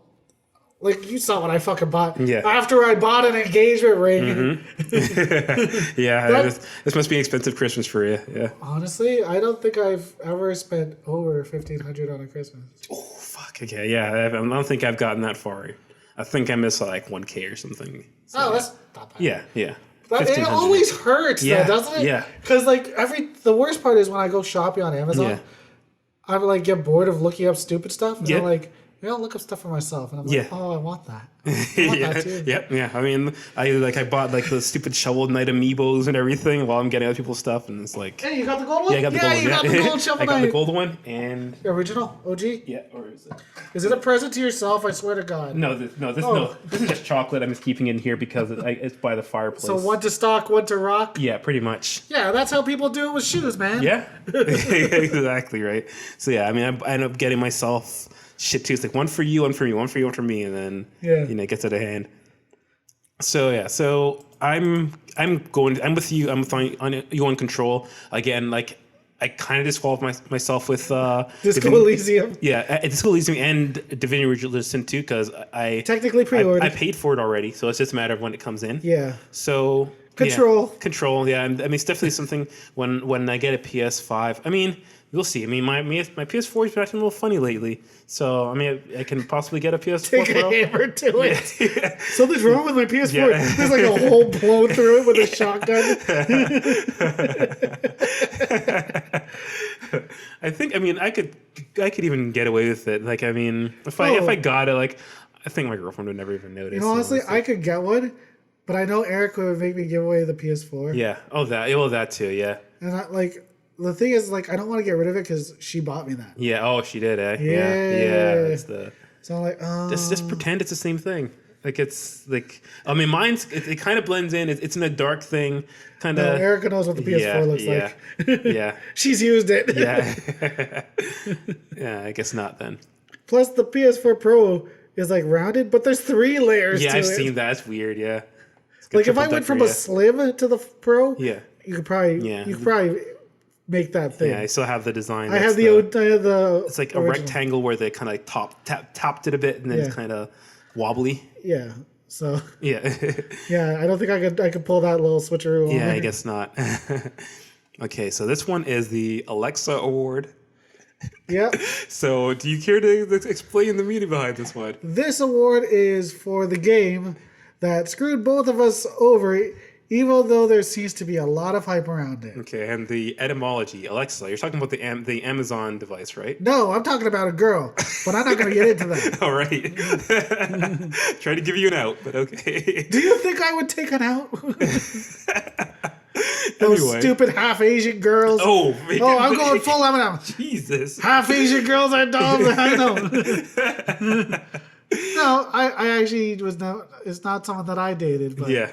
like you saw what I fucking bought. Yeah. After I bought an engagement ring. Mm-hmm. Yeah, this must be an expensive Christmas for you. Yeah. Honestly, I don't think I've ever spent over $1,500 on a Christmas. Oh fuck! Okay, yeah. I don't think I've gotten that far. I think I missed like $1,000 or something. So, that's not bad. Yeah. It always hurts, though, doesn't it? Yeah. Because the worst part is when I go shopping on Amazon, I like get bored of looking up stupid stuff, and I'm like, I'll look up stuff for myself, and I'm like, oh, I want that. I want that too. Yeah. I mean, I bought like the stupid Shovel Knight amiibos and everything while I'm getting other people's stuff, and it's like, hey, you got the gold one? Yeah, I got the gold one. You got the gold Shovel Knight. I got the gold one and the original OG. Yeah, or is it? Is it a present to yourself? I swear to God. No, this is just chocolate. I'm just keeping it in here because it's by the fireplace. So one to stock, one to rock. Yeah, pretty much. Yeah, that's how people do it with shoes, man. Yeah, exactly right. So yeah, I mean, I end up getting myself shit too. It's like one for you, one for me, one for you, one for me, and then it gets out of hand. So yeah, so I'm with you. I'm with you on Control again. Like I kind of disqualified myself with Disco Elysium. Yeah, Disco Elysium and Divinity Original Sin 2 because I technically pre-ordered. I paid for it already, so it's just a matter of when it comes in. Yeah. So Control. Yeah, I mean it's definitely something when I get a PS5. I mean. We'll see. I mean, my PS4 has been acting a little funny lately, so I mean, I can possibly get a PS4 Take Pro. a hammer to it. Yeah. Something's wrong with my PS4. Yeah. There's like a hole blown through it with a shotgun. I think. I mean, I could even get away with it. Like, I mean, if I got it, like, I think my girlfriend would never even notice. You know, honestly, I could get one, but I know Eric would make me give away the PS4. Yeah. Oh, that too. Yeah. And the thing is, like, I don't want to get rid of it because she bought me that. Yeah. Oh, she did, eh? Yeah. That's the. So I'm like, just pretend it's the same thing. Like it's like I mean, mine's it kind of blends in. It's in a dark thing, kind of. No, Erica knows what the PS4 looks like. Yeah. She's used it. Yeah. Yeah. I guess not then. Plus, the PS4 Pro is like rounded, but there's 3 layers. Yeah, to I've it. seen that. It's weird. Yeah. Like if I went from a Slim to the Pro, you could probably make that thing. Yeah, I still have the design. I have the. It's like a rectangle where they kind of like topped it a bit and then it's kind of wobbly. Yeah. So. Yeah. Yeah, I don't think I could pull that little switcheroo. Yeah, I guess not. Okay, so this one is the Alexa Award. Yeah. So, do you care to explain the meaning behind this one? This award is for the game that screwed both of us over even though there seems to be a lot of hype around it. Okay, and the etymology, Alexa. You're talking about the Amazon device, right? No, I'm talking about a girl, but I'm not going to get into that. All right. Try to give you an out, but okay. Do you think I would take an out? Those stupid half Asian girls. Oh, I'm going full Eminem. Jesus. Half Asian girls are dumb. I know. No, I actually was not. It's not someone that I dated, but Yeah.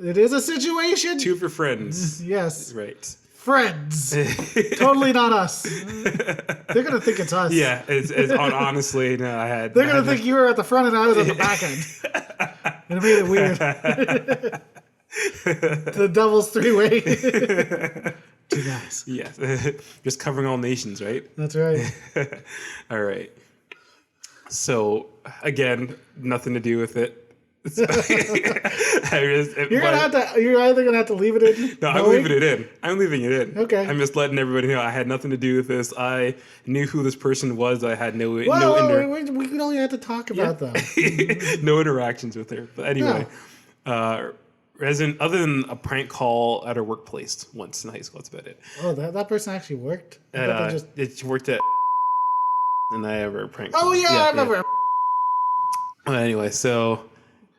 it is a situation. Two of your friends. Yes. Right. Friends. Totally not us. They're gonna think it's us. Yeah, it's honestly, no, I had. They're gonna think you were at the front and I was at the back end. And it made it weird. The devil's three-way. Two guys. Yeah, just covering all nations, right? That's right. All right. So again, nothing to do with it. You're either gonna have to leave it in. No, I'm leaving it in. I'm leaving it in. Okay. I'm just letting everybody know I had nothing to do with this. I knew who this person was. I had we we can only have to talk about them. no interactions with her. But anyway, other than a prank call at her workplace once in high school, that's about it. Oh, that person actually worked. She worked at, and I ever prank. Oh yeah, I remember. Yeah. Well, anyway, so.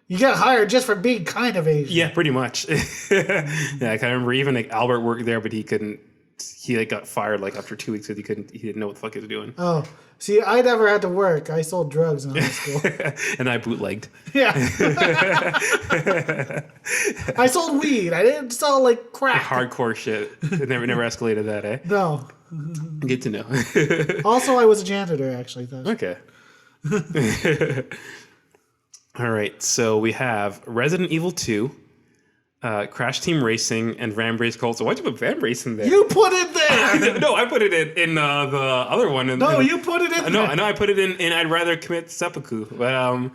You got hired just for being kind of Asian. Yeah, pretty much. Yeah, I can remember even Albert worked there, but he couldn't. He got fired after 2 weeks because he didn't know what the fuck he was doing. Oh, see, I never had to work. I sold drugs in high school. And I bootlegged. Yeah. I sold weed. I didn't sell crack. Hardcore shit. It never escalated that, eh? No. Good to know. Also, I was a janitor actually. Okay. All right, so we have Resident Evil 2, Crash Team Racing, and Van Race Cult. So why'd you put Van Racing there? You put it there! No, I put it in the other one. You put it in No, there. I know I put it in I'd rather commit seppuku. But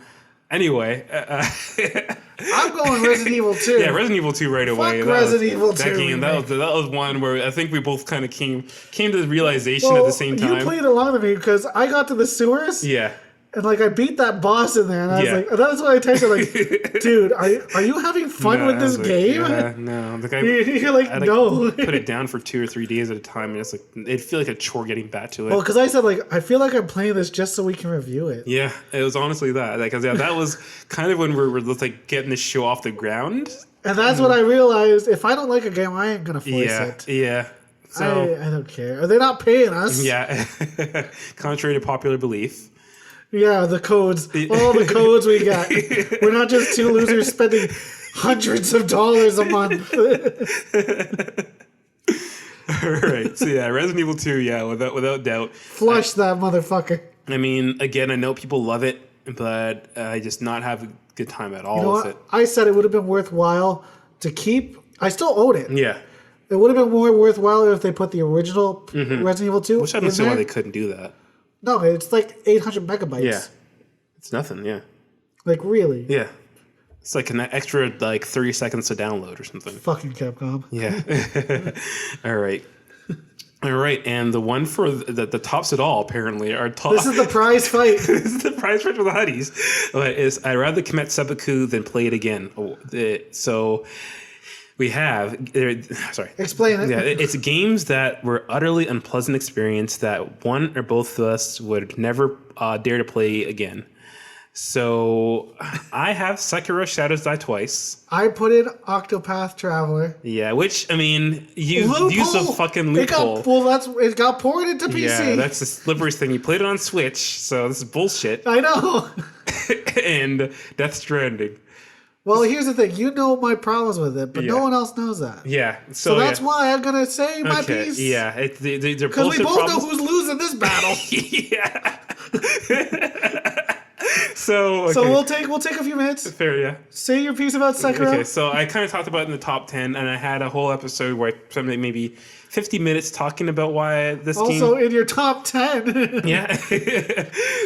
anyway. I'm going Resident Evil 2. Yeah, Resident Evil 2 right away. Resident Evil 2. That game, that was one where I think we both kind of came to the realization at the same time. You played along with me because I got to the sewers. Yeah. And I beat that boss in there, and I was like, that's what I texted, dude, are you having fun with this game? Yeah, no. You're like, no. Put it down for 2 or 3 days at a time, and it'd feel like a chore getting back to it. Well, because I said, I feel like I'm playing this just so we can review it. Yeah, it was honestly that. Because that was kind of when we were getting this show off the ground. And that's when I realized, if I don't like a game, I ain't going to force it. Yeah. So, I don't care. Are they not paying us? Yeah. Contrary to popular belief. Yeah, the codes. All the codes we got. We're not just two losers spending hundreds of dollars a month. All right. So yeah, Resident Evil 2, yeah, without doubt. Flush that motherfucker. I mean, again, I know people love it, but I just not have a good time at all with it. I said it would have been worthwhile to keep. I still own it. Yeah. It would have been more worthwhile if they put the original Resident Evil 2 Which I don't see why they couldn't do that. No, it's 800 megabytes. Yeah. It's nothing, yeah. Really? Yeah. It's an extra 30 seconds to download or something. Fucking Capcom. Yeah. All right. All right, and the one for the tops it all, apparently, our top... This is the prize fight. This is the prize fight for the Huddies. Is I'd rather commit seppuku than play it again. So... We have, sorry. Explain it. Yeah, it's games that were utterly unpleasant experience that one or both of us would never dare to play again. So I have Sekiro Shadows Die Twice. I put in Octopath Traveler. Yeah, which, I mean, you use a fucking loophole. It got ported into PC. Yeah, that's the slippery thing. You played it on Switch, so this is bullshit. I know. And Death Stranding. Well, here's the thing. You know my problems with it, but no one else knows that. Yeah. So that's why I'm going to say my piece. Yeah. They're because we both know who's losing this battle. Yeah. So we'll take a few minutes. Fair, yeah. Say your piece about Sekiro. Okay, so I kind of talked about it in the top 10, and I had a whole episode where I spent maybe 50 minutes talking about why this game... Also in your top 10. Yeah.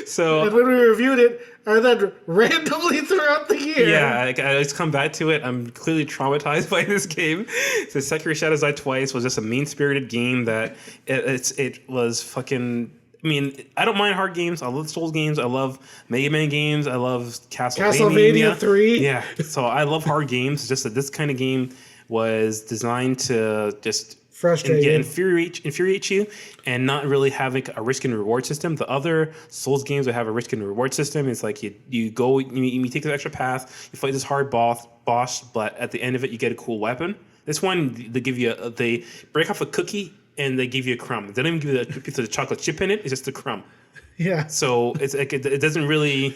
So... And when we reviewed it, and then randomly throughout the year. Yeah, I just come back to it. I'm clearly traumatized by this game. So Sekiro Shadows Die Twice was just a mean-spirited game that it was fucking... I mean, I don't mind hard games. I love Souls games. I love Mega Man games. I love Castlevania 3. Yeah, so I love hard games. It's just that this kind of game was designed to just Frustrate you. infuriate you, and not really having a risk and reward system. The other Souls games that have a risk and reward system, it's like you go, you take this extra path, you fight this hard boss, but at the end of it, you get a cool weapon. This one, they give you they break off a cookie and they give you a crumb. They don't even give you a piece of chocolate chip in it. It's just a crumb. Yeah. So it's like it doesn't really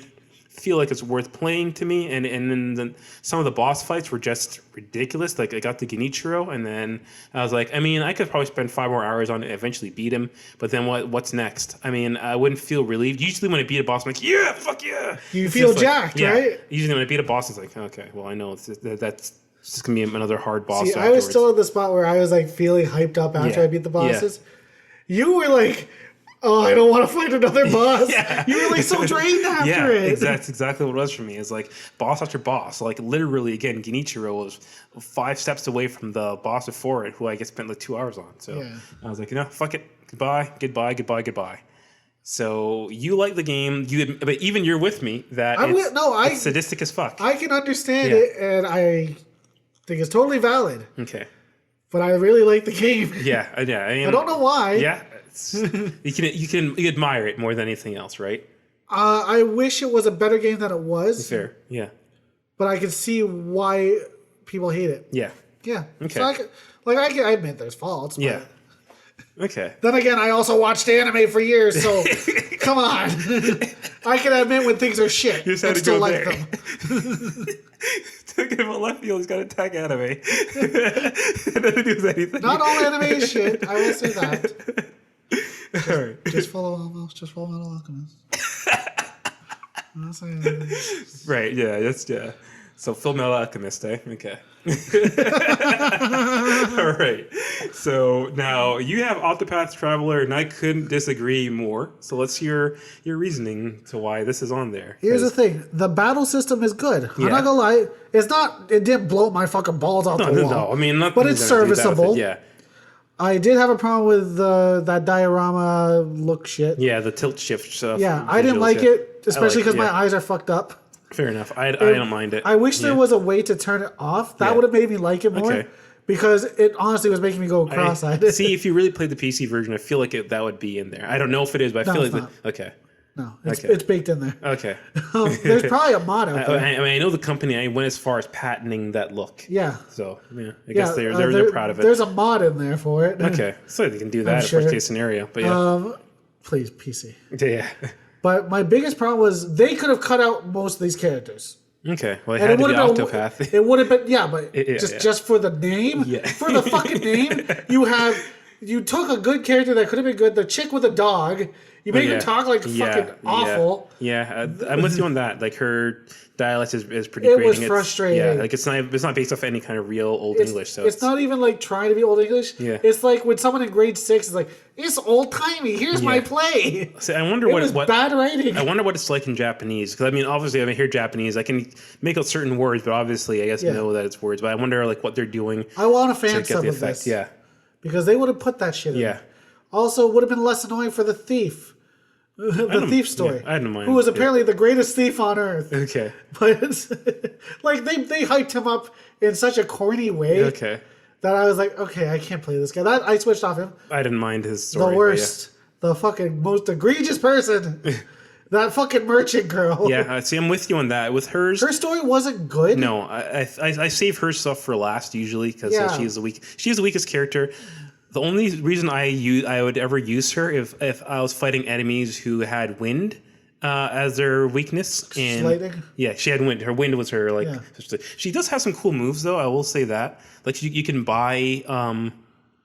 feel like it's worth playing to me, and then some of the boss fights were just ridiculous. Like I got the Genichiro, and then I was like, I mean, I could probably spend 5 more hours on it and eventually beat him, but then what's next? I mean, I wouldn't feel relieved. Usually when I beat a boss, I'm like, yeah, fuck yeah. You feel jacked, right? Usually when I beat a boss, it's like, okay, well, I know that's just gonna be another hard boss. See, I was still at the spot where I was like feeling hyped up after I beat the bosses. Yeah. You were like, oh, I don't want to fight another boss. You were like so drained after it. That's exactly what it was for me. It's like boss after boss. Like literally, again, Genichiro was 5 steps away from the boss before it, who I spent like 2 hours on. So I was like, fuck it. Goodbye. So you like the game, but even you're with me that it's sadistic as fuck. I can understand it, and I think it's totally valid. Okay. But I really like the game. Yeah. I mean, I don't know why. Yeah. You admire it more than anything else, right? I wish it was a better game than it was. Fair, yeah. But I can see why people hate it. Yeah. Yeah. Okay. So I admit there's faults. But yeah. Okay. Then again, I also watched anime for years, so come on. I can admit when things are shit and still like them. Talking about left field, he's got to tag anime. It doesn't do anything. Not all anime is shit. I will say that. All right. Just follow Metal Alchemist. Right, yeah. So Full Metal Alchemist, eh? Okay. All right. So now you have Octopath Traveler, and I couldn't disagree more. So let's hear your reasoning to why this is on there. Here's the thing: the battle system is good. I'm not gonna lie; it didn't blow my fucking balls out the wall. No, I mean, but it's serviceable. Yeah. I did have a problem with that diorama look shit. Yeah, the tilt shift stuff. Yeah, I didn't like it, especially because my eyes are fucked up. Fair enough. I don't mind it. I wish there was a way to turn it off. That would have made me like it more. Okay. Because it honestly was making me go cross-eyed. See, if you really played the PC version, I feel like that would be in there. I don't know if it is, but I feel like... Okay. No, it's baked in there. Okay. There's probably a mod out there. I mean, I know the company. I went as far as patenting that look. Yeah. So, I guess they're proud of it. There's a mod in there for it. Okay. So they can do that worst case scenario. But yeah. Please, PC. Yeah. But my biggest problem was they could have cut out most of these characters. Okay, well, it had to be Octopath. It would have been, just for the name, for the fucking name, you took a good character that could have been good, the chick with a dog, you made her talk like fucking awful. Yeah, I'm with you on that. Like her dialect is pretty great. It was frustrating. Yeah, like it's not based off any kind of real Old English. So it's not even like trying to be Old English. Yeah, it's like when someone in grade 6 is like, "It's old timey. Here's my play." See, I wonder what bad writing. I wonder what it's like in Japanese, because I mean, obviously, I hear Japanese. I can make out certain words, but obviously, I guess know that it's words. But I wonder like what they're doing. I want a fan sub of this. Yeah, because they would have put that shit in. Yeah. Also, it would have been less annoying for the thief. The thief story. I didn't mind. Who was apparently the greatest thief on earth. Okay. But it's, like they hyped him up in such a corny way. Okay. That I was like, okay, I can't play this guy. That I switched off him. I didn't mind his story. The worst. The fucking most egregious person. That fucking merchant girl. Yeah, see, I'm with you on that. With hers, her story wasn't good. No, I save her stuff for last usually because she is the weakest character. The only reason I would ever use her if I was fighting enemies who had wind as their weakness. And Lightning? Yeah, she had wind. Her wind was her She does have some cool moves though. I will say that. Like you can buy.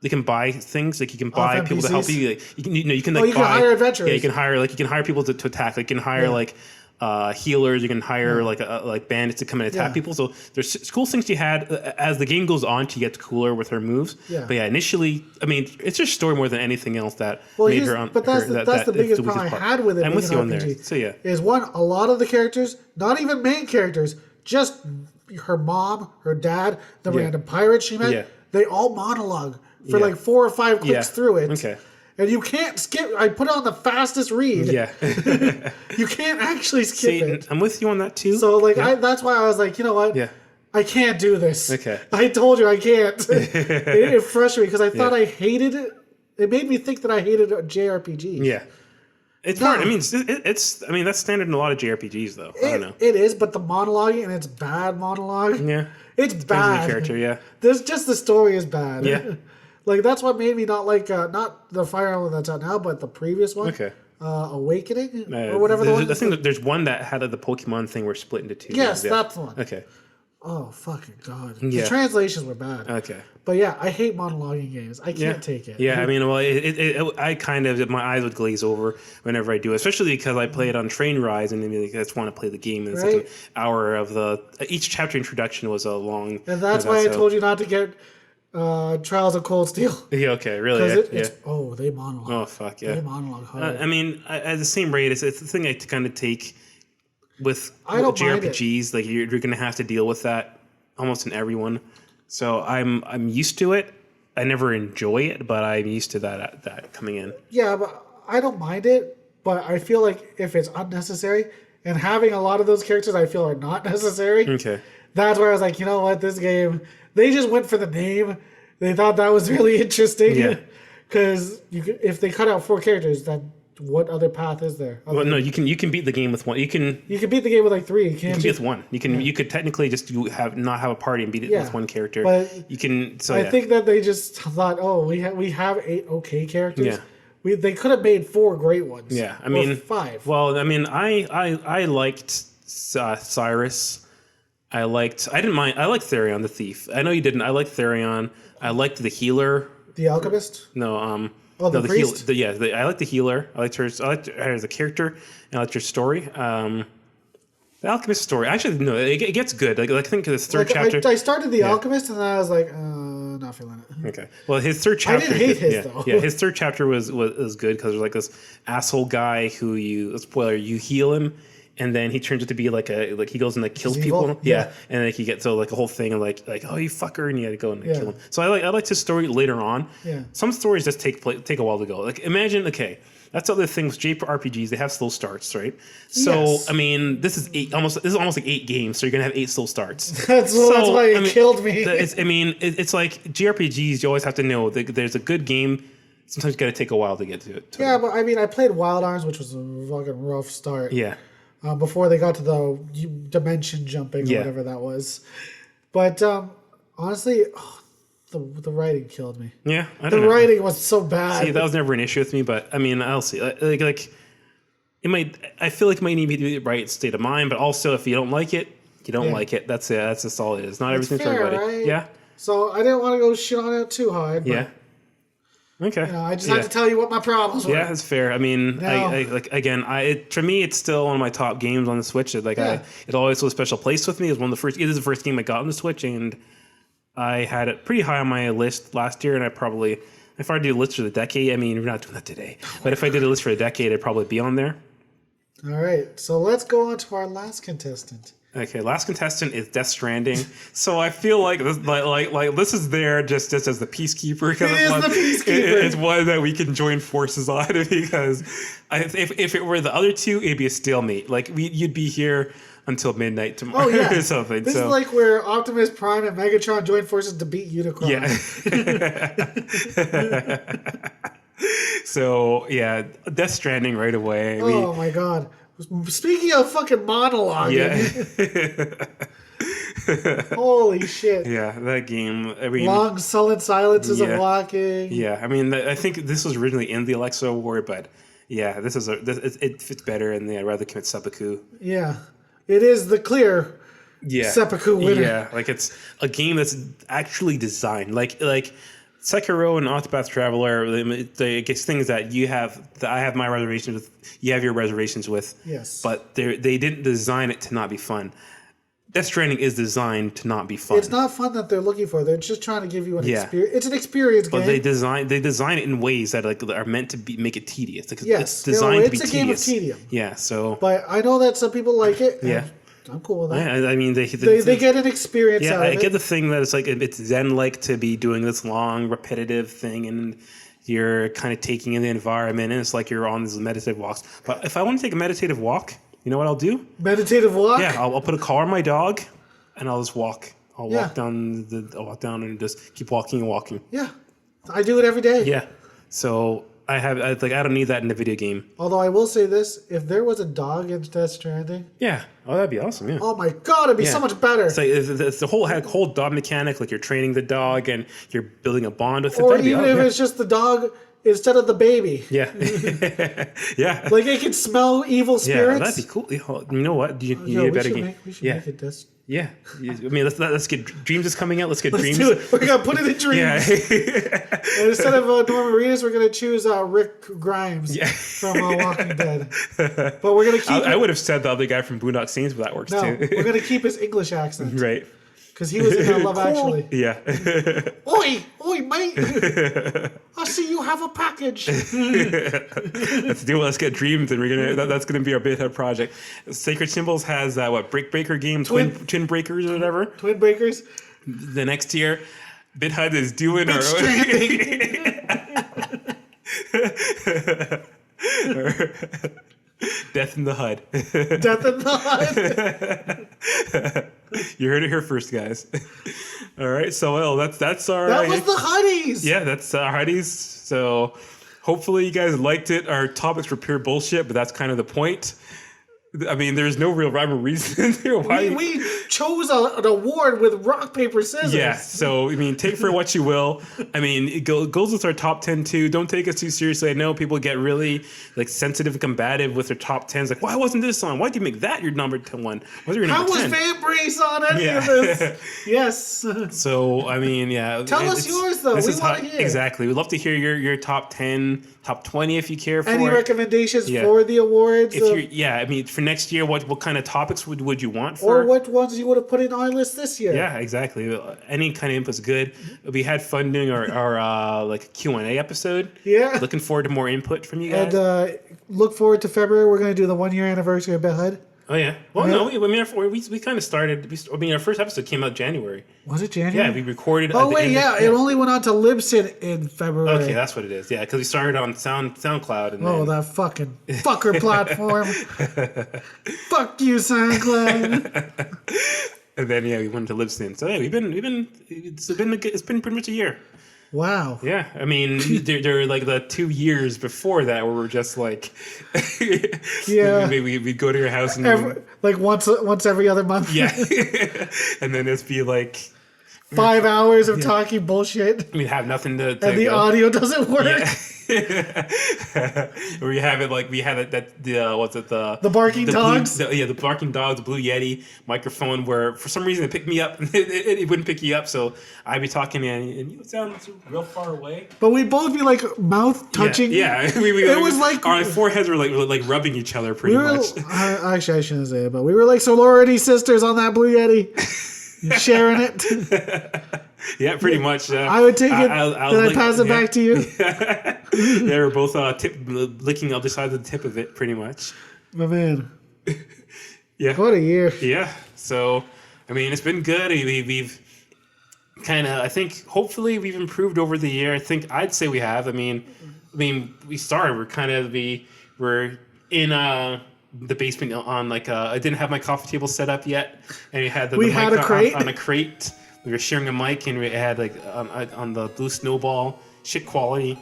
They can buy things like you can buy people to help you. Like, you can hire adventurers. Yeah, you can hire people to attack. Like, you can hire healers. You can hire like bandits to come and attack people. So there's cool things she had. As the game goes on, she gets cooler with her moves. Yeah. But initially, I mean, it's just story more than anything else that made her on. But that's the biggest problem I had with it. I'm with you on there. So yeah, is one, a lot of the characters, not even main characters, just her mom, her dad, the random pirate she met. Yeah. They all monologue for like 4 or 5 clicks through it. Okay. And you can't skip. I put it on the fastest read. Yeah. You can't actually skip it. I'm with you on that too. So that's why I was like, you know what? Yeah. I can't do this. Okay. I told you I can't. It frustrated me because I thought I hated it. It made me think that I hated JRPGs. Yeah. It's hard. I mean, it's. I mean, that's standard in a lot of JRPGs, though. I don't know. It is, but the monologuing and it's bad monologue. Yeah. It's bad. The character, yeah. There's just the story is bad. Yeah. Like that's what made me not like not the Fire Emblem that's out now, but the previous one. Okay. Awakening or whatever the one. I think there's one that had the Pokemon thing where split into two. Yes, games. that's the one. Okay. Oh fucking god! Yeah. The translations were bad. Okay. But yeah, I hate monologuing games. I can't take it. Yeah, I mean, well, I kind of my eyes would glaze over whenever I do, especially because I play it on train rides, and then I just want to play the game. And it's like an hour of each chapter introduction was a long. And that's why I told you not to get Trials of Cold Steel. Yeah. Okay. Really. It's they monologue. Oh fuck yeah. They monologue hard. I mean, at the same rate, it's the thing I kind of take with I don't JRPGs. Like you're going to have to deal with that almost in every one. So I'm used to it. I never enjoy it, but I'm used to that coming in. Yeah, but I don't mind it. But I feel like if it's unnecessary, and having a lot of those characters I feel are not necessary. Okay. That's where I was like, you know what, this game, they just went for the name. They thought that was really interesting. Yeah. Because if they cut out 4 characters, then what other path is there? Well, no, you can beat the game with one. You can beat the game with like 3. You can beat with one. You could technically just not have a party and beat it with one character. But you can. So I think that they just thought, oh, we have 8 okay characters. Yeah. They could have made 4 great ones. Yeah, I mean 5. Well, I mean, I liked Cyrus. I didn't mind. I liked Therion the Thief. I know you didn't. I liked Therion. I liked the healer. The Alchemist. No. The priest. I like the healer. I liked her as a character, and I liked her story. The Alchemist story. Actually, no, it gets good. Like I think this third chapter. I started the Alchemist, and then I was like, not feeling it. Okay. Well, his third chapter. I didn't hate his though. Yeah, his third chapter was good because there's like this asshole guy who you heal him, and then he turns out to be like he goes and kills people. Yeah. And then he gets like a whole thing of like oh you fucker, and you had to go and kill him. So I liked his story later on. Yeah. Some stories just take a while to go. Like imagine that's the other thing with JRPGs. They have slow starts, right? So I mean, this is almost like 8 games. So you're gonna have 8 slow starts. That's why it killed me. It's like JRPGs. You always have to know that there's a good game. Sometimes you got to take a while to get to it. But I mean, I played Wild Arms, which was a fucking rough start. Yeah. Before they got to the dimension jumping or whatever that was. But honestly, the writing killed me. Yeah, the writing was so bad. See, that was never an issue with me, but I mean, I'll see. Like it might. I feel like it might need to be the right state of mind, but also if you don't like it, you don't like it. That's it. That's just all it is. Not everything for everybody. Right? Yeah. So I didn't want to go shit on it too hard. But, Okay. I just had to tell you what my problems were. Yeah, that's fair. I mean, for me, it's still one of my top games on the Switch. It always was a special place with me. It was one of the first. It is the first game I got on the Switch, and I had it pretty high on my list last year. And if I did a list for the decade, I mean, we're not doing that today, but if I did a list for a decade, it'd probably be on there. All right, so let's go on to our last contestant. Okay, last contestant is Death Stranding. So I feel like this is there just as the peacekeeper. It is the peacekeeper. It's one that we can join forces on because if it were the other two, it'd be a stalemate. Like you'd be here until midnight tomorrow or something. This is like where Optimus Prime and Megatron join forces to beat Unicron. Yeah. So yeah, Death Stranding right away. Oh my god. Speaking of fucking monologuing. Holy shit. Yeah, that game. I mean, long, sullen silences of walking. Yeah, I mean, I think this was originally in the Alexa Award, but yeah, it fits better, and I'd rather commit seppuku. Yeah, it is the clear seppuku winner. Yeah, like it's a game that's actually designed. Like Sekiro and Octopath Traveler, they get things that I have my reservations with, you have your reservations with. Yes. But they didn't design it to not be fun. Death Stranding is designed to not be fun. It's not fun that they're looking for. They're just trying to give you an experience. It's an experience game. But they design it in ways that are meant to make it tedious. It's designed to be tedious. It's a game of tedium. Yeah, so. But I know that some people like it. Yeah. I'm cool with that. Yeah, I mean, they get an experience out of it. I get the thing that it's zen-like to be doing this long, repetitive thing, and you're kind of taking in the environment, and it's like you're on these meditative walks. But if I want to take a meditative walk, you know what I'll do? Meditative walk? Yeah, I'll put a collar on my dog, and I'll just walk. I'll walk down and just keep walking and walking. Yeah. I do it every day. Yeah. So I don't need that in the video game. Although I will say this, if there was a dog in Death Stranding. Yeah. Oh, that'd be awesome. Yeah. Oh my God, it'd be so much better. It's like it's the whole dog mechanic. Like you're training the dog and you're building a bond with it. Or even if it's just the dog instead of the baby. Yeah. Yeah. Like it can smell evil spirits. Yeah, that'd be cool. You know what? You need a better game. We should make it this. Yeah. I mean, let's get Dreams is coming out. Let's get Dreams. Do it. We're gonna put it in Dreams. Yeah. And instead of Norman Reedus, we're gonna choose Rick Grimes from Walking Dead. But we're gonna keep. I would have said the other guy from Boondock Saints, but that works too. We're gonna keep his English accent. Right. Because he was in Love Actually. Yeah. Oi, mate! I see you have a package. Let's get Dreams, and that's gonna be our beta project. Sacred Symbols has Break Breaker game, Twin Breakers or whatever. Twin Breakers. The next year, BitHUD is doing our Death in the HUD. Death in the HUD. You heard it here first, guys. All right, so that's our. That was the HUDDIES. Yeah, that's our HUDDIES. So hopefully you guys liked it. Our topics were pure bullshit, but that's kind of the point. I mean, there's no real rhyme or reason there. We chose an award with rock, paper, scissors. Yeah, so, I mean, take for what you will. I mean, it goes with our top 10, too. Don't take us too seriously. I know people get really, sensitive and combative with their top 10s. Like, why wasn't this on? Why'd you make that your number 1? Why your number 10? How was Fan Brace on any of this? Yes. So, I mean, yeah. Tell us yours, though. We want to hear. Exactly. We'd love to hear your top 10, top 20 if you care for any it. recommendations for the awards? I mean, for next year, what kind of topics would you want for? Or what ones you would have put in our list this year? Yeah, exactly. Any kind of input is good. We had fun doing our Q&A episode. Yeah. Looking forward to more input from you guys. And look forward to February. We're going to do the 1 year anniversary of BitHUD. Oh, yeah. Well, no, we kind of started. Our first episode came out January. Was it January? Yeah, we recorded. Oh, wait, it only went on to Libsyn in February. Okay, that's what it is. Yeah, because we started on SoundCloud. And that fucking fucker platform. Fuck you, SoundCloud. And then we went to Libsyn. So yeah, it's been pretty much a year. Wow. Yeah, I mean, there are the 2 years before that where we're just yeah, we'd go to your house and once every other month. Yeah, and then it'd be 5 hours of talking bullshit. We'd have nothing to and the audio doesn't work. Yeah. Where you have it the barking dogs? The barking dogs, the Blue Yeti microphone where for some reason it picked me up and it wouldn't pick you up, so I'd be talking and you would sound real far away. But we'd both be mouth touching. Yeah. It was our foreheads were rubbing each other pretty much. Actually, I shouldn't say it, but we were like sorority sisters on that Blue Yeti. Sharing it. Yeah, pretty much. I would take it. I'd pass it back to you. They were both licking the other side of the tip of it, pretty much. My man. Yeah. What a year. Yeah. So, I mean, it's been good. We've kind of, I think, hopefully we've improved over the year. I'd say we have. I mean, we started. We're in the basement on I didn't have my coffee table set up yet, and we had the mic a crate on a crate. We were sharing a mic, and we had on the Blue Snowball shit quality.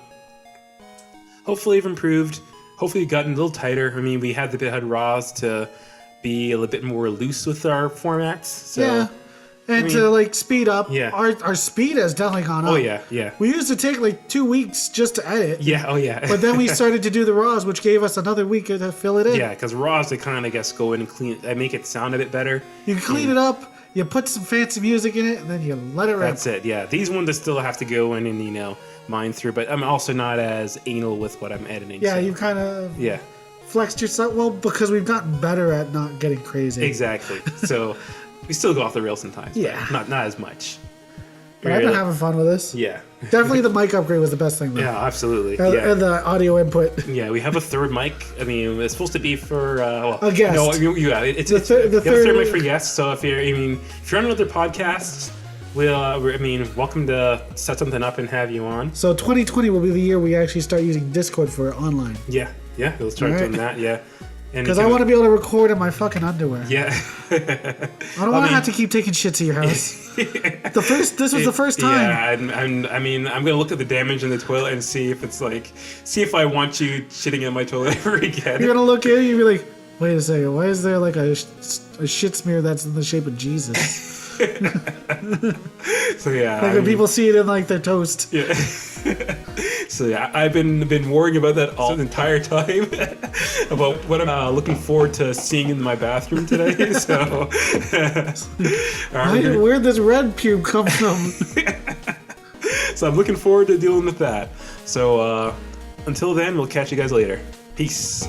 Hopefully, we've improved. Hopefully, we've gotten a little tighter. I mean, we had the BitHUD Raws to be a little bit more loose with our formats. So, yeah, and to speed up. Yeah, our speed has definitely gone up. Oh yeah. We used to take 2 weeks just to edit. Yeah. Oh yeah. But then we started to do the Raws, which gave us another week to fill it in. Yeah, because Raws they kind of go in and clean. They make it sound a bit better. You can clean it up. You put some fancy music in it, and then you let it rip. That's it, yeah. These ones I still have to go in and, mine through, but I'm also not as anal with what I'm editing. Yeah, so. you kind of flexed yourself. Well, because we've gotten better at not getting crazy. Exactly. So we still go off the rails sometimes. Yeah. But not as much. But I've been having fun with this. Yeah. Definitely the mic upgrade was the best thing, though. Yeah, absolutely. And the audio input. Yeah, we have a third mic. I mean, it's supposed to be for a guest. No, it's the third mic for guests. So if you're on another podcast, welcome to set something up and have you on. So 2020 will be the year we actually start using Discord for online. Yeah, we'll start doing that. Yeah. Because I want to be able to record in my fucking underwear. Yeah. I don't want to have to keep taking shit to your house. This was the first time. Yeah, I'm gonna look at the damage in the toilet and see if it's like, see if I want you shitting in my toilet ever again. You're gonna look at it, you'll be like, wait a second, why is there like a shit smear that's in the shape of Jesus? So yeah, like when people see it in like their toast. Yeah. So yeah, I've been worrying about that all the entire time about what I'm looking forward to seeing in my bathroom today. So where'd this red pube come from? So I'm looking forward to dealing with that. So until then, we'll catch you guys later. Peace.